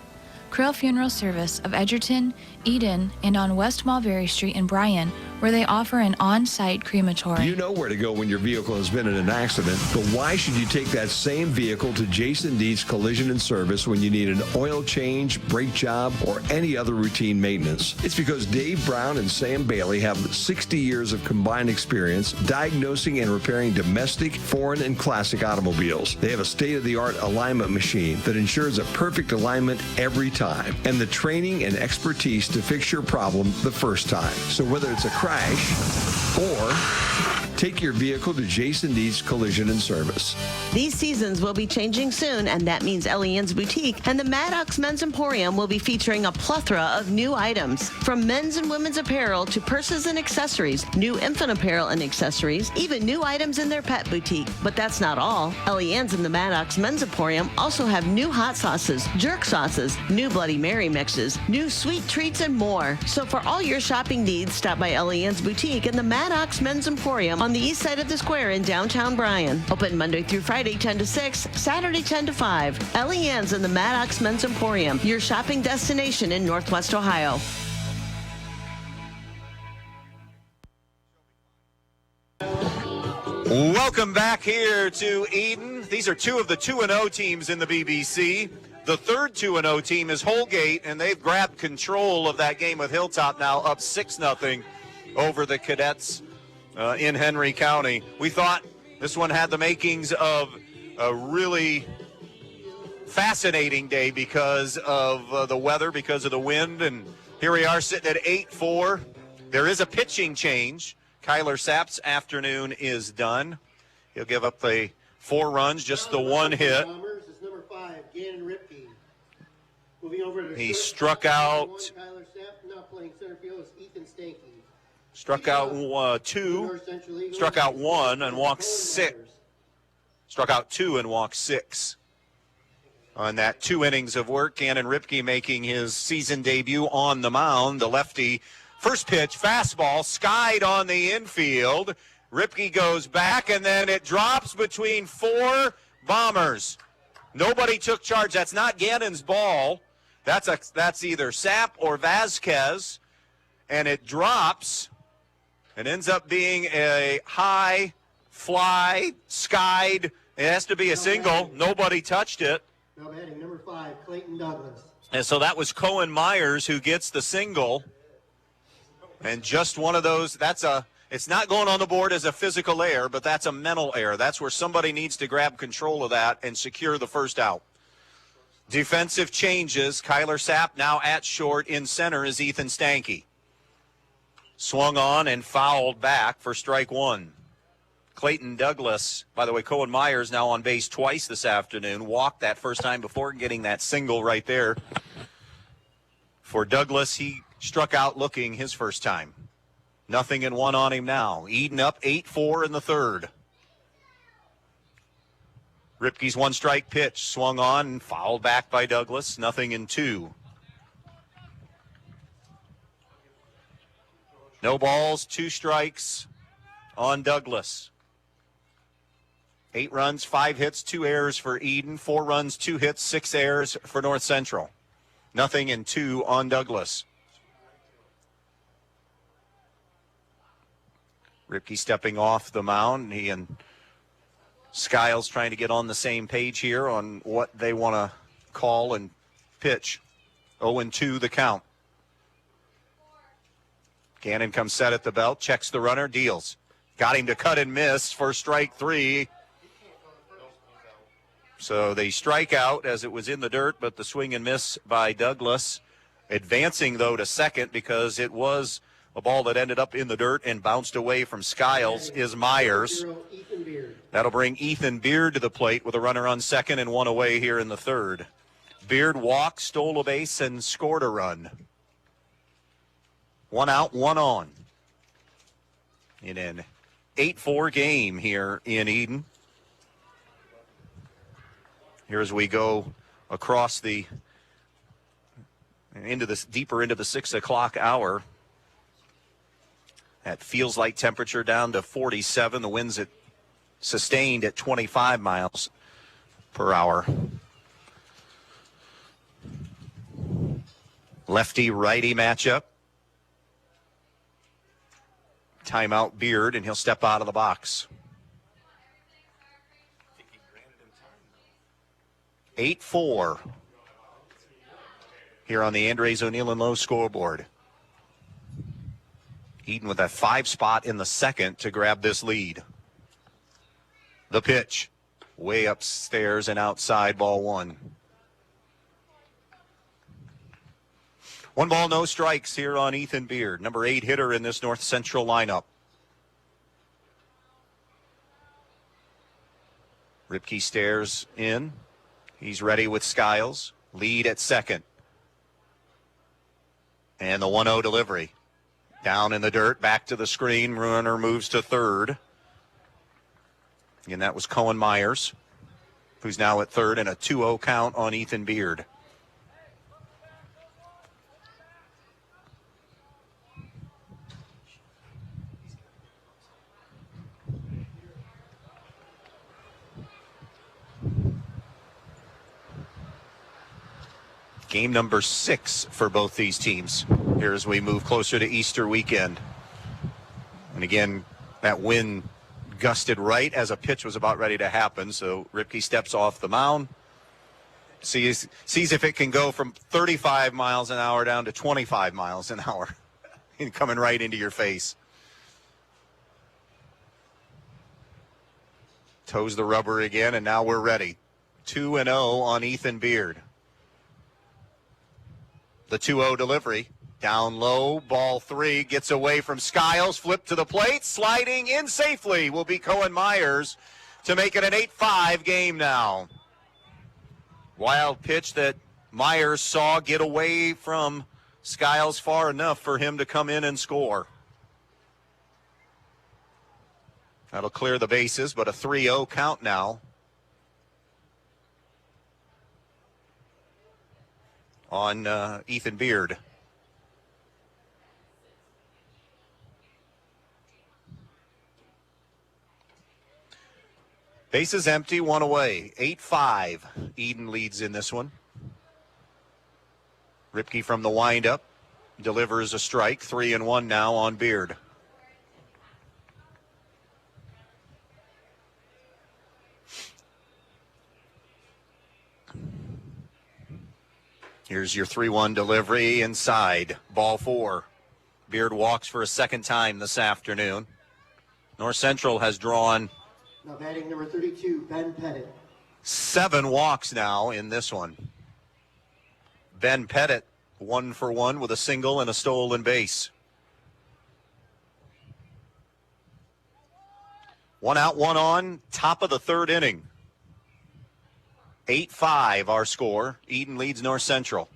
Krill Funeral Service of Edgerton, Edon, and on West Mulberry Street in Bryan, where they offer an on-site crematory. You know where to go when your vehicle has been in an accident, but why should you take that same vehicle to Jason Dietz Collision and Service when you need an oil change, brake job, or any other routine maintenance? It's because Dave Brown and Sam Bailey have 60 years of combined experience diagnosing and repairing domestic, foreign, and classic automobiles. They have a state-of-the-art alignment machine that ensures a perfect alignment every time, and the training and expertise to fix your problem the first time. So whether it's a crash or take your vehicle to Jason Dietz Collision and Service. These seasons will be changing soon, and that means Eliane's Boutique and the Maddox Men's Emporium will be featuring a plethora of new items. From men's and women's apparel to purses and accessories, new infant apparel and accessories, even new items in their pet boutique. But that's not all. Eliane's and the Maddox Men's Emporium also have new hot sauces, jerk sauces, new Bloody Mary mixes, new sweet treats, and more. So for all your shopping needs, stop by Eliane's Boutique and the Maddox Men's Emporium on the east side of the square in downtown Bryan. Open Monday through Friday 10 to 6, Saturday 10 to 5. Eliane's and the Maddox Men's Emporium, your shopping destination in Northwest Ohio. Welcome back here to Edon. These are 2 of the 2-0 teams in the BBC. The third 2-0 team is Holgate, and they've grabbed control of that game with Hilltop now, up 6-0 over the Cadets in Henry County. We thought this one had the makings of a really fascinating day because of the weather, because of the wind, and here we are sitting at 8-4. There is a pitching change. Kyler Sapp's afternoon is done. He'll give up the 4 runs, just the 1 hit. Number 5, Gannon Ripke. Moving over to He struck out. Kyler Sapp, now playing center field is Ethan Stanky. Struck out 2, struck out 1, and walked 6. Struck out 2 and walked 6. On that 2 innings of work, Gannon Ripke making his season debut on the mound. The lefty, first pitch, fastball, skied on the infield. Ripke goes back, and then it drops between 4 bombers. Nobody took charge. That's not Gannon's ball. That's either Sapp or Vasquez, and it drops. It ends up being a high fly, skied. It has to be a single. Nobody touched it. Now batting number 5, Clayton Douglas. And so that was Cohen Myers who gets the single. And just one of those, it's not going on the board as a physical error, but that's a mental error. That's where somebody needs to grab control of that and secure the first out. Defensive changes. Kyler Sapp now at short. In center is Ethan Stanky. Swung on and fouled back for strike 1. Clayton Douglas, by the way, Cohen Myers now on base twice this afternoon. Walked that first time before getting that single right there. For Douglas, he struck out looking his first time. 0-1 on him now. Edon up 8-4 in the third. Ripke's one-strike pitch swung on and fouled back by Douglas. 0-2. No balls, 2 strikes on Douglas. 8 runs, 5 hits, 2 errors for Edon. 4 runs, 2 hits, 6 errors for North Central. 0-2 on Douglas. Ripke stepping off the mound. He and Skiles trying to get on the same page here on what they want to call and pitch. 0-2 the count. Gannon comes set at the belt, checks the runner, deals. Got him to cut and miss for strike 3. So they strike out as it was in the dirt, but the swing and miss by Douglas. Advancing, though, to second because it was a ball that ended up in the dirt and bounced away from Skiles is Myers. That'll bring Ethan Beard to the plate with a runner on second and 1 away here in the third. Beard walked, stole a base, and scored a run. 1 out, 1 on. In an 8-4 game here in Edon. Here as we go across the deeper into the 6 o'clock hour. That feels like temperature down to 47. The wind's sustained at 25 miles per hour. Lefty-righty matchup. Timeout Beard, and he'll step out of the box. 8-4 here on the Andres O'Neill and Lowe scoreboard. Edon with that 5 spot in the second to grab this lead. The pitch, way upstairs and outside, ball 1. 1 ball, no strikes here on Ethan Beard, number 8 hitter in this North Central lineup. Ripke stares in. He's ready with Skiles. Lead at second. And the 1-0 delivery. Down in the dirt, back to the screen. Runner moves to third. And that was Cohen Myers, who's now at third, and a 2-0 count on Ethan Beard. Game number 6 for both these teams here as we move closer to Easter weekend. And again, that wind gusted right as a pitch was about ready to happen. So Ripke steps off the mound, sees if it can go from 35 miles an hour down to 25 miles an hour and coming right into your face. Toes the rubber again, and now we're ready. 2-0 on Ethan Beard. The 2-0 delivery, down low, ball 3, gets away from Skiles, flip to the plate, sliding in safely will be Cohen Myers to make it an 8-5 game now. Wild pitch that Myers saw get away from Skiles far enough for him to come in and score. That'll clear the bases, but a 3-0 count now. On Ethan Beard. Bases empty, 1 away. 8-5. Edon leads in this one. Ripke from the windup delivers a strike. 3-1 now on Beard. Here's your 3-1 delivery inside. Ball 4. Beard walks for a second time this afternoon. North Central has drawn Now batting number 32, Ben Pettit. 7 walks now in this one. Ben Pettit, 1 for 1 with a single and a stolen base. 1 out, 1 on, top of the third inning. 8-5 our score. Edon leads North Central.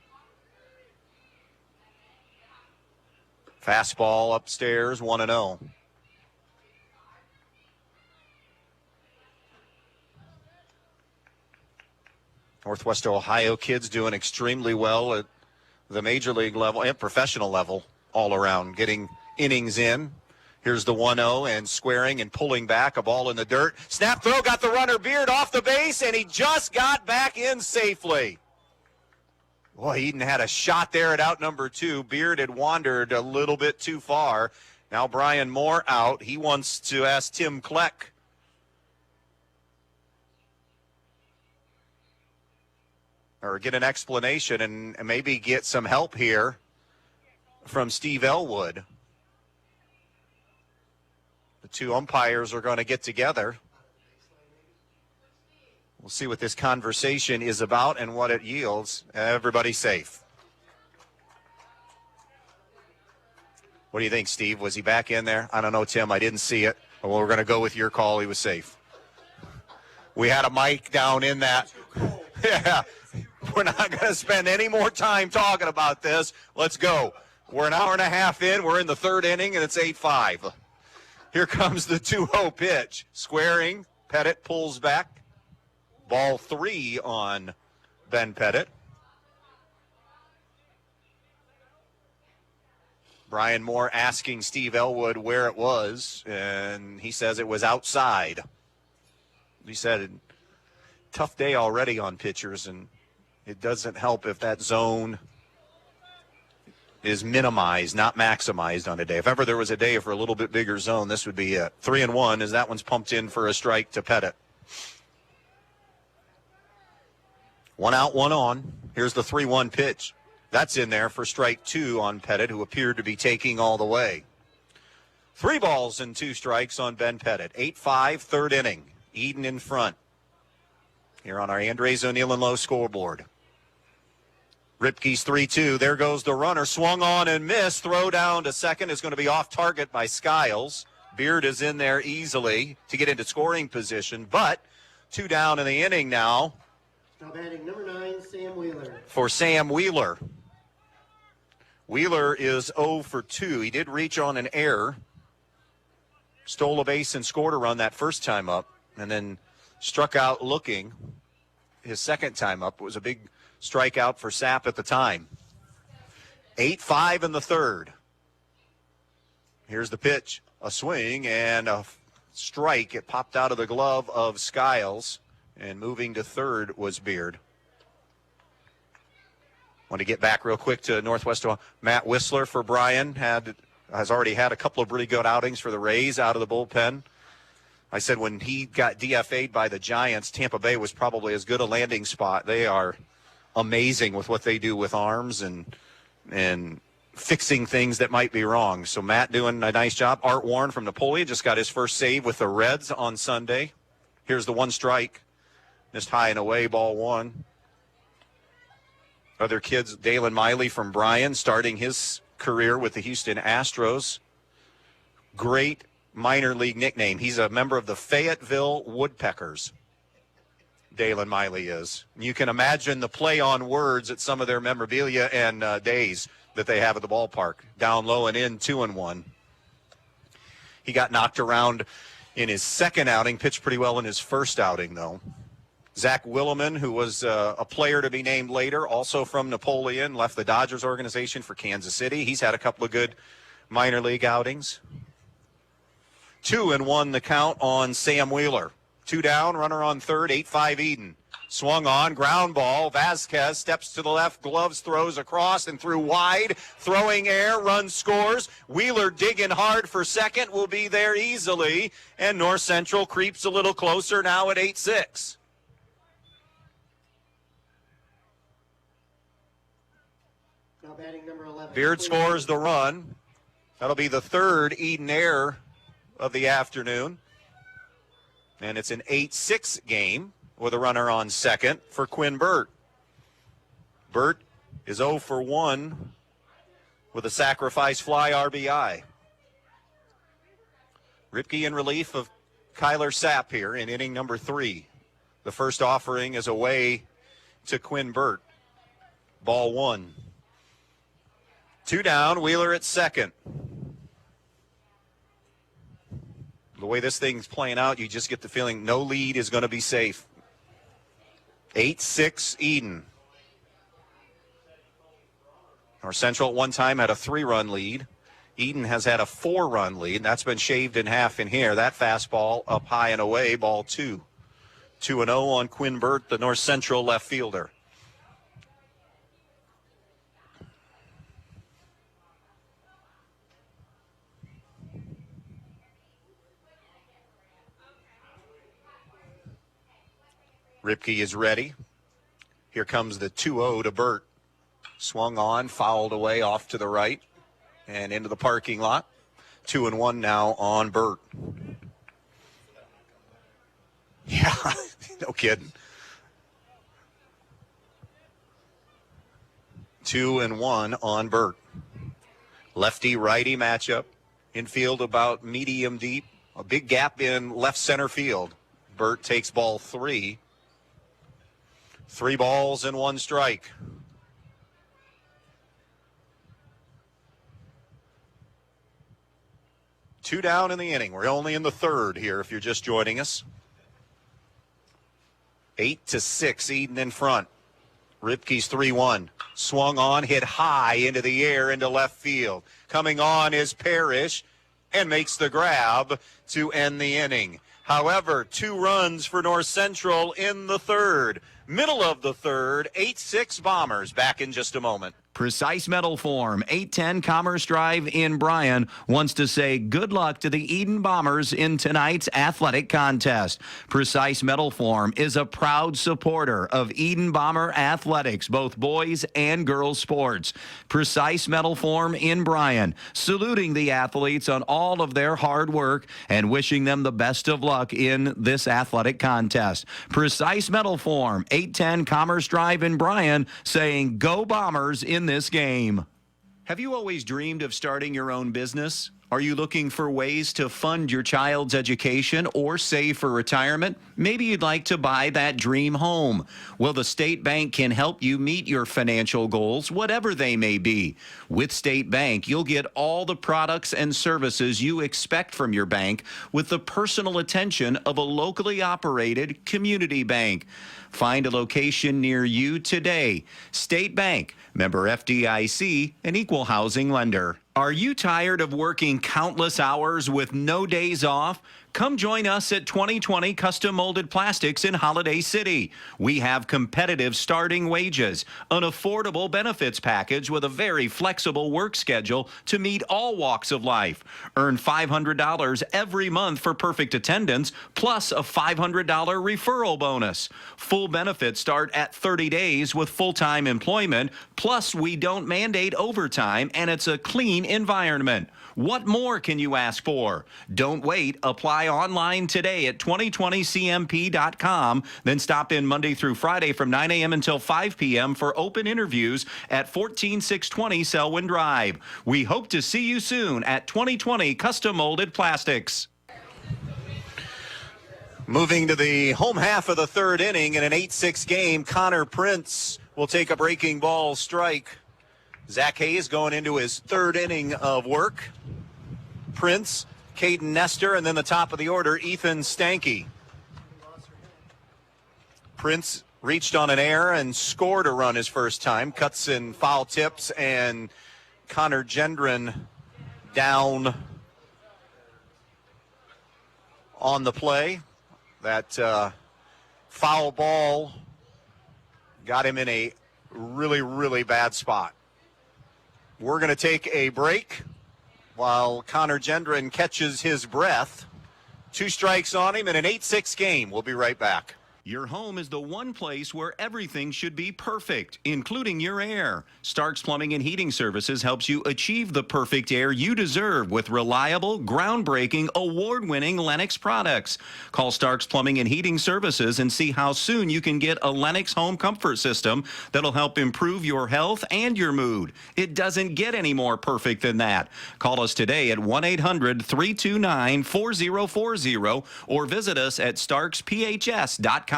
Fastball upstairs, 1-0. Northwest Ohio kids doing extremely well at the major league level and professional level all around, getting innings in. Here's the 1-0 and squaring and pulling back, a ball in the dirt. Snap throw, got the runner Beard off the base, and he just got back in safely. Boy, Edon had a shot there at out number 2. Beard had wandered a little bit too far. Now Brian Moore out. He wants to ask Tim Kleck or get an explanation and maybe get some help here from Steve Elwood. The two umpires are going to get together. We'll see what this conversation is about and what it yields. Everybody's safe. What do you think, Steve? Was he back in there? I don't know, Tim. I didn't see it. Well, we're going to go with your call. He was safe. We had a mic down in that. Yeah. We're not going to spend any more time talking about this. Let's go. We're an hour and a half in. We're in the third inning, and it's 8-5. Here comes the 2-0 pitch. Squaring. Pettit pulls back. Ball 3 on Ben Pettit. Brian Moore asking Steve Elwood where it was, and he says it was outside. He said, tough day already on pitchers, and it doesn't help if that zone is minimized, not maximized on a day. If ever there was a day for a little bit bigger zone, this would be it. 3-1 as that one's pumped in for a strike to Pettit. 1 out, 1 on. Here's the 3-1 pitch. That's in there for strike 2 on Pettit, who appeared to be taking all the way. 3 balls and 2 strikes on Ben Pettit. 8-5, third inning. Edon in front here on our Andres O'Neill and Lowe scoreboard. Ripke's 3-2. There goes the runner. Swung on and missed. Throw down to second is going to be off target by Skiles. Beard is in there easily to get into scoring position, but 2 down in the inning now. Now batting number 9, Sam Wheeler. For Sam Wheeler. Wheeler is 0 for 2. He did reach on an error. Stole a base and scored a run that first time up, and then struck out looking his second time up. It was a big strikeout for Sapp at the time. 8-5 in the third. Here's the pitch. A swing and a strike. It popped out of the glove of Skiles, and moving to third was Beard. Want to get back real quick to Northwest Ohio. Matt Whistler for Brian has already had a couple of really good outings for the Rays out of the bullpen. I said when he got DFA'd by the Giants, Tampa Bay was probably as good a landing spot. They are amazing with what they do with arms and fixing things that might be wrong. So Matt doing a nice job. Art Warren from Napoleon just got his first save with the Reds on Sunday. Here's the 1 strike. Missed high and away, ball 1. Other kids, Dalen Miley from Bryan, starting his career with the Houston Astros. Great minor league nickname. He's a member of the Fayetteville Woodpeckers. Dalen Miley is. You can imagine the play on words at some of their memorabilia and days that they have at the ballpark. Down low and in, 2-1. He got knocked around in his second outing, pitched pretty well in his first outing, though. Zach Willeman, who was a player to be named later, also from Napoleon, left the Dodgers organization for Kansas City. He's had a couple of good minor league outings. 2-1 the count on Sam Wheeler. 2 down, runner on third, 8-5 Edon. Swung on, ground ball. Vasquez steps to the left, gloves, throws across and through wide. Throwing air, run scores. Wheeler digging hard for second, will be there easily. And North Central creeps a little closer now at 8-6. Now batting number 11. Beard scores the run. That'll be the third Edon error of the afternoon. And it's an 8-6 game with a runner on second for Quinn Burt. Burt is 0 for 1 with a sacrifice fly RBI. Ripke in relief of Kyler Sapp here in inning number 3. The first offering is away to Quinn Burt. Ball 1. 2 down, Wheeler at second. The way this thing's playing out, you just get the feeling no lead is going to be safe. 8-6 Edon. North Central at one time had a 3-run lead. Edon has had a 4-run lead, and that's been shaved in half in here. That fastball up high and away, ball 2. 2-0 on Quinn Burt, the North Central left fielder. Ripke is ready. Here comes the 2-0 to Burt. Swung on, fouled away off to the right and into the parking lot. 2-1 now on Burt. Yeah, no kidding. 2-1 on Burt. Lefty-righty matchup. Infield about medium deep. A big gap in left center field. Burt takes ball 3. 3 balls and 1 strike. Two down in the inning. We're only in the 3rd here if you're just joining us. 8-6, Edon in front. Ripke's 3-1. Swung on, hit high into the air into left field. Coming on is Parish and makes the grab to end the inning. However, 2 runs for North Central in the 3rd. Middle of the 3rd, 8-6 Bombers. Back in just a moment. Precise Metal Form, 810 Commerce Drive in Bryan, wants to say good luck to the Edon Bombers in tonight's athletic contest. Precise Metal Form is a proud supporter of Edon Bomber athletics, both boys and girls sports. Precise Metal Form in Bryan, saluting the athletes on all of their hard work and wishing them the best of luck in this athletic contest. Precise Metal Form, 810 Commerce Drive in Bryan, saying go Bombers in this game. Have you always dreamed of starting your own business? Are you looking for ways to fund your child's education or save for retirement? Maybe you'd like to buy that dream home. Well, the State Bank can help you meet your financial goals, whatever they may be. With State Bank, you'll get all the products and services you expect from your bank with the personal attention of a locally operated community bank. Find a location near you today. State Bank, member FDIC, an equal housing lender. Are you tired of working countless hours with no days off? Come join us at 2020 Custom Molded Plastics in Holiday City. We have competitive starting wages, an affordable benefits package with a very flexible work schedule to meet all walks of life. Earn $500 every month for perfect attendance, plus a $500 referral bonus. Full benefits start at 30 days with full-time employment, plus we don't mandate overtime, and it's a clean environment. What more can you ask for? Don't wait. Apply online today at 2020cmp.com. Then stop in Monday through Friday from 9 a.m. until 5 p.m. for open interviews at 14620 Selwyn Drive. We hope to see you soon at 2020 Custom Molded Plastics. Moving to the home half of the 3rd inning in an 8-6 game, Connor Prince will take a breaking ball strike. Zach Hayes going into his 3rd inning of work. Prince, Caden Nestor, and then the top of the order, Ethan Stanky. Prince reached on an error and scored a run his first time. Cuts in foul tips, and Connor Gendron down on the play. That foul ball got him in a really, really bad spot. We're going to take a break while Connor Gendron catches his breath. 2 strikes on him in an 8-6 game. We'll be right back. Your home is the one place where everything should be perfect, including your air. Starks Plumbing and Heating Services helps you achieve the perfect air you deserve with reliable, groundbreaking, award-winning Lennox products. Call Starks Plumbing and Heating Services and see how soon you can get a Lennox home comfort system that'll help improve your health and your mood. It doesn't get any more perfect than that. Call us today at 1-800-329-4040 or visit us at starksphs.com.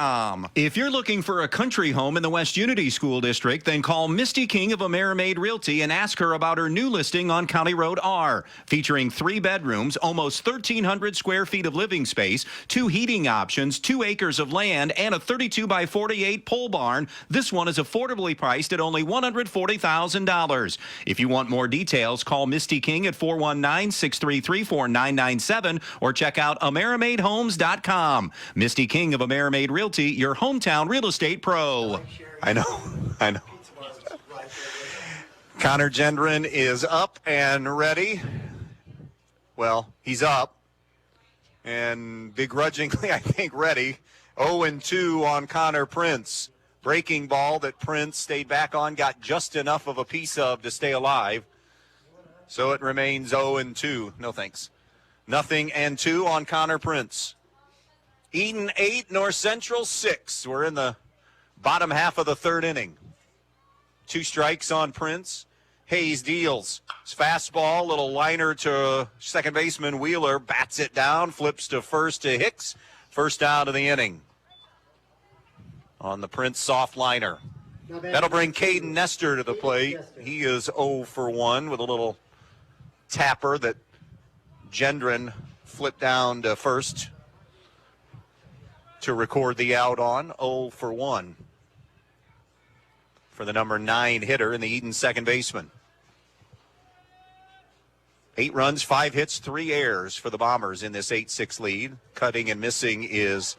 If you're looking for a country home in the West Unity School District, then call Misty King of Amerimaid Realty and ask her about her new listing on County Road R, featuring 3 bedrooms, almost 1,300 square feet of living space, 2 heating options, 2 acres of land, and a 32 by 48 pole barn. This one is affordably priced at only $140,000. If you want more details, call Misty King at 419-633-4997 or check out AmeramaidHomes.com. Misty King of Amerimaid Realty, your hometown real estate pro. I know. Connor Gendron is up and ready. Well, he's up and begrudgingly, I think, ready. 0-2 on Connor Prince. Breaking ball that Prince stayed back on, got just enough of a piece of to stay alive. So it remains 0-2. No thanks. 0-2 on Connor Prince. Edon 8, North Central 6. We're in the bottom half of the third inning. 2 strikes on Prince. Hayes deals. His fastball, little liner to second baseman Wheeler. Bats it down, flips to first to Hicks. First out of the inning on the Prince soft liner. That'll bring Caden Nestor to the plate. He is 0 for 1 with a little tapper that Gendron flipped down to first to record the out on. 0 for 1 for the number 9 hitter in the Edon second baseman. 8 runs, 5 hits, 3 errors for the Bombers in this 8-6 lead. Cutting and missing is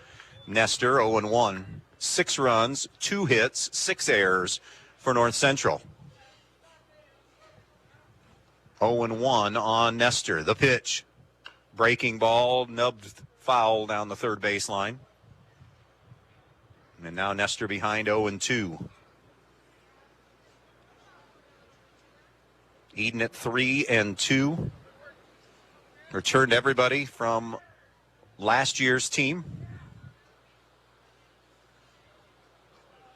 Nestor, 0-1. 6 runs, 2 hits, 6 errors for North Central. 0-1 on Nestor. The pitch. Breaking ball, nubbed foul down the third baseline. And now Nestor behind 0-2. Edon at 3-2. Returned everybody from last year's team.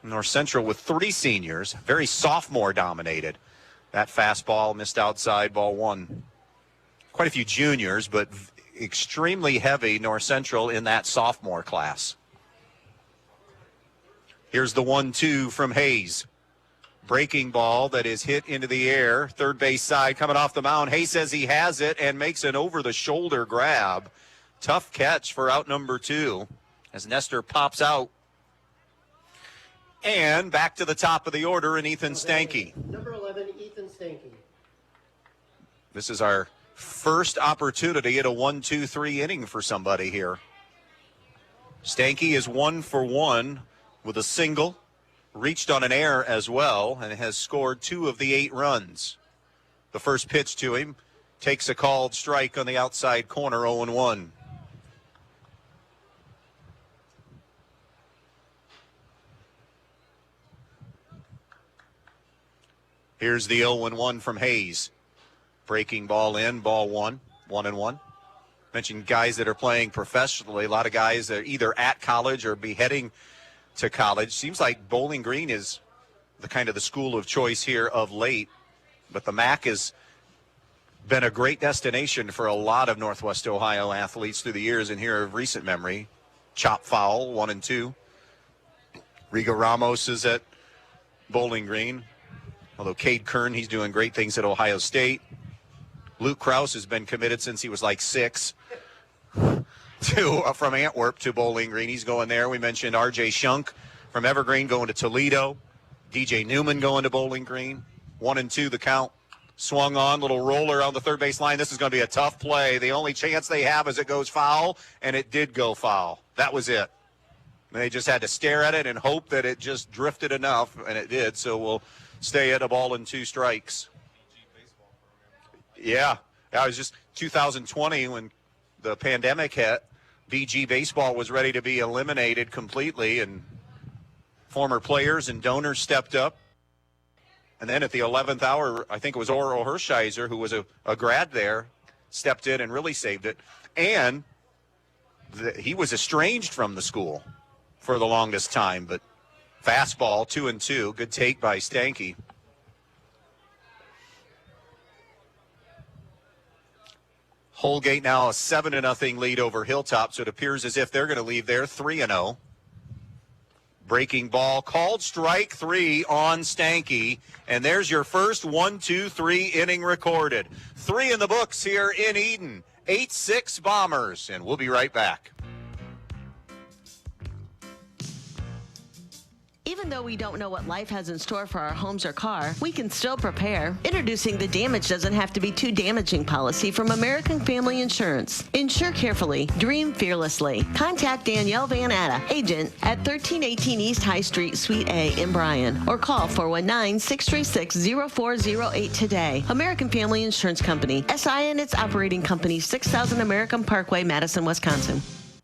North Central with 3 seniors, very sophomore dominated. That fastball missed outside, ball 1. Quite a few juniors, but extremely heavy North Central in that sophomore class. Here's the 1-2 from Hayes. Breaking ball that is hit into the air. Third base side coming off the mound. Hayes says he has it and makes an over-the-shoulder grab. Tough catch for out number 2 as Nestor pops out. And back to the top of the order in Ethan Stanky. Number 11, Ethan Stanky. This is our first opportunity at a 1-2-3 inning for somebody here. Stanky is 1 for 1 with a single, reached on an error as well, and has scored 2 of the 8 runs. The first pitch to him takes a called strike on the outside corner, 0-1. Here's the 0-1 from Hayes. Breaking ball in, ball 1, 1-1. Mentioned guys that are playing professionally. A lot of guys that are either at college or be heading to college. Seems like Bowling Green is the kind of the school of choice here of late. But the MAC has been a great destination for a lot of Northwest Ohio athletes through the years, and here of recent memory. Chop foul, 1-2. Rigo Ramos is at Bowling Green. Although Cade Kern, he's doing great things at Ohio State. Luke Krause has been committed since he was like 6 from Antwerp to Bowling Green. He's going there. We mentioned R.J. Shunk from Evergreen going to Toledo. DJ Newman going to Bowling Green. 1-2 the count. Swung on, little roller on the third base line. This is going to be a tough play. The only chance they have is it goes foul, and it did go foul. That was it. They just had to stare at it and hope that it just drifted enough, and it did. So we'll stay at a ball and 2 strikes. Yeah, it was just 2020 when the pandemic hit. BG baseball was ready to be eliminated completely, and former players and donors stepped up. And then at the 11th hour, I think it was Oro Hershiser, who was a grad there, stepped in and really saved it. And he was estranged from the school for the longest time, but fastball, 2-2. Good take by Stanky. Holgate now a 7-0 lead over Hilltop, so it appears as if they're going to leave there 3-0. Breaking ball, called strike 3 on Stanky, and there's your first 1-2-3 inning recorded. 3 in the books here in Edon. 8-6 Bombers, and we'll be right back. Even though we don't know what life has in store for our homes or car, we can still prepare. Introducing the damage doesn't have to be too damaging policy from American Family Insurance. Insure carefully, dream fearlessly. Contact Danielle Van Atta, agent at 1318 East High Street, Suite A in Bryan, or call 419-636-0408 today. American Family Insurance Company, SI and its operating company, 6000 American Parkway, Madison, Wisconsin.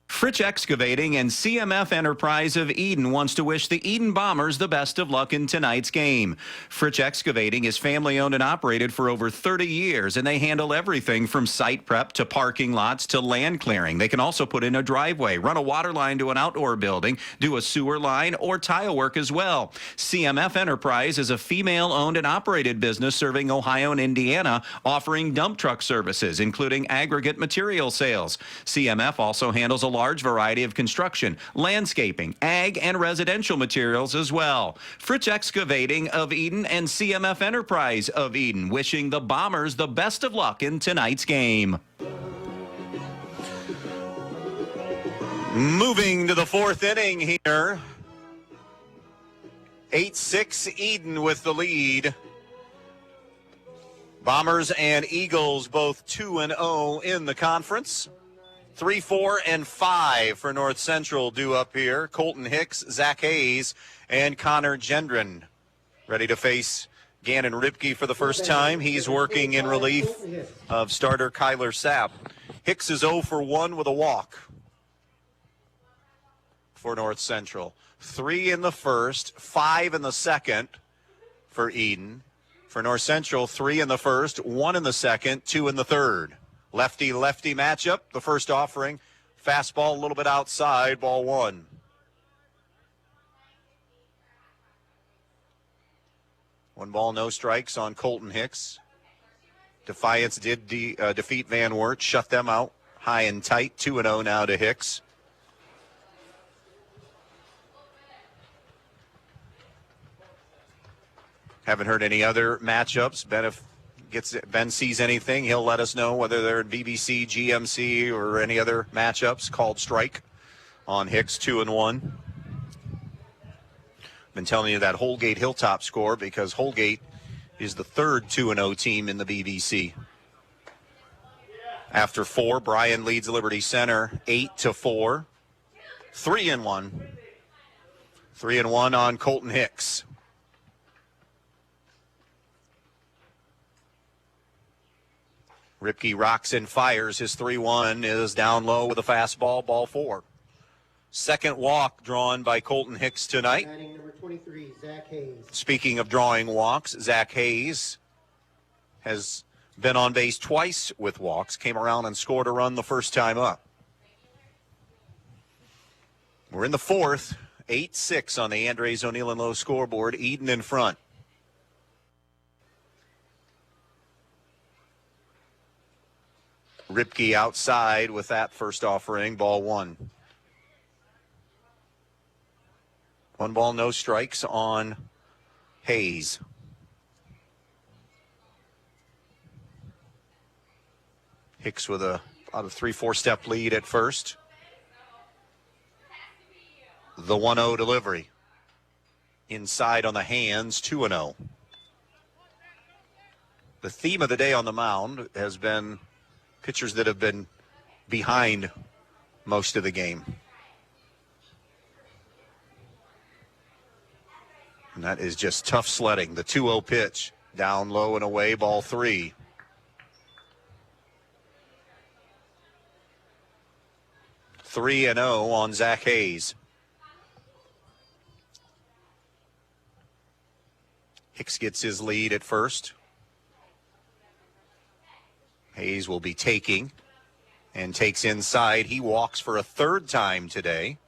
Fritch Excavating and CMF Enterprise of Edon wants to wish the Edon Bombers the best of luck in tonight's game. Fritch Excavating is family-owned and operated for over 30 years, and they handle everything from site prep to parking lots to land clearing. They can also put in a driveway, run a water line to an outdoor building, do a sewer line, or tile work as well. CMF Enterprise is a female-owned and operated business serving Ohio and Indiana, offering dump truck services, including aggregate material sales. CMF also handles a large variety of construction, landscaping, ag, and residential materials as well. Fritch Excavating of Edon and CMF Enterprise of Edon wishing the Bombers the best of luck in tonight's game. Moving to the 4th inning here. 8-6 Edon with the lead. Bombers and Eagles both 2-0 in the conference. 3, 4, and 5 for North Central due up here. Colton Hicks, Zach Hayes, and Connor Gendron ready to face Gannon Ripke for the first time. He's working in relief of starter Kyler Sapp. Hicks is 0 for 1 with a walk for North Central. 3 in the first, 5 in the second for Edon. For North Central, 3 in the first, 1 in the second, 2 in the third. Lefty-lefty matchup, the first offering. Fastball a little bit outside, ball 1. One ball, no strikes on Colton Hicks. Defiance did defeat Van Wert, shut them out high and tight. 2-0 now to Hicks. Haven't heard any other matchups. Ben sees anything, he'll let us know, whether they're in BBC, GMC, or any other matchups. Called strike on Hicks, 2-1. Been telling you that Holgate Hilltop score because Holgate is the third 2-0 team in the BBC. After 4, Bryan leads Liberty Center 8-4. 3-1. 3-1 on Colton Hicks. Ripke rocks and fires. His 3-1 is down low with a fastball, ball 4. Second walk drawn by Colton Hicks tonight. Number 23, Zach Hayes. Speaking of drawing walks, Zach Hayes has been on base twice with walks. Came around and scored a run the first time up. We're in the 4th. 8-6 on the Andres O'Neill and Lowe scoreboard. Edon in front. Ripke outside with that first offering, ball 1. 1 ball, no strikes on Hayes. Hicks with about a 3-4 step lead at first. The 1-0 delivery. Inside on the hands, 2-0. The theme of the day on the mound has been pitchers that have been behind most of the game. And that is just tough sledding. The 2-0 pitch, down low and away, ball 3. 3-0 on Zach Hayes. Hicks gets his lead at first. Hayes will be taking and takes inside. He walks for a third time today.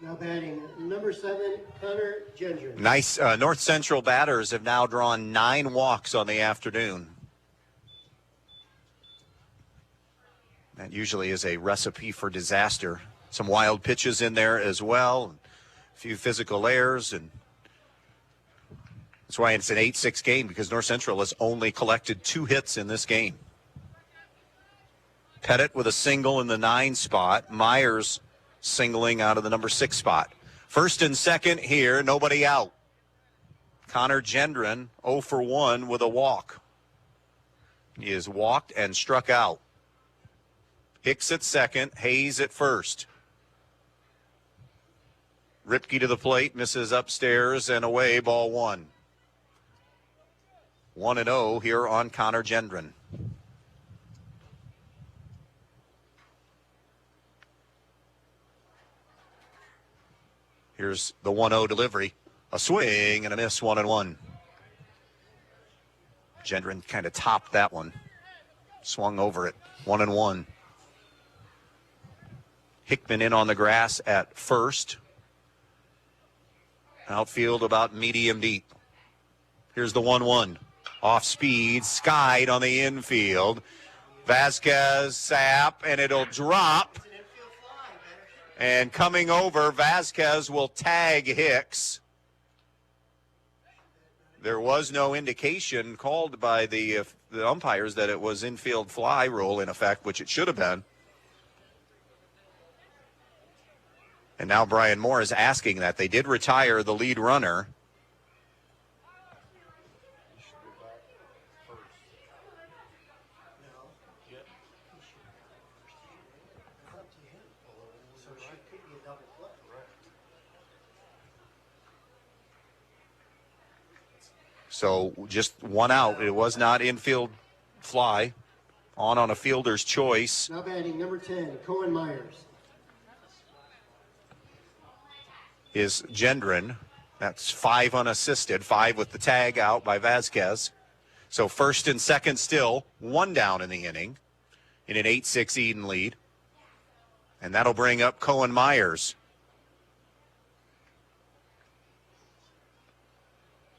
Now batting number 7, Connor Gendron. Nice. North Central batters have now drawn 9 walks on the afternoon. That usually is a recipe for disaster. Some wild pitches in there as well. A few physical errors, and that's why it's an 8-6 game, because North Central has only collected 2 hits in this game. Pettit with a single in the 9 spot. Myers singling out of the number 6 spot. First and second here, nobody out. Connor Gendron 0 for 1 with a walk. He has walked and struck out. Hicks at second, Hayes at first. Ripke to the plate, misses upstairs and away, ball 1. 1-0 here on Connor Gendron. Here's the 1-0 delivery. A swing and a miss, 1-1. Gendron kind of topped that one. Swung over it, 1-1. Hickman in on the grass at first. Outfield about medium deep. Here's the 1-1. Off speed, skied on the infield. Vasquez, sap, and it'll drop. And coming over, Vasquez will tag Hicks. There was no indication called by the umpires that it was infield fly rule in effect, which it should have been. And now Brian Moore is asking that. They did retire the lead runner. So just 1 out. It was not infield fly. On a fielder's choice. Now batting number 10, Cohen Myers. Is Gendron. That's 5 unassisted, 5 with the tag out by Vasquez. So first and second still, 1 down in the inning in an 8-6 Edon lead. And that'll bring up Cohen Myers.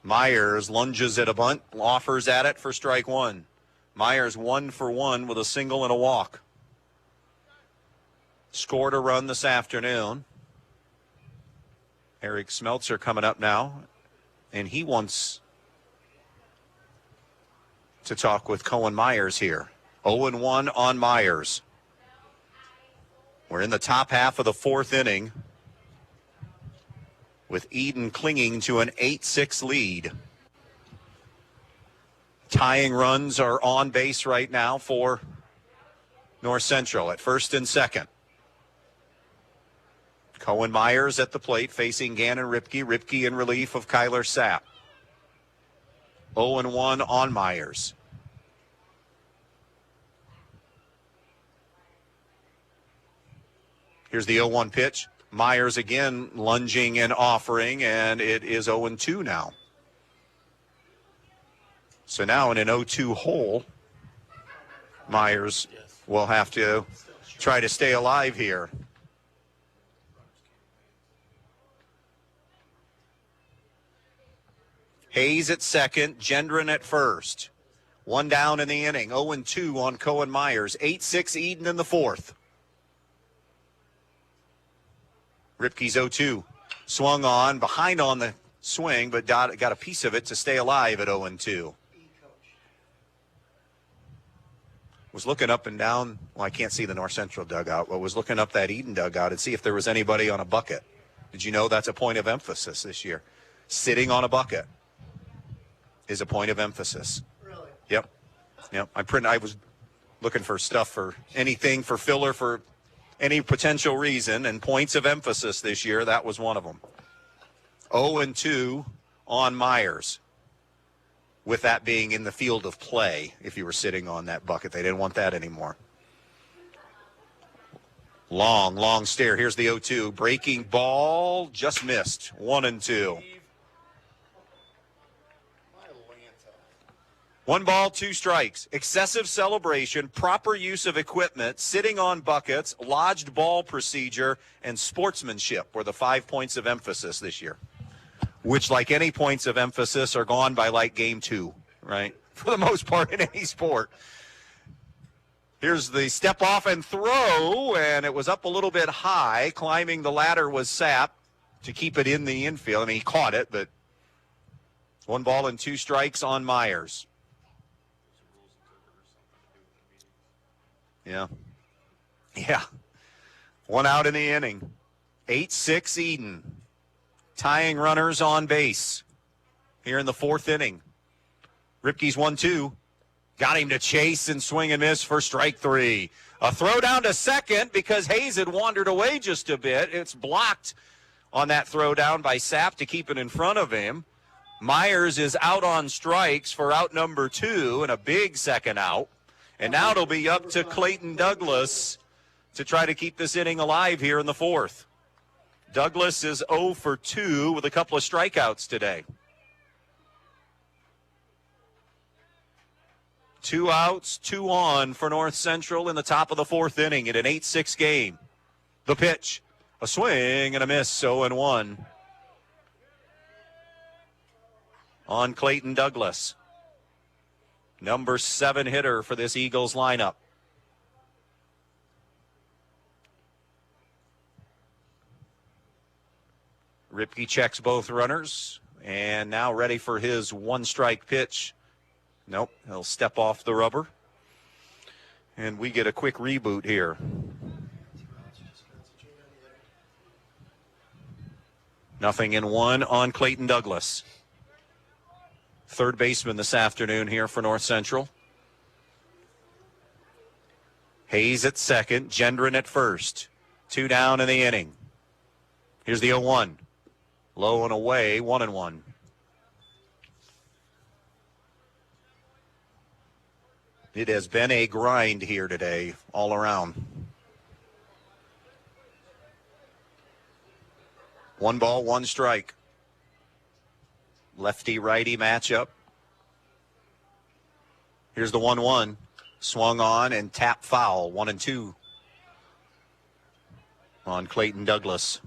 Myers lunges at a bunt, offers at it for strike 1. Myers 1 for 1 with a single and a walk. Scored a run this afternoon. Eric Smeltzer coming up now, and he wants to talk with Cohen Myers here. 0-1 on Myers. We're in the top half of the 4th inning with Edon clinging to an 8-6 lead. Tying runs are on base right now for North Central at first and second. Cohen Myers at the plate facing Gannon Ripke. Ripke in relief of Kyler Sapp. 0-1 on Myers. Here's the 0-1 pitch. Myers again lunging and offering, and it is 0-2 now. So now in an 0-2 hole, Myers will have to try to stay alive here. Hayes at second, Gendron at first. 1 down in the inning, 0-2 on Cohen Myers. 8-6 Edon in the 4th. Ripke's 0-2. Swung on, behind on the swing, but got a piece of it to stay alive at 0-2. Was looking up and down. Well, I can't see the North Central dugout, but was looking up that Edon dugout and see if there was anybody on a bucket. Did you know that's a point of emphasis this year? Sitting on a bucket is a point of emphasis. Really? Yep. I was looking for stuff for anything for filler for any potential reason, and points of emphasis this year, that was one of them. 0-2 on Myers. with that being in the field of play if you were sitting on that bucket. They didn't want that anymore. Long stare. Here's the 0-2. Breaking ball. Just missed. 1-2. 1 ball, 2 strikes. Excessive celebration, proper use of equipment, sitting on buckets, lodged ball procedure, and sportsmanship were the 5 points of emphasis this year, which, like any points of emphasis, are gone by like game 2, right? For the most part in any sport. Here's the step off and throw, and it was up a little bit high. Climbing the ladder was Sapp to keep it in the infield. I mean, he caught it, but 1 ball and 2 strikes on Myers. Yeah. 1 out in the inning. 8-6 Edon. Tying runners on base here in the 4th inning. Ripke's 1-2. Got him to chase and swing and miss for strike 3. A throw down to second because Hayes had wandered away just a bit. It's blocked on that throw down by Sapp to keep it in front of him. Myers is out on strikes for out number 2 and a big second out. And now it'll be up to Clayton Douglas to try to keep this inning alive here in the 4th. Douglas is 0 for 2 with a couple of strikeouts today. 2 outs, 2 on for North Central in the top of the 4th inning in an 8-6 game. The pitch, a swing and a miss, 0-1 on Clayton Douglas. Number 7 hitter for this Eagles lineup. Ripke checks both runners and now ready for his 1-strike pitch. Nope, he'll step off the rubber. And we get a quick reboot here. Nothing in 1 on Clayton Douglas. 3rd baseman this afternoon here for North Central. Hayes at second, Gendron at first. 2 down in the inning. Here's the 0-1. Low and away, 1-1. It has been a grind here today, all around. 1 ball, 1 strike. Lefty-righty matchup. Here's the 1-1. Swung on and tapped foul. 1-2 on Clayton Douglas.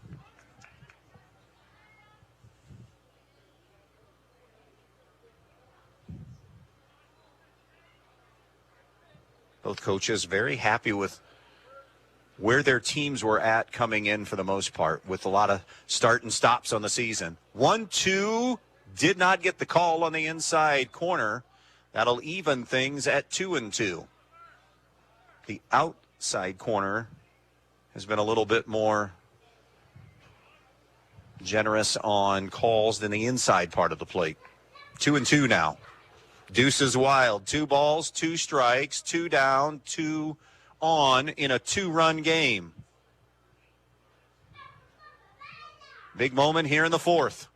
Both coaches very happy with where their teams were at coming in for the most part, with a lot of start and stops on the season. 1-2. Did not get the call on the inside corner. That'll even things at 2-2. The outside corner has been a little bit more generous on calls than the inside part of the plate. 2-2 now. Deuce is wild. 2 balls, 2 strikes, 2 down, 2 on in a 2-run game. Big moment here in the 4th.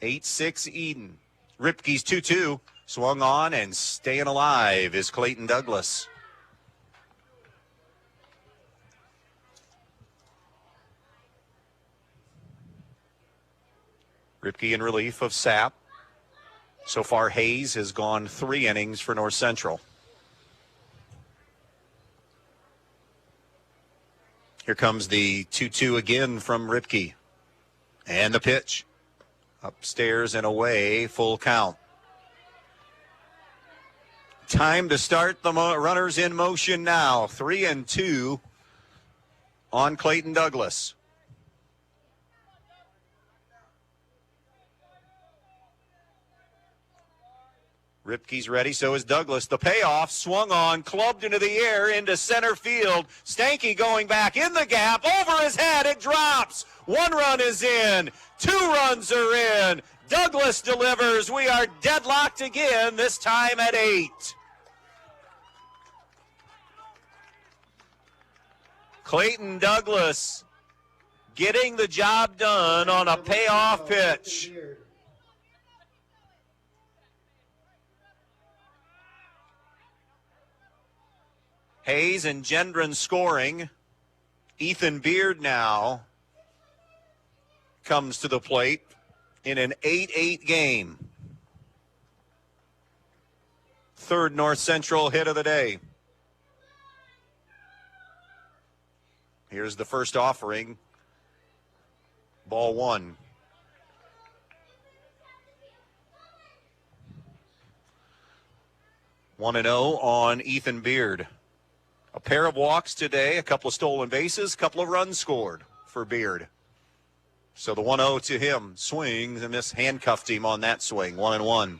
8-6 Edon. Ripke's 2-2. Swung on and staying alive is Clayton Douglas. Ripke in relief of Sapp. So far, Hayes has gone 3 innings for North Central. Here comes the 2-2 again from Ripke. And the pitch. Upstairs and away, full count. Time to start the runners in motion now. 3-2 on Clayton Douglas. Ripke's ready, so is Douglas. The payoff, swung on, clubbed into the air, into center field. Stanky going back in the gap, over his head, it drops. 1 run is in, 2 runs are in. Douglas delivers. We are deadlocked again, this time at 8. Clayton Douglas getting the job done on a payoff pitch. Hayes and Gendron scoring. Ethan Beard now comes to the plate in an 8-8 game. Third North Central hit of the day. Here's the first offering. Ball one. One and 0 on Ethan Beard. A pair of walks today, a couple of stolen bases, a couple of runs scored for Beard. So the 1-0 to him. Swings and miss, handcuffed him on that swing. 1-1.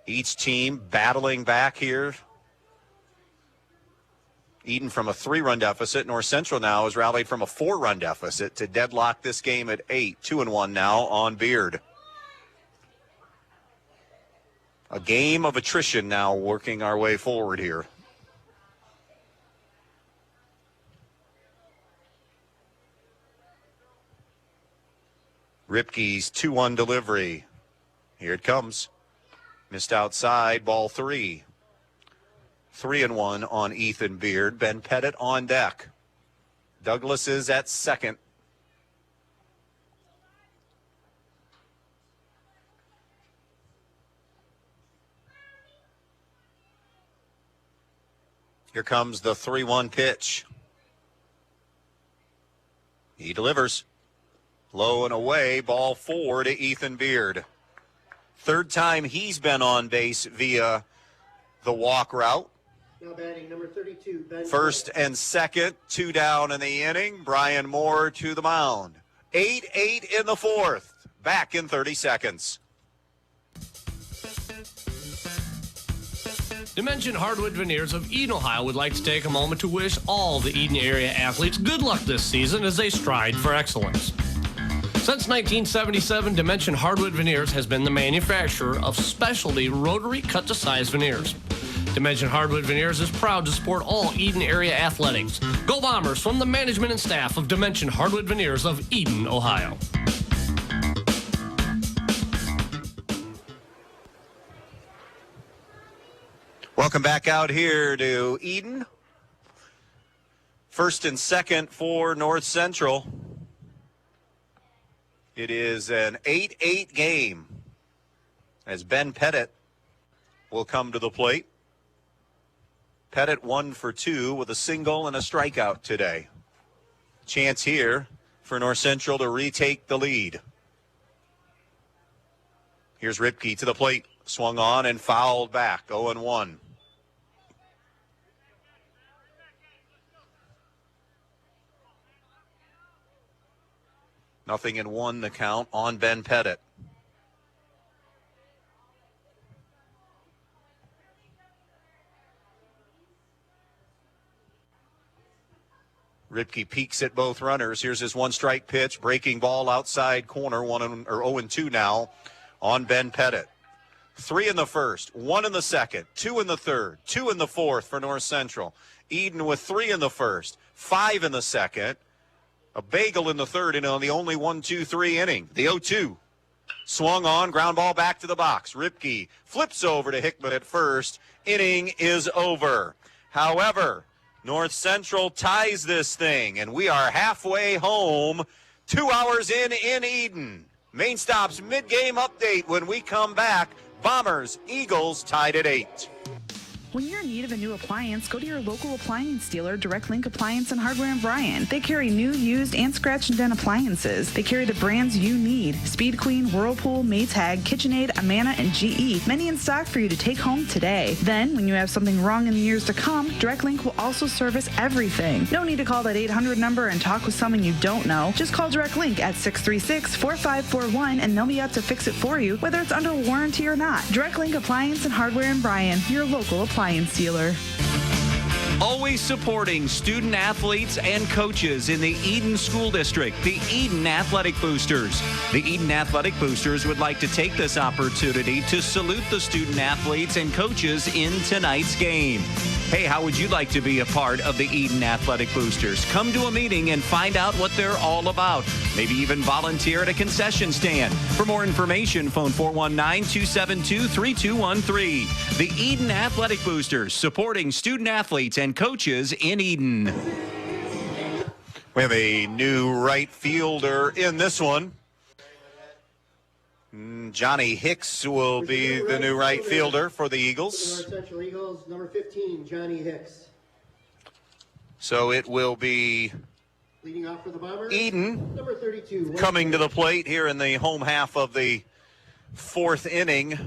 Each team battling back here. Edon from a 3-run deficit. North Central now has rallied from a 4-run deficit to deadlock this game at 8. 2-1 now on Beard. A game of attrition now working our way forward here. Ripke's 2-1 delivery. Here it comes. Missed outside, ball 3. 3-1 on Ethan Beard. Ben Pettit on deck. Douglas is at second. Here comes the 3-1 pitch. He delivers. Low and away, ball 4 to Ethan Beard. Third time he's been on base via the walk route. Now batting number 32, Ben. First and second, 2 down in the inning. Brian Moore to the mound. 8-8 in the fourth. Back in 30 seconds. Dimension Hardwood Veneers of Edon, Ohio would like to take a moment to wish all the Edon area athletes good luck this season as they strive for excellence. Since 1977, Dimension Hardwood Veneers has been the manufacturer of specialty rotary cut-to-size veneers. Dimension Hardwood Veneers is proud to support all Edon area athletics. Go Bombers from the management and staff of Dimension Hardwood Veneers of Edon, Ohio. Welcome back out here to Edon. First and second for North Central. It is an 8-8 game as Ben Pettit will come to the plate. Pettit 1 for 2 with a single and a strikeout today. Chance here for North Central to retake the lead. Here's Ripke to the plate. Swung on and fouled back. 0-1. Nothing in 1 the count on Ben Pettit. Ripke peeks at both runners. Here's his 1-strike pitch. Breaking ball outside corner. 0-2 now on Ben Pettit. 3 in the first, 1 in the second, 2 in the third, 2 in the fourth for North Central. Edon with 3 in the first, 5 in the second. A bagel in the third, and on the only 1-2-3 inning. The 0-2. Swung on, ground ball back to the box. Ripke flips over to Hickman at first. Inning is over. However, North Central ties this thing, and we are halfway home. 2 hours in Edon. Main Stop's mid-game update when we come back. Bombers, Eagles tied at 8. When you're in need of a new appliance, go to your local appliance dealer, Direct Link Appliance and Hardware in Bryan. They carry new, used, and scratch and dent appliances. They carry the brands you need: Speed Queen, Whirlpool, Maytag, KitchenAid, Amana, and GE. Many in stock for you to take home today. Then, when you have something wrong in the years to come, Direct Link will also service everything. No need to call that 800 number and talk with someone you don't know. Just call Direct Link at 636-4541 and they'll be out to fix it for you, whether it's under warranty or not. Direct Link Appliance and Hardware in Bryan, your local appliance dealer. Always supporting student athletes and coaches in the Edon School District, the Edon Athletic Boosters. The Edon Athletic Boosters would like to take this opportunity to salute the student athletes and coaches in tonight's game. Hey, how would you like to be a part of the Edon Athletic Boosters? Come to a meeting and find out what they're all about. Maybe even volunteer at a concession stand. For more information, phone 419-272-3213. The Edon Athletic Boosters, supporting student athletes and coaches in Edon. We have a new right fielder in this one. Johnny Hicks will be the new right fielder for the Eagles. North Central Eagles, number 15, Johnny Hicks. So it will be Leading off for the Bombers, Edon number 32. coming to the plate here in the home half of the fourth inning.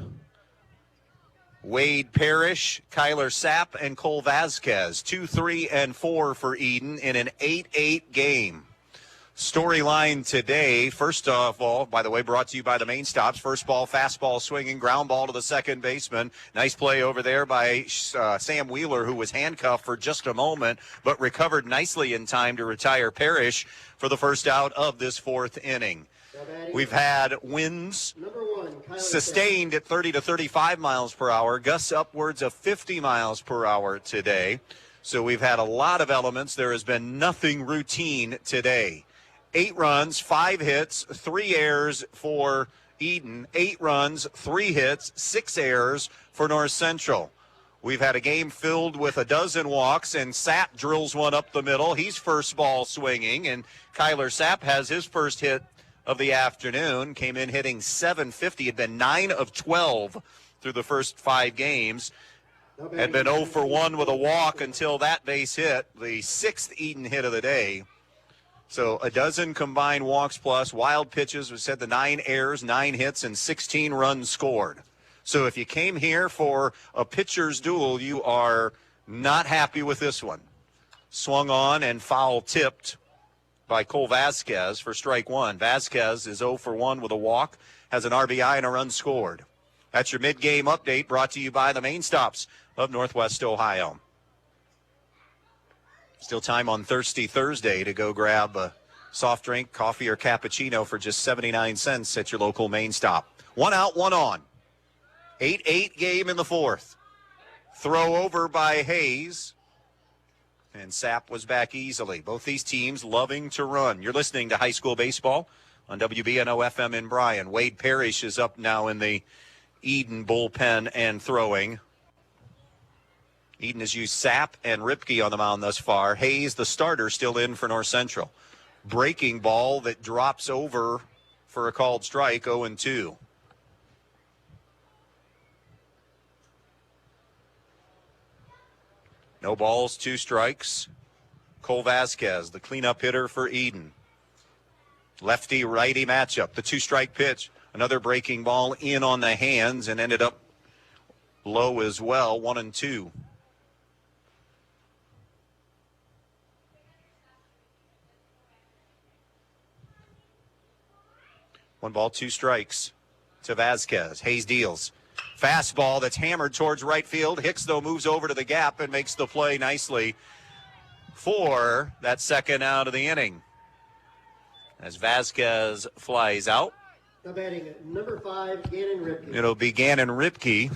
Wade Parish, Kyler Sapp, and Cole Vasquez, 2, 3, and 4 for Edon in an 8-8 game. Storyline today, first of all, by the way, brought to you by the main stops. First ball, fastball swinging, ground ball to the second baseman. Nice play over there by Sam Wheeler, who was handcuffed for just a moment, but recovered nicely in time to retire Parish for the first out of this fourth inning. We've had winds sustained at 30 to 35 miles per hour, gusts upwards of 50 miles per hour today. So we've had a lot of elements. There has been nothing routine today. 8 runs, 5 hits, 3 errors for Edon. 8 runs, 3 hits, 6 errors for North Central. We've had a game filled with a dozen walks, and Sapp drills one up the middle. He's first ball swinging, and Kyler Sapp has his first hit of the afternoon. Came in hitting .750. Had been 9 of 12 through the first 5 games. Had been 0 for 1 with a walk until that base hit, the 6th Edon hit of the day. So a dozen combined walks plus wild pitches. We said the 9 errors, 9 hits, and 16 runs scored. So if you came here for a pitcher's duel, you are not happy with this one. Swung on and foul tipped by Cole Vasquez for strike 1. Vasquez is 0 for 1 with a walk, has an RBI and a run scored. That's your mid-game update brought to you by the main stops of Northwest Ohio. Still time on Thirsty Thursday to go grab a soft drink, coffee, or cappuccino for just 79 cents at your local main stop. 1 out, 1 on. 8-8 game in the fourth. Throw over by Hayes. And Sapp was back easily. Both these teams loving to run. You're listening to high school baseball on WBNO FM in Bryan. Wade Parish is up now in the Edon bullpen and throwing. Edon has used Sapp and Ripke on the mound thus far. Hayes, the starter, still in for North Central. Breaking ball that drops over for a called strike, 0-2. No balls, 2 strikes. Cole Vasquez, the cleanup hitter for Edon. Lefty-righty matchup. The 2-strike pitch. Another breaking ball in on the hands and ended up low as well, 1-2. One ball, 2 strikes to Vasquez. Hayes deals. Fastball that's hammered towards right field. Hicks, though, moves over to the gap and makes the play nicely for that second out of the inning. As Vasquez flies out. Now batting at number 5, Gannon Ripke. It'll be Gannon Ripke.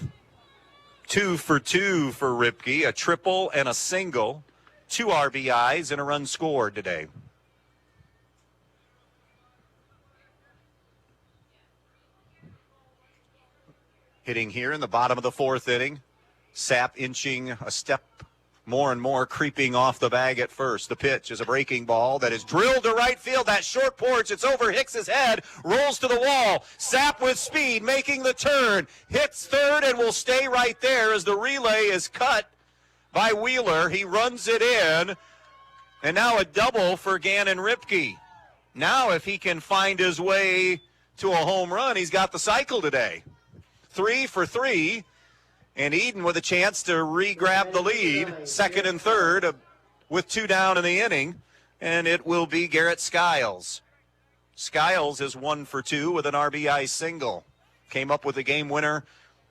2 for 2 for Ripke. A triple and a single. 2 RBIs and a run scored today. Hitting here in the bottom of the fourth inning. Sapp inching a step more and more, creeping off the bag at first. The pitch is a breaking ball that is drilled to right field. That short porch, it's over Hicks's head, rolls to the wall. Sapp with speed, making the turn. Hits third and will stay right there as the relay is cut by Wheeler. He runs it in. And now a double for Gannon Ripke. Now if he can find his way to a home run, he's got the cycle today. 3 for 3, and Edon with a chance to re-grab the lead, second and third, with 2 down in the inning, and it will be Garrett Skiles. Skiles is 1 for 2 with an RBI single. Came up with a game winner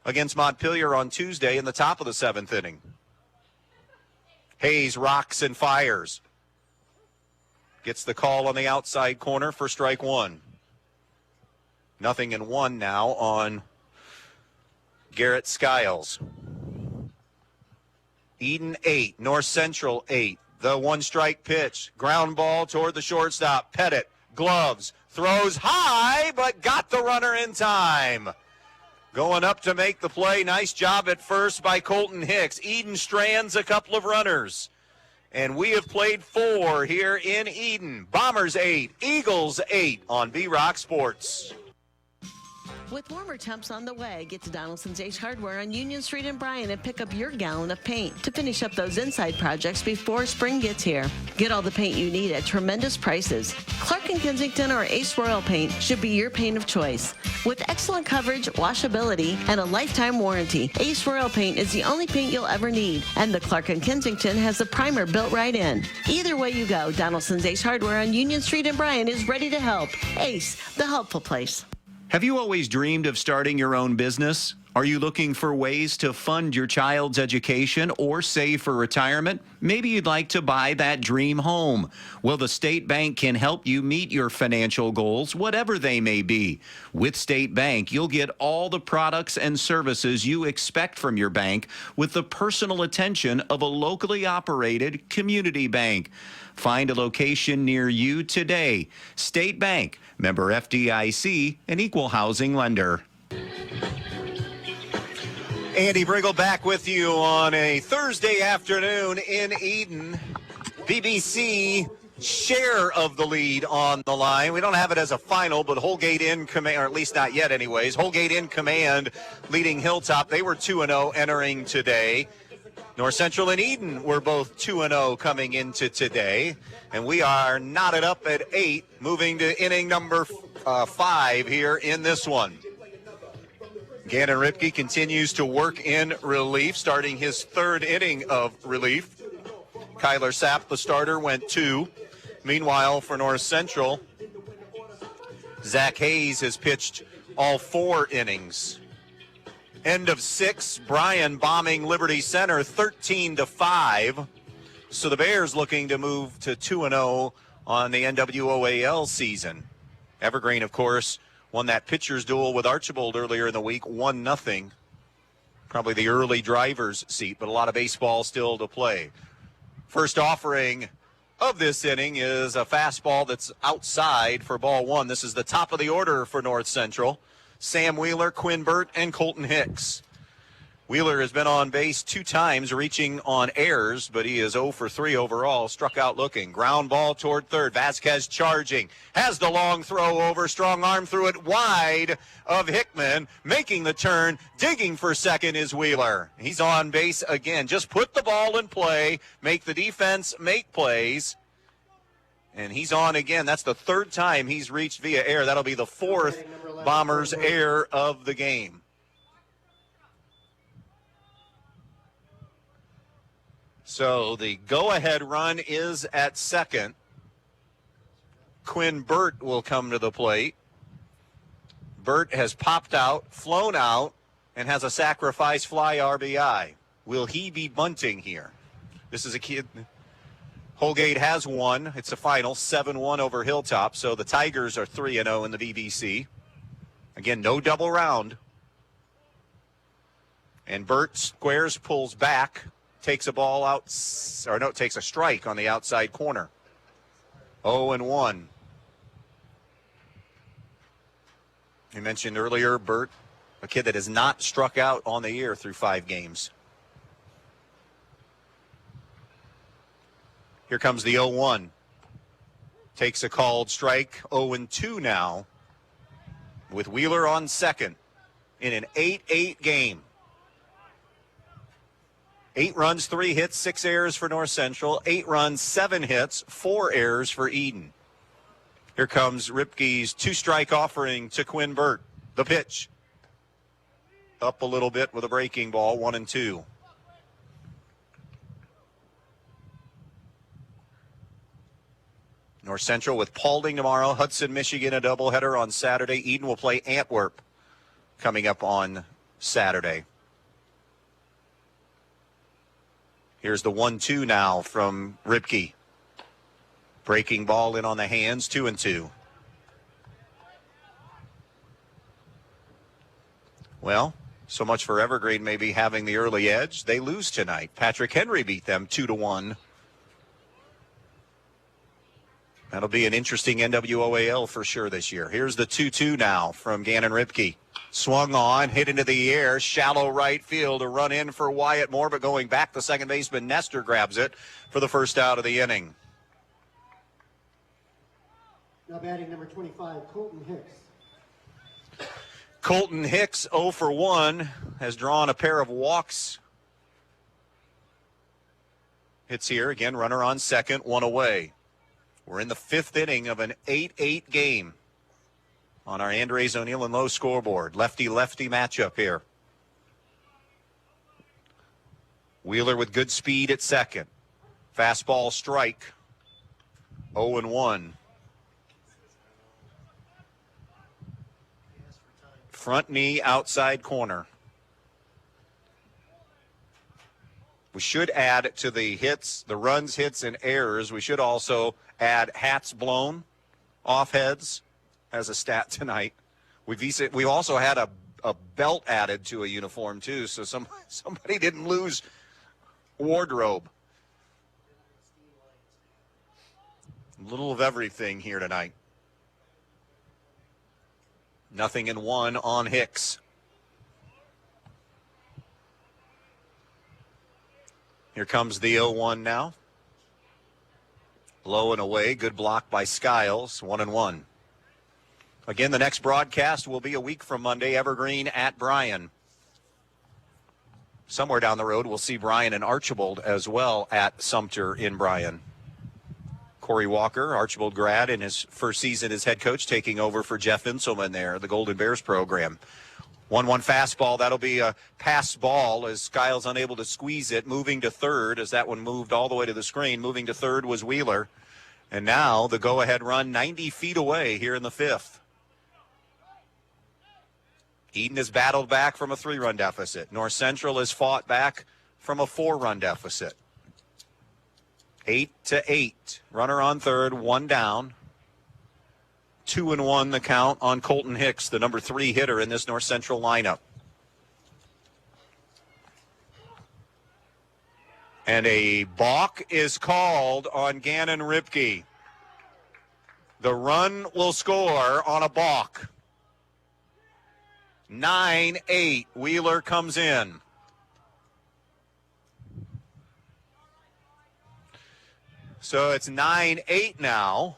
against Montpelier on Tuesday in the top of the 7th inning. Hayes rocks and fires. Gets the call on the outside corner for strike 1. 0-1 now on Garrett Skiles. Edon 8, North Central 8. The one-strike pitch. Ground ball toward the shortstop. Pettit, gloves, throws high, but got the runner in time. Going up to make the play. Nice job at first by Colton Hicks. Edon strands a couple of runners. And we have played 4 here in Edon. Bombers 8, Eagles 8 on B-Rock Sports. With warmer temps on the way, get to Donaldson's Ace Hardware on Union Street in Bryan and pick up your gallon of paint to finish up those inside projects before spring gets here. Get all the paint you need at tremendous prices. Clark & Kensington or Ace Royal Paint should be your paint of choice. With excellent coverage, washability, and a lifetime warranty, Ace Royal Paint is the only paint you'll ever need, and the Clark & Kensington has the primer built right in. Either way you go, Donaldson's Ace Hardware on Union Street in Bryan is ready to help. Ace, the helpful place. Have you always dreamed of starting your own business? Are you looking for ways to fund your child's education or save for retirement? Maybe you'd like to buy that dream home. Well, the State Bank can help you meet your financial goals, whatever they may be. With State Bank, you'll get all the products and services you expect from your bank with the personal attention of a locally operated community bank. Find a location near you today. State Bank, member FDIC, an equal housing lender. Andy Brigle back with you on a Thursday afternoon in Edon. BBC share of the lead on the line. We don't have it as a final, but Holgate in command, or at least not yet anyways. Holgate in command, leading Hilltop. They were 2-0 entering today. North Central and Edon were both 2-0 coming into today. And we are knotted up at 8, moving to inning number 5 here in this one. Gannon Ripke continues to work in relief, starting his 3rd inning of relief. Kyler Sapp, the starter, went 2. Meanwhile, for North Central, Zach Hayes has pitched all 4 innings. End of 6, Bryan bombing Liberty Center 13-5. So the Bears looking to move to 2-0 on the NWOAL season. Evergreen, of course, won that pitcher's duel with Archibald earlier in the week, 1-0. Probably the early driver's seat, but a lot of baseball still to play. First offering of this inning is a fastball that's outside for ball 1. This is the top of the order for North Central. Sam Wheeler, Quinn Burt, and Colton Hicks. Wheeler has been on base 2 times, reaching on errors, but he is 0 for 3 overall. Struck out looking. Ground ball toward third. Vasquez charging. Has the long throw over. Strong arm through it wide of Hickman. Making the turn. Digging for second is Wheeler. He's on base again. Just put the ball in play. Make the defense make plays. And he's on again. That's the 3rd time he's reached via air. That'll be the 4th Bombers air of the game. So the go-ahead run is at second. Quinn Burt will come to the plate. Burt has popped out, flown out, and has a sacrifice fly RBI. Will he be bunting here? This is a kid. Holgate has won. It's a final, 7-1 over Hilltop. So the Tigers are 3-0 in the BBC. Again, no double round. And Burt squares, pulls back, takes a ball out, or no, takes a strike on the outside corner. 0-1. You mentioned earlier, Burt, a kid that has not struck out on the year through 5 games. Here comes the 0-1. Takes a called strike, 0-2 now, with Wheeler on second in an 8-8 game. 8 runs, 3 hits, 6 errors for North Central. 8 runs, 7 hits, 4 errors for Edon. Here comes Ripke's 2-strike offering to Quinn Burt. The pitch. Up a little bit with a breaking ball, 1-2. North Central with Paulding tomorrow. Hudson, Michigan, a doubleheader on Saturday. Edon will play Antwerp coming up on Saturday. Here's the 1-2 now from Ripke. Breaking ball in on the hands, 2-2. Well, So much for Evergreen maybe having the early edge. They lose tonight. Patrick Henry beat them 2-1. That'll be an interesting NWOAL for sure this year. Here's the 2-2 now from Gannon Ripke. Swung on, hit into the air, shallow right field, a run in for Wyatt Moore, but going back, the second baseman Nestor grabs it for the first out of the inning. Now batting number 25, Colton Hicks. Colton Hicks, 0 for 1, has drawn a pair of walks. Hits here, again, runner on second, one away. We're in the fifth inning of an 8-8 game on our Andres O'Neill and Lowe scoreboard. Lefty-lefty matchup here. Wheeler with good speed at second. Fastball strike, 0-1. Front knee, outside corner. We should add to the hits, the runs, hits, and errors. We should also add hats blown, off heads as a stat tonight. We've also had a belt added to a uniform too, so somebody didn't lose wardrobe. A little of everything here tonight. 0-1 on Hicks. Here comes the 0-1 now. Low and away. Good block by Skiles. 1-1. Again, the next broadcast will be a week from Monday. Evergreen at Bryan. Somewhere down the road, we'll see Bryan and Archibald as well at Sumter in Bryan. Corey Walker, Archibald grad, in his first season as head coach, taking over for Jeff Inselman there, the Golden Bears program. 1-1 fastball. That'll be a pass ball as Skiles unable to squeeze it. Moving to third as that one moved all the way to the screen. Moving to third was Wheeler. And now the go-ahead run 90 feet away here in the fifth. Edon has battled back from a 3-run deficit. North Central has fought back from a 4-run deficit. 8-8. Runner on third, one down. 2-1 the count on Colton Hicks, the number 3 hitter in this North Central lineup. And a balk is called on Gannon Ripke. The run will score on a balk. 9-8. Wheeler comes in. So it's 9-8 now.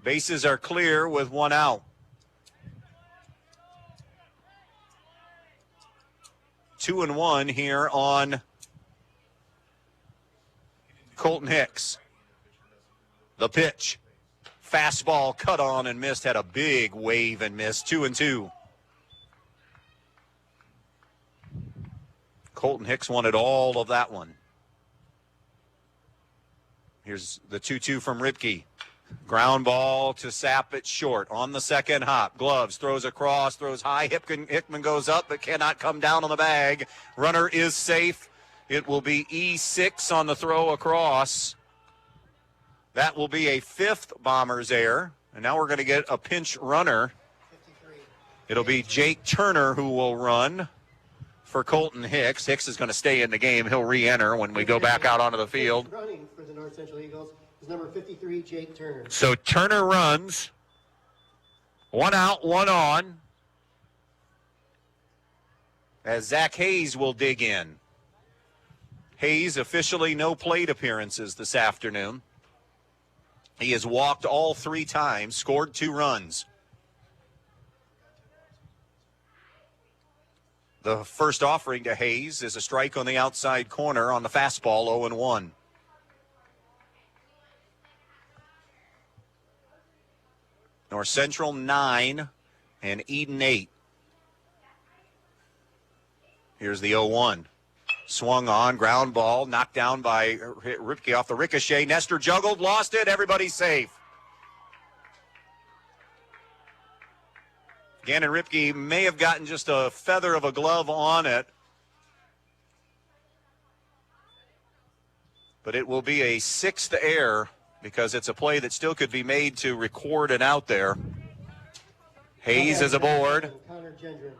Bases are clear with one out. 2-1 here on Colton Hicks. The pitch. Fastball cut on and missed. Had a big wave and missed. 2-2. Colton Hicks wanted all of that one. Here's the 2-2 from Ripke. Ground ball to Sapp at short on the second hop. Gloves, throws across, throws high. Hickman goes up but cannot come down on the bag. Runner is safe. It will be E6 on the throw across. That will be a 5th Bombers error. And now we're going to get a pinch runner. 53. It'll be Jake Turner who will run for Colton Hicks. Hicks is going to stay in the game. He'll re-enter when we go back out onto the field. Running for the North Central Eagles is number 53, Jake Turner. So Turner runs. One out, one on. As Zach Hayes will dig in. Hayes officially no plate appearances this afternoon. He has walked all 3 times, scored 2 runs. The first offering to Hayes is a strike on the outside corner on the fastball, 0-1. North Central 9 and Edon 8. Here's the 0-1. Swung on, ground ball, knocked down by Ripke off the ricochet. Nestor juggled, lost it, everybody's safe. Gannon Ripke may have gotten just a feather of a glove on it. But it will be a 6th error because it's a play that still could be made to record an out there. Hayes is aboard. Connor Gendron.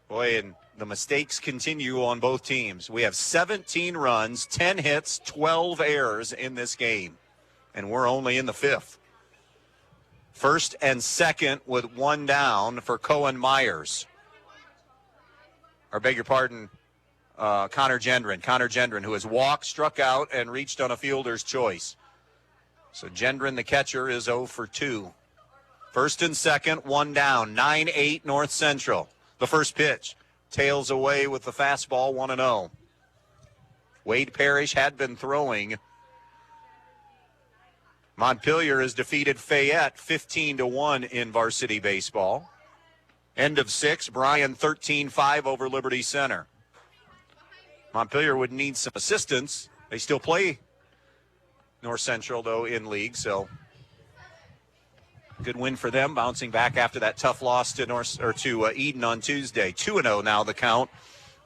Boy, and the mistakes continue on both teams. We have 17 runs, 10 hits, 12 errors in this game, and we're only in the fifth. First and second with one down for Cohen Myers. Or beg your pardon, Connor Gendron. Connor Gendron, who has walked, struck out, and reached on a fielder's choice. So Gendron, the catcher, is 0 for 2. First and second, one down, 9-8 North Central. The first pitch, tails away with the fastball, 1-0. Wade Parish had been throwing. Montpelier has defeated Fayette 15-1 in varsity baseball. End of 6, Bryan 13-5 over Liberty Center. Montpelier would need some assistance. They still play North Central, though, in league, so good win for them, bouncing back after that tough loss to Edon on Tuesday. 2-0 now the count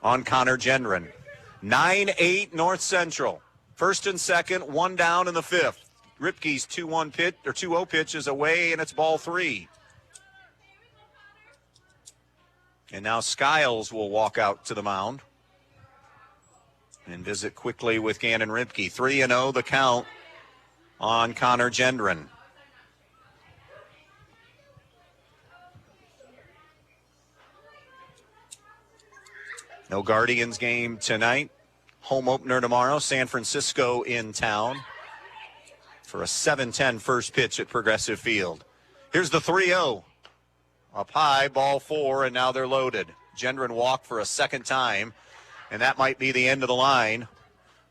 on Connor Gendron. 9-8 North Central. First and second, one down in the fifth. Ripke's 2-0 pitch is away, and it's ball 3. And now Skiles will walk out to the mound and visit quickly with Gannon Ripke. 3-0 the count on Connor Gendron. No Guardians game tonight. Home opener tomorrow. San Francisco in town for a 7:10 first pitch at Progressive Field. Here's the 3-0. Up high, ball 4, and now they're loaded. Gendron walked for a second time, and that might be the end of the line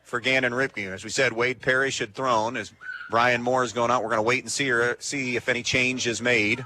for Gannon Ripke. As we said, Wade Parish had thrown. As Brian Moore is going out, we're going to wait and see if any change is made.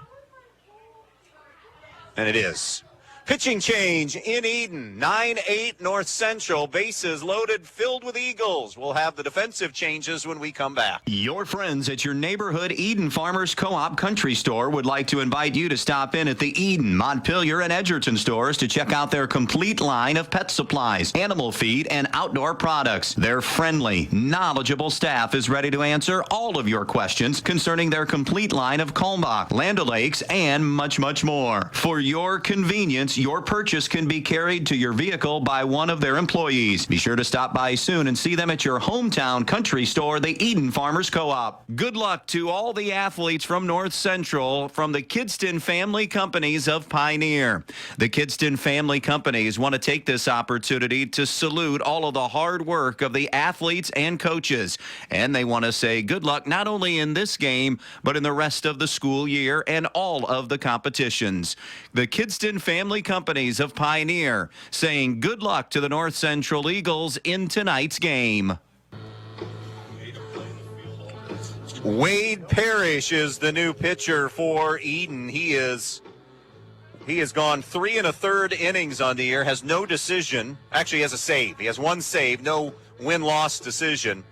And it is. Pitching change in Edon. 9-8 North Central. Bases loaded, filled with Eagles. We'll have the defensive changes when we come back. Your friends at your neighborhood Edon Farmers Co-op Country Store would like to invite you to stop in at the Edon, Montpelier, and Edgerton stores to check out their complete line of pet supplies, animal feed, and outdoor products. Their friendly, knowledgeable staff is ready to answer all of your questions concerning their complete line of Kalmbach, Land O'Lakes, and much, much more. For your convenience, your purchase can be carried to your vehicle by one of their employees. Be sure to stop by soon and see them at your hometown country store, the Edon Farmers Co-op. Good luck to all the athletes from North Central from the Kidston Family Companies of Pioneer. The Kidston Family Companies want to take this opportunity to salute all of the hard work of the athletes and coaches. And they want to say good luck not only in this game, but in the rest of the school year and all of the competitions. The Kidston Family Companies of Pioneer saying good luck to the North Central Eagles in tonight's game. Wade Parish is the new pitcher for Edon. He has gone 3 1/3 innings on the year, has no decision. Actually, he has a save. He has one save, no win-loss decision.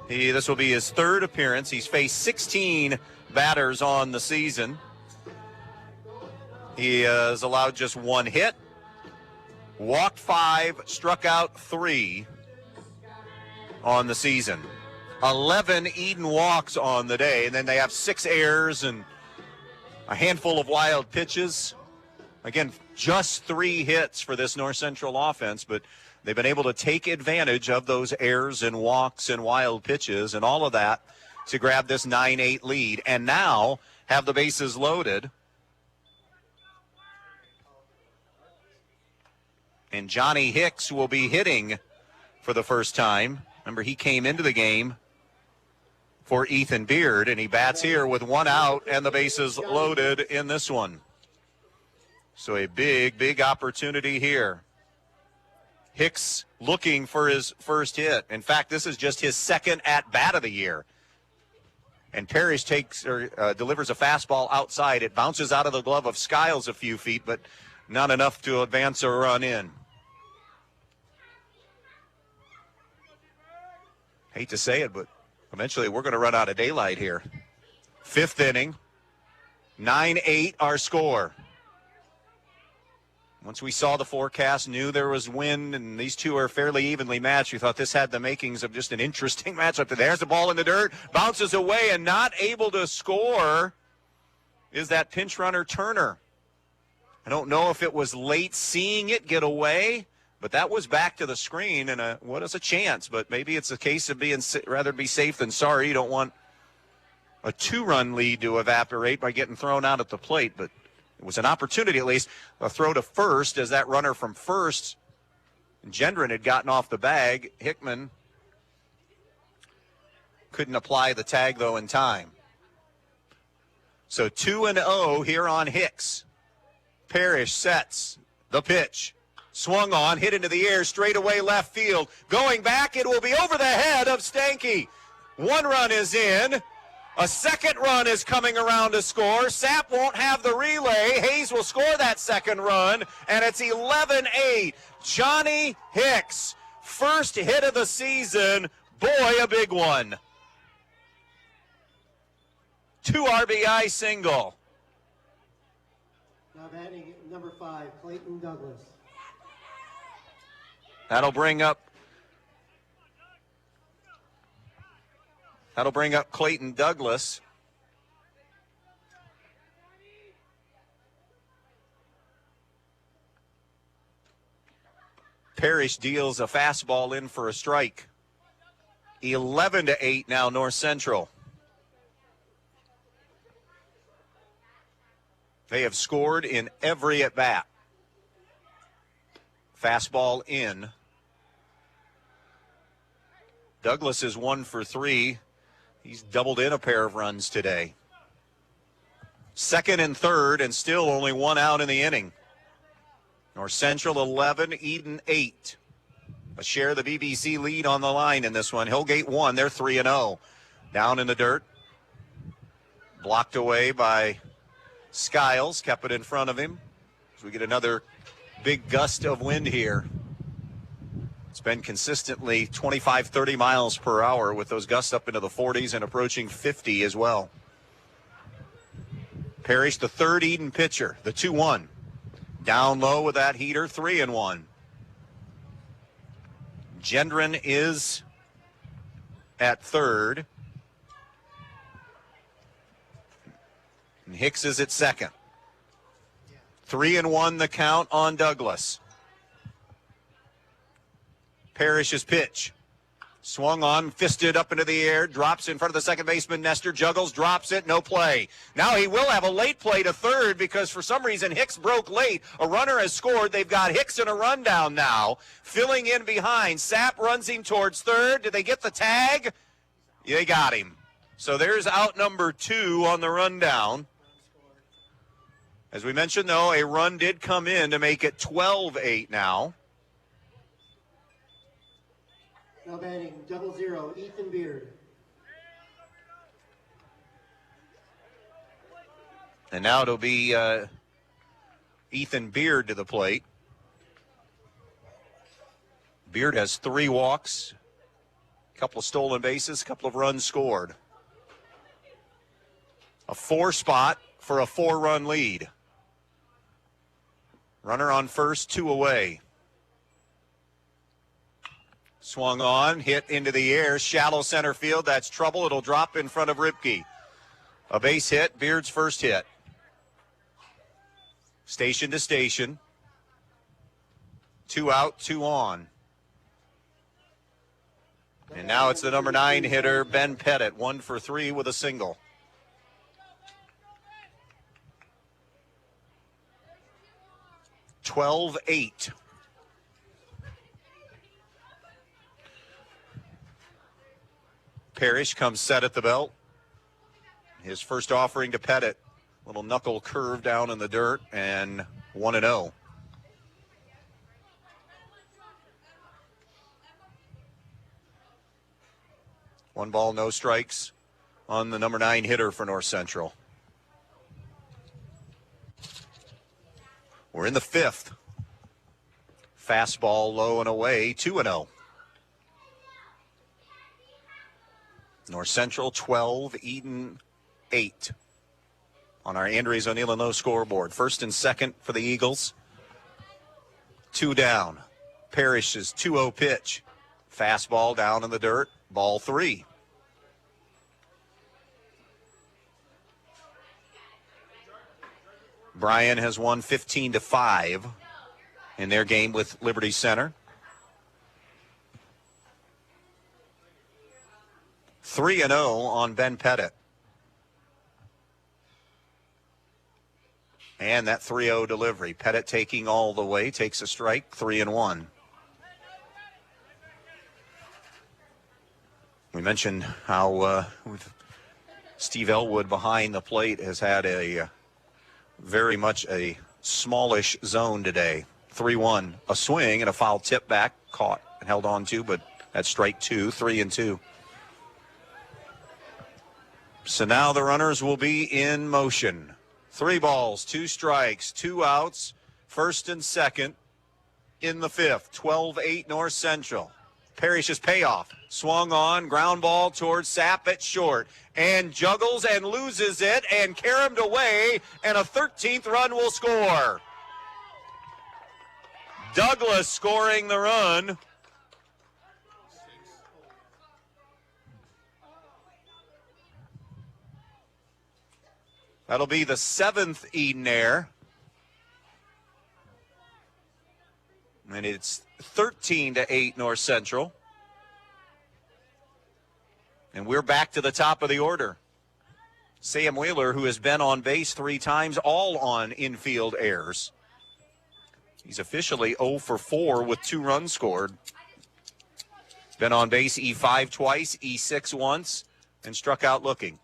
This will be his 3rd appearance. He's faced 16 batters on the season. He has allowed just 1 hit, walked 5, struck out 3 on the season. 11 Edon walks on the day, and then they have 6 errors and a handful of wild pitches. Again, just 3 hits for this North Central offense, but they've been able to take advantage of those errors and walks and wild pitches and all of that to grab this 9-8 lead, and now have the bases loaded. And Johnny Hicks will be hitting for the first time. Remember, he came into the game for Ethan Beard, and he bats here with 1 out and the bases loaded in this one. So a big, big opportunity here. Hicks looking for his first hit. In fact, this is just his 2nd at-bat of the year. And Parish delivers a fastball outside. It bounces out of the glove of Skiles a few feet, but not enough to advance or run in. Hate to say it, but eventually we're going to run out of daylight here. 5th inning, 9-8 our score. Once we saw the forecast, knew there was wind, and these two are fairly evenly matched, we thought this had the makings of just an interesting matchup. There's the ball in the dirt, bounces away, and not able to score is that pinch runner Turner. I don't know if it was late seeing it get away, but that was back to the screen, and what is a chance? But maybe it's a case of being rather be safe than sorry. You don't want a 2-run lead to evaporate by getting thrown out at the plate, but it was an opportunity at least. A throw to first as that runner from first, Gendron, had gotten off the bag. Hickman couldn't apply the tag, though, in time. So 2-0 here on Hicks. Parish sets the pitch. Swung on, hit into the air, straight away left field. Going back, it will be over the head of Stanky. 1 run is in. A second run is coming around to score. Sapp won't have the relay. Hayes will score that second run, and it's 11-8. Johnny Hicks, first hit of the season. Boy, a big one. 2 RBI single. Now batting number 5, Clayton Douglas. That'll bring up Clayton Douglas. Parish deals a fastball in for a strike. 11-8 now, North Central. They have scored in every at-bat. Fastball in. Douglas is 1 for 3. He's doubled in a pair of runs today. Second and third, and still only 1 out in the inning. North Central 11, Edon 8. A share of the BBC lead on the line in this one. Hillgate 1, they're 3-0. Down in the dirt. Blocked away by Skiles, kept it in front of him. As we get another big gust of wind here. It's been consistently 25, 30 miles per hour with those gusts up into the 40s and approaching 50 as well. Parish, the third Edon pitcher, the 2-1. Down low with that heater, 3-1. Gendron is at third. And Hicks is at second. 3-1 the count on Douglas. Parish's pitch. Swung on, fisted up into the air, drops in front of the second baseman. Nestor juggles, drops it, no play. Now he will have a late play to third because for some reason Hicks broke late. A runner has scored. They've got Hicks in a rundown now. Filling in behind. Sapp runs him towards third. Did they get the tag? They got him. So there's out number 2 on the rundown. As we mentioned, though, a run did come in to make it 12-8 now. Now batting 0-0, Ethan Beard. And now it'll be Ethan Beard to the plate. Beard has 3 walks, a couple of stolen bases, a couple of runs scored. A 4 spot for a 4-run lead. Runner on first, 2 away. Swung on, hit into the air, shallow center field. That's trouble. It'll drop in front of Ripke. A base hit, Beard's first hit. Station to station. 2 out, 2 on. And now it's the number 9 hitter, Ben Pettit, 1 for 3 with a single. $12-8. Parish comes set at the belt. His first offering to Pettit. Little knuckle curve down in the dirt, and 1-0. One ball, no strikes on the number 9 hitter for North Central. We're in the 5th. Fastball low and away, 2-0. North Central 12, Edon 8 on our Andres O'Neill and Lowe scoreboard. First and second for the Eagles. 2 down. Parish's 2-0 pitch. Fastball down in the dirt. Ball 3. Bryan has won 15-5 in their game with Liberty Center. 3-0 on Ben Pettit. And that 3-0 delivery. Pettit taking all the way, takes a strike, 3-1. We mentioned how Steve Elwood behind the plate has had a very much a smallish zone today. 3-1, a swing and a foul tip back, caught and held on to, but that's strike 2, 3-2. So now the runners will be in motion. 3 balls, 2 strikes, 2 outs, first and second in the 5th. 12-8 North Central. Parish's payoff. Swung on, ground ball towards Sapp at short. And juggles and loses it and caromed away, and a 13th run will score. Douglas scoring the run. That'll be the 7th Edon error. And it's 13-8 North Central. And we're back to the top of the order. Sam Wheeler, who has been on base 3 times, all on infield errors. He's officially 0 for 4 with 2 runs scored. Been on base E5 twice, E6 once, and struck out looking.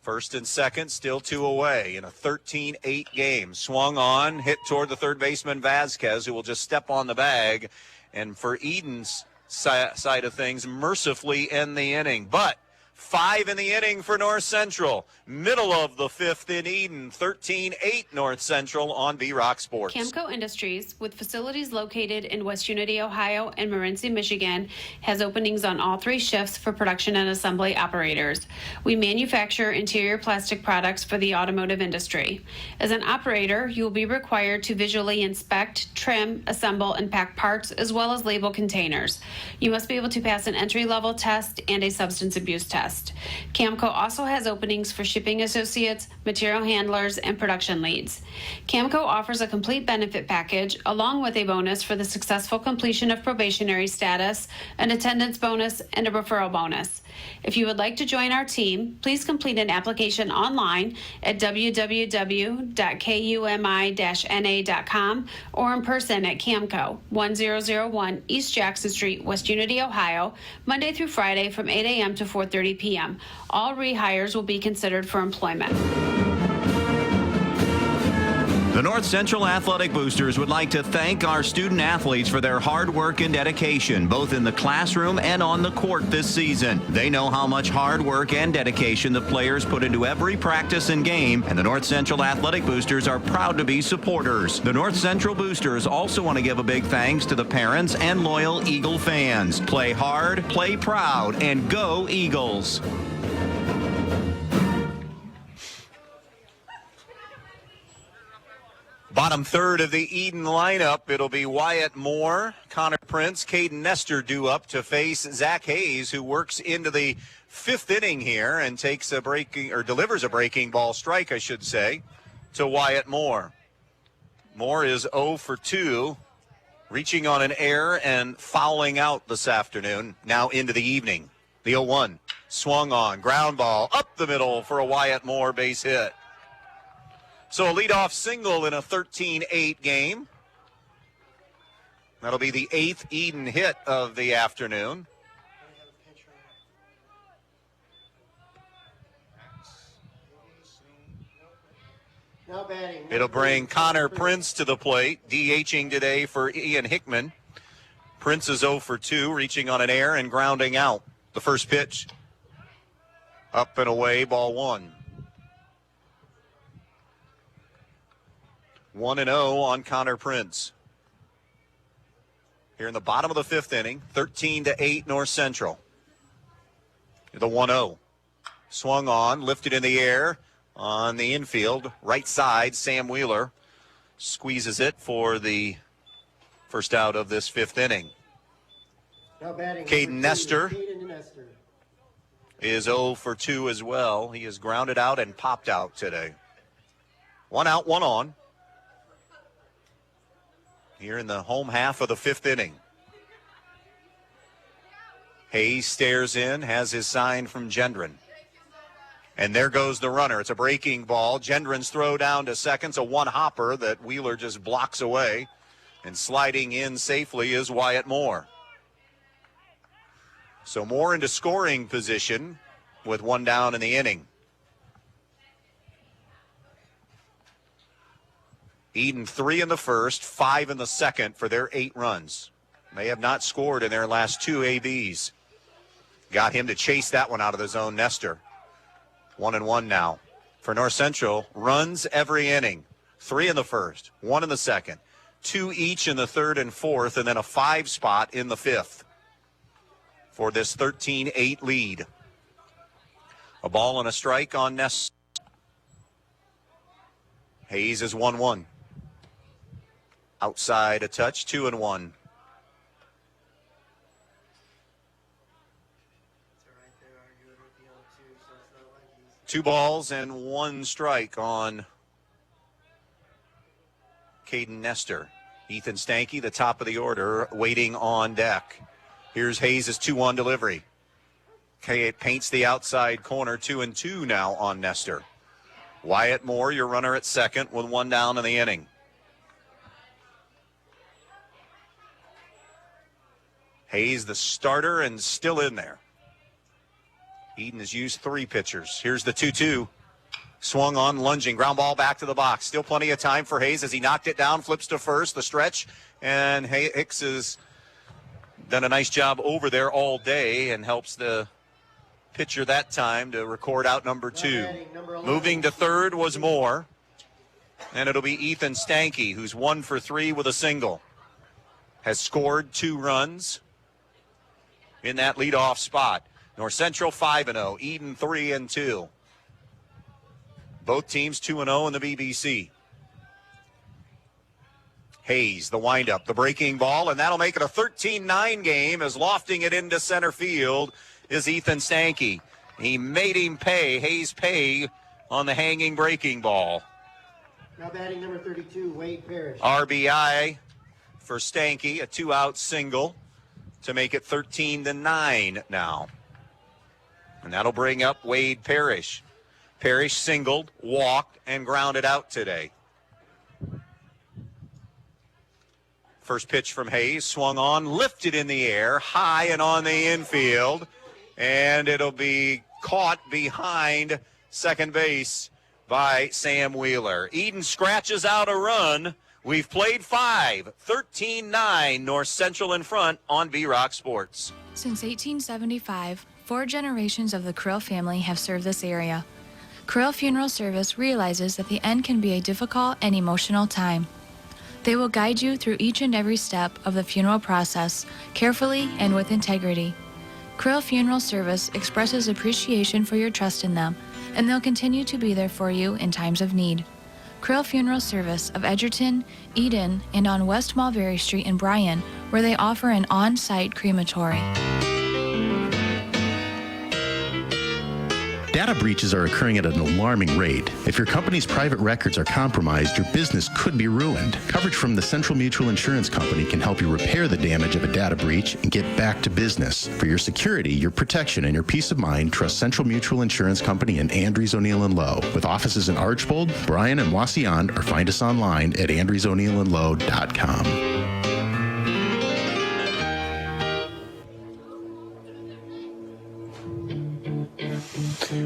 First and second, still 2 away in a 13-8 game. Swung on, hit toward the third baseman Vasquez, who will just step on the bag. And for Edon's side of things, mercifully end the inning. But 5 in the inning for North Central. Middle of the 5th in Edon, 13-8 North Central on B-Rock Sports. Camco Industries, with facilities located in West Unity, Ohio and Morenci, Michigan, has openings on all 3 shifts for production and assembly operators. We manufacture interior plastic products for the automotive industry. As an operator, you will be required to visually inspect, trim, assemble, and pack parts, as well as label containers. You must be able to pass an entry-level test and a substance abuse test. Camco also has openings for shipping associates, material handlers, and production leads. Camco offers a complete benefit package along with a bonus for the successful completion of probationary status, an attendance bonus, and a referral bonus. If you would like to join our team, please complete an application online at www.kumi-na.com or in person at Camco, 1001 East Jackson Street, West Unity, Ohio, Monday through Friday from 8 a.m. to 4:30 p.m. All rehires will be considered for employment. The North Central Athletic Boosters would like to thank our student athletes for their hard work and dedication, both in the classroom and on the court this season. They know how much hard work and dedication the players put into every practice and game, and the North Central Athletic Boosters are proud to be supporters. The North Central Boosters also want to give a big thanks to the parents and loyal Eagle fans. Play hard, play proud, and go Eagles. Bottom third of the Edon lineup, it'll be Wyatt Moore, Connor Prince, Caden Nestor due up to face Zach Hayes, who works into the 5th inning here and takes a breaking, or delivers a breaking ball strike, I should say, to Wyatt Moore. Moore is 0 for 2, reaching on an error and fouling out this afternoon, now into the evening. The 0-1, swung on, ground ball, up the middle for a Wyatt Moore base hit. So a leadoff single in a 13-8 game. That'll be the 8th Edon hit of the afternoon. Now batting. It'll bring Connor Prince to the plate, DHing today for Ian Hickman. Prince is 0 for 2, reaching on an error and grounding out. The first pitch, up and away, ball 1. 1-0 on Connor Prince. Here in the bottom of the 5th inning, 13-8 North Central. The 1-0. Swung on, lifted in the air on the infield, right side. Sam Wheeler squeezes it for the first out of this 5th inning. Now batting. Caden Nestor Caden Nestor is 0 for 2 as well. He is grounded out and popped out today. 1 out, 1 on. Here in the home half of the 5th inning. Hayes stares in, has his sign from Gendron. And there goes the runner. It's a breaking ball. Gendron's throw down to second's a one-hopper that Wheeler just blocks away. And sliding in safely is Wyatt Moore. So Moore into scoring position with 1 down in the inning. Edon 3 in the first, 5 in the second for their 8 runs. They have not scored in their last 2 ABs. Got him to chase that one out of the zone. Nestor. 1-1 now. For North Central, runs every inning. 3 in the first, 1 in the second, 2 each in the 3rd and 4th, and then a 5 spot in the 5th for this 13-8 lead. A ball and a strike on Nestor. Hayes is 1-1. Outside a touch, 2-1. Two balls and 1 strike on Caden Nestor. Ethan Stanky, the top of the order, waiting on deck. Here's Hayes' 2-1 delivery. It paints the outside corner, 2-2 now on Nestor. Wyatt Moore, your runner at second, with 1 down in the inning. Hayes, the starter, and still in there. Edon has used 3 pitchers. Here's the 2-2. Swung on, lunging, ground ball back to the box. Still plenty of time for Hayes as he knocked it down, flips to first, the stretch. And Hicks has done a nice job over there all day and helps the pitcher that time to record out number 2. Moving to third was Moore. And it'll be Ethan Stanky, who's 1 for 3 with a single. Has scored 2 runs in that leadoff spot. North Central 5-0, Edon 3-2. Both teams 2-0 in the BBC. Hayes, the windup, the breaking ball, and that'll make it a 13-9 game as lofting it into center field is Ethan Stanky. He made him pay, Hayes pay on the hanging breaking ball. Now batting number 32, Wade Parish. RBI for Stanky, a 2-out single to make it 13-9 now. And that'll bring up Wade Parish. Parish singled, walked, and grounded out today. First pitch from Hayes, swung on, lifted in the air, high and on the infield. And it'll be caught behind second base by Sam Wheeler. Edon scratches out a run. We've played 5, 13-9, North Central in front on B-Rock Sports. Since 1875, 4 generations of the Krill family have served this area. Krill Funeral Service realizes that the end can be a difficult and emotional time. They will guide you through each and every step of the funeral process, carefully and with integrity. Krill Funeral Service expresses appreciation for your trust in them, and they'll continue to be there for you in times of need. Krill Funeral Service of Edgerton, Edon, and on West Mulberry Street in Bryan, where they offer an on-site crematory. Data breaches are occurring at an alarming rate. If your company's private records are compromised, your business could be ruined. Coverage from the Central Mutual Insurance Company can help you repair the damage of a data breach and get back to business. For your security, your protection, and your peace of mind, trust Central Mutual Insurance Company in Andrews, O'Neill & Lowe. With offices in Archbold, Bryan, and Wasion, or find us online at andrewsoneillandlowe.com.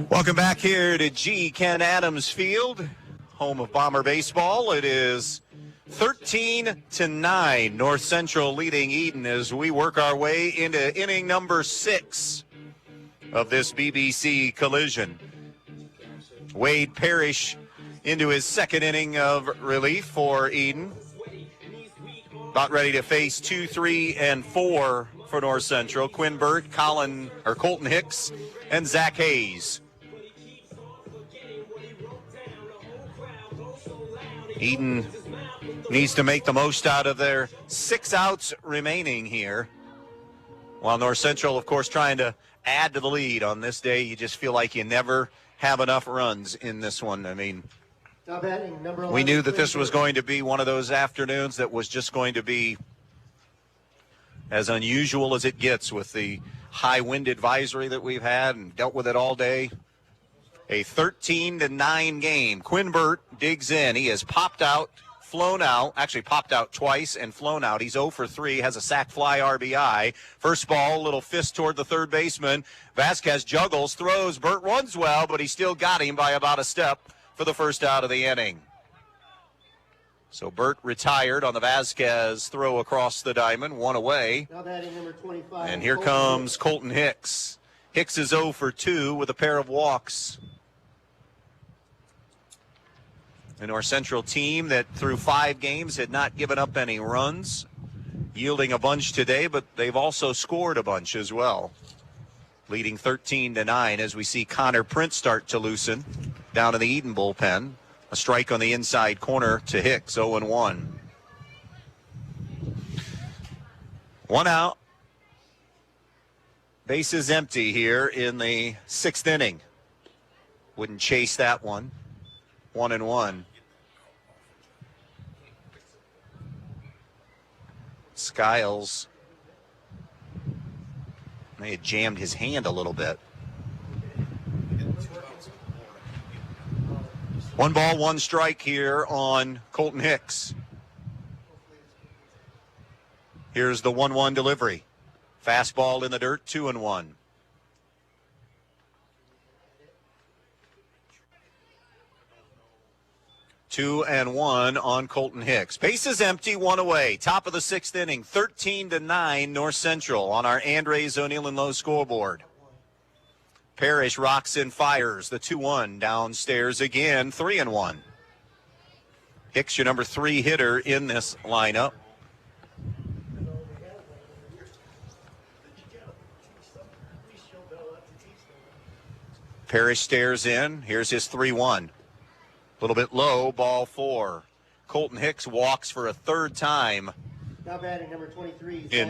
Welcome back here to G. Ken Adams Field, home of Bomber baseball. It is 13-9, North Central leading Edon as we work our way into inning number 6 of this BBC collision. Wade Parish into his 2nd inning of relief for Edon. About ready to face 2, 3, and 4 for North Central. Quinn Burt, Colton Hicks, and Zach Hayes. Edon needs to make the most out of their 6 outs remaining here. While North Central, of course, trying to add to the lead on this day. You just feel like you never have enough runs in this one. I mean, Now batting number 11. We knew that this was going to be one of those afternoons that was just going to be as unusual as it gets with the high wind advisory that we've had and dealt with it all day. A 13-9 game. Quinn Burt digs in. He has popped out, flown out, actually popped out twice and flown out. He's 0 for 3, has a sac fly RBI. First ball, little fist toward the third baseman. Vasquez juggles, throws. Burt runs well, but he still got him by about a step for the first out of the inning. So Burt retired on the Vasquez throw across the diamond, one away. Now batting number 25. And here comes Colton Hicks. Hicks is 0 for 2 with a pair of walks. The North Central team that through 5 games had not given up any runs, yielding a bunch today, but they've also scored a bunch as well. Leading 13-9 as we see Connor Prince start to loosen down in the Edon bullpen. A strike on the inside corner to Hicks, 0-1. 1 out. Bases empty here in the 6th inning. Wouldn't chase that one. 1-1. Skiles may have jammed his hand a little bit. 1 ball, 1 strike here on Colton Hicks. Here's the 1-1 delivery. Fastball in the dirt, 2-1. Two and one on Colton Hicks. Bases empty, 1 away. Top of the 6th inning, 13-9 North Central on our Andres O'Neill and Lowe scoreboard. Parish rocks and fires the 2-1 downstairs again, 3-1. Hicks, your number 3 hitter in this lineup. Parish stares in. Here's his 3-1. A little bit low, ball 4. Colton Hicks walks for a 3rd time Now batting number 23. in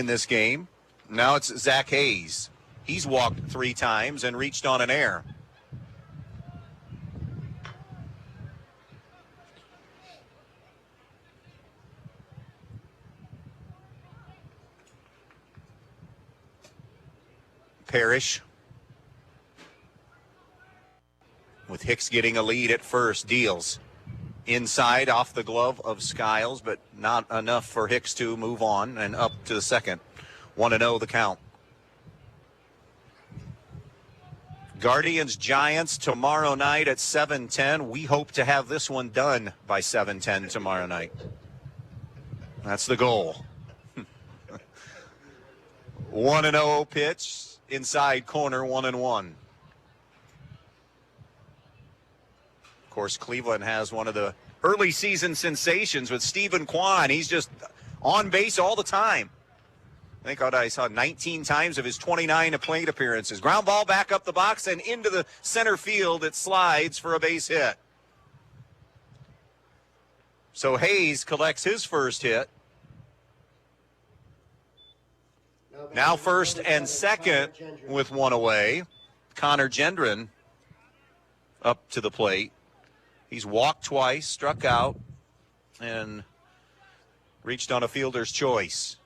this game. Now it's Zach Hayes. He's walked 3 times and reached on an error. Parish, with Hicks getting a lead at first, deals. Inside off the glove of Skiles, but not enough for Hicks to move on and up to the second. 1-0 the count. Guardians Giants tomorrow night at 7:10. We hope to have this one done by 7:10 tomorrow night. That's the goal. 1-0 pitch. Inside corner, 1-1. Of course, Cleveland has one of the early season sensations with Stephen Kwan. He's just on base all the time. I think I saw 19 times of his 29 plate appearances. Ground ball back up the box and into the center field. It slides for a base hit. So Hayes collects his first hit. Now first and second with 1 away. Connor Gendron up to the plate. He's walked twice, struck out, and reached on a fielder's choice.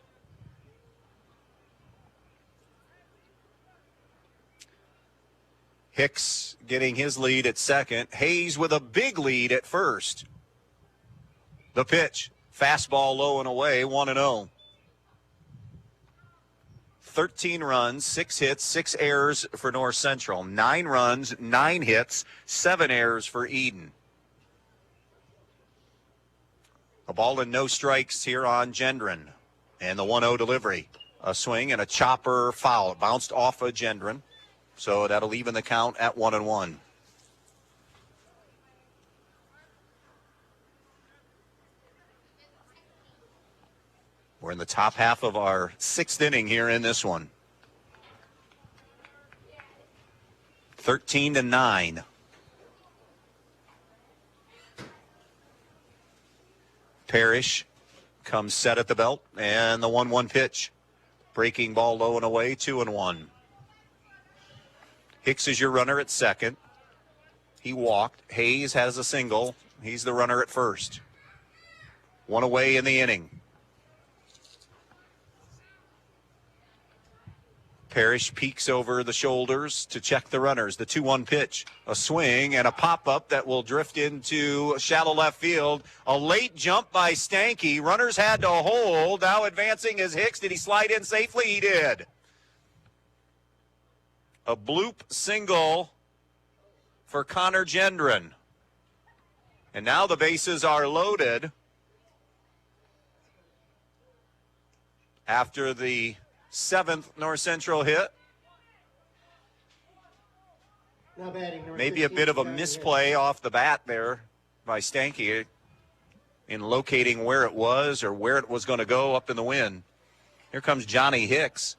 Hicks getting his lead at second. Hayes with a big lead at first. The pitch. Fastball low and away, 1-0. 13 runs, 6 hits, 6 errors for North Central. 9 runs, 9 hits, 7 errors for Edon. A ball and no strikes here on Gendron. And the 1-0 delivery. A swing and a chopper foul. It bounced off of Gendron. So that'll even the count at 1-1. We're in the top half of our 6th inning here in this one. 13-9. Parish comes set at the belt, and the 1-1 pitch. Breaking ball low and away, 2-1. Hicks is your runner at second. He walked. Hayes has a single. He's the runner at first. One away in the inning. Parish peeks over the shoulders to check the runners. The 2-1 pitch. A swing and a pop-up that will drift into shallow left field. A late jump by Stanky. Runners had to hold. Now advancing is Hicks. Did he slide in safely? He did. A bloop single for Connor Gendron. And now the bases are loaded after the 7th North Central hit. Now batting, Maybe a bit of a misplay off the bat there by Stanky in locating where it was or where it was going to go up in the wind. Here comes Johnny Hicks.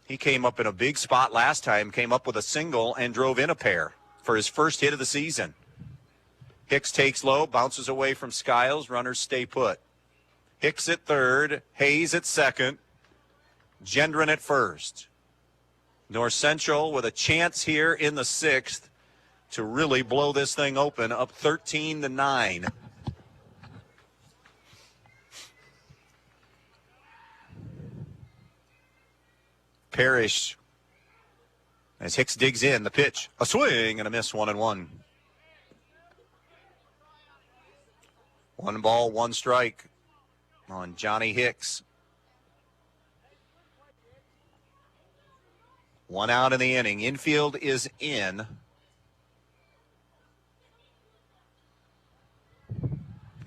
He came up in a big spot last time, came up with a single and drove in a pair for his first hit of the season. Hicks takes low, bounces away from Skiles. Runners stay put. Hicks at third, Hayes at second, Gendron at first. North Central with a chance here in the 6th to really blow this thing open, up 13-9. Parish, as Hicks digs in, the pitch, a swing and a miss, 1-1. 1 ball, 1 strike on Johnny Hicks. 1 out in the inning. Infield is in.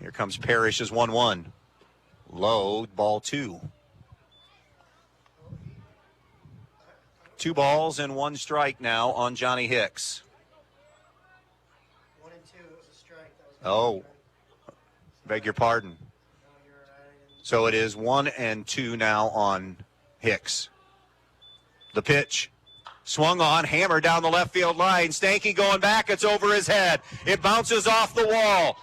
Here comes Parish as 1-1. Low, ball 2. 2 balls and 1 strike now on Johnny Hicks. 1 and 2, it was a strike. Oh, beg your pardon. So it is 1 and 2 now on Hicks. The pitch. Swung on, hammered down the left field line. Stanky going back, it's over his head. It bounces off the wall.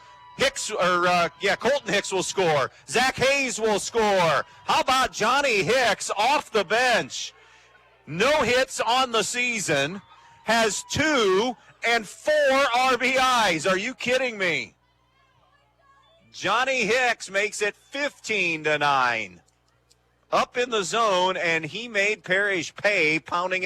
Colton Hicks will score. Zach Hayes will score. How about Johnny Hicks off the bench? No hits on the season, has 2 and 4 RBIs. Are you kidding me? Johnny Hicks makes it 15-9. Up in the zone, and he made Parish pay, pounding it.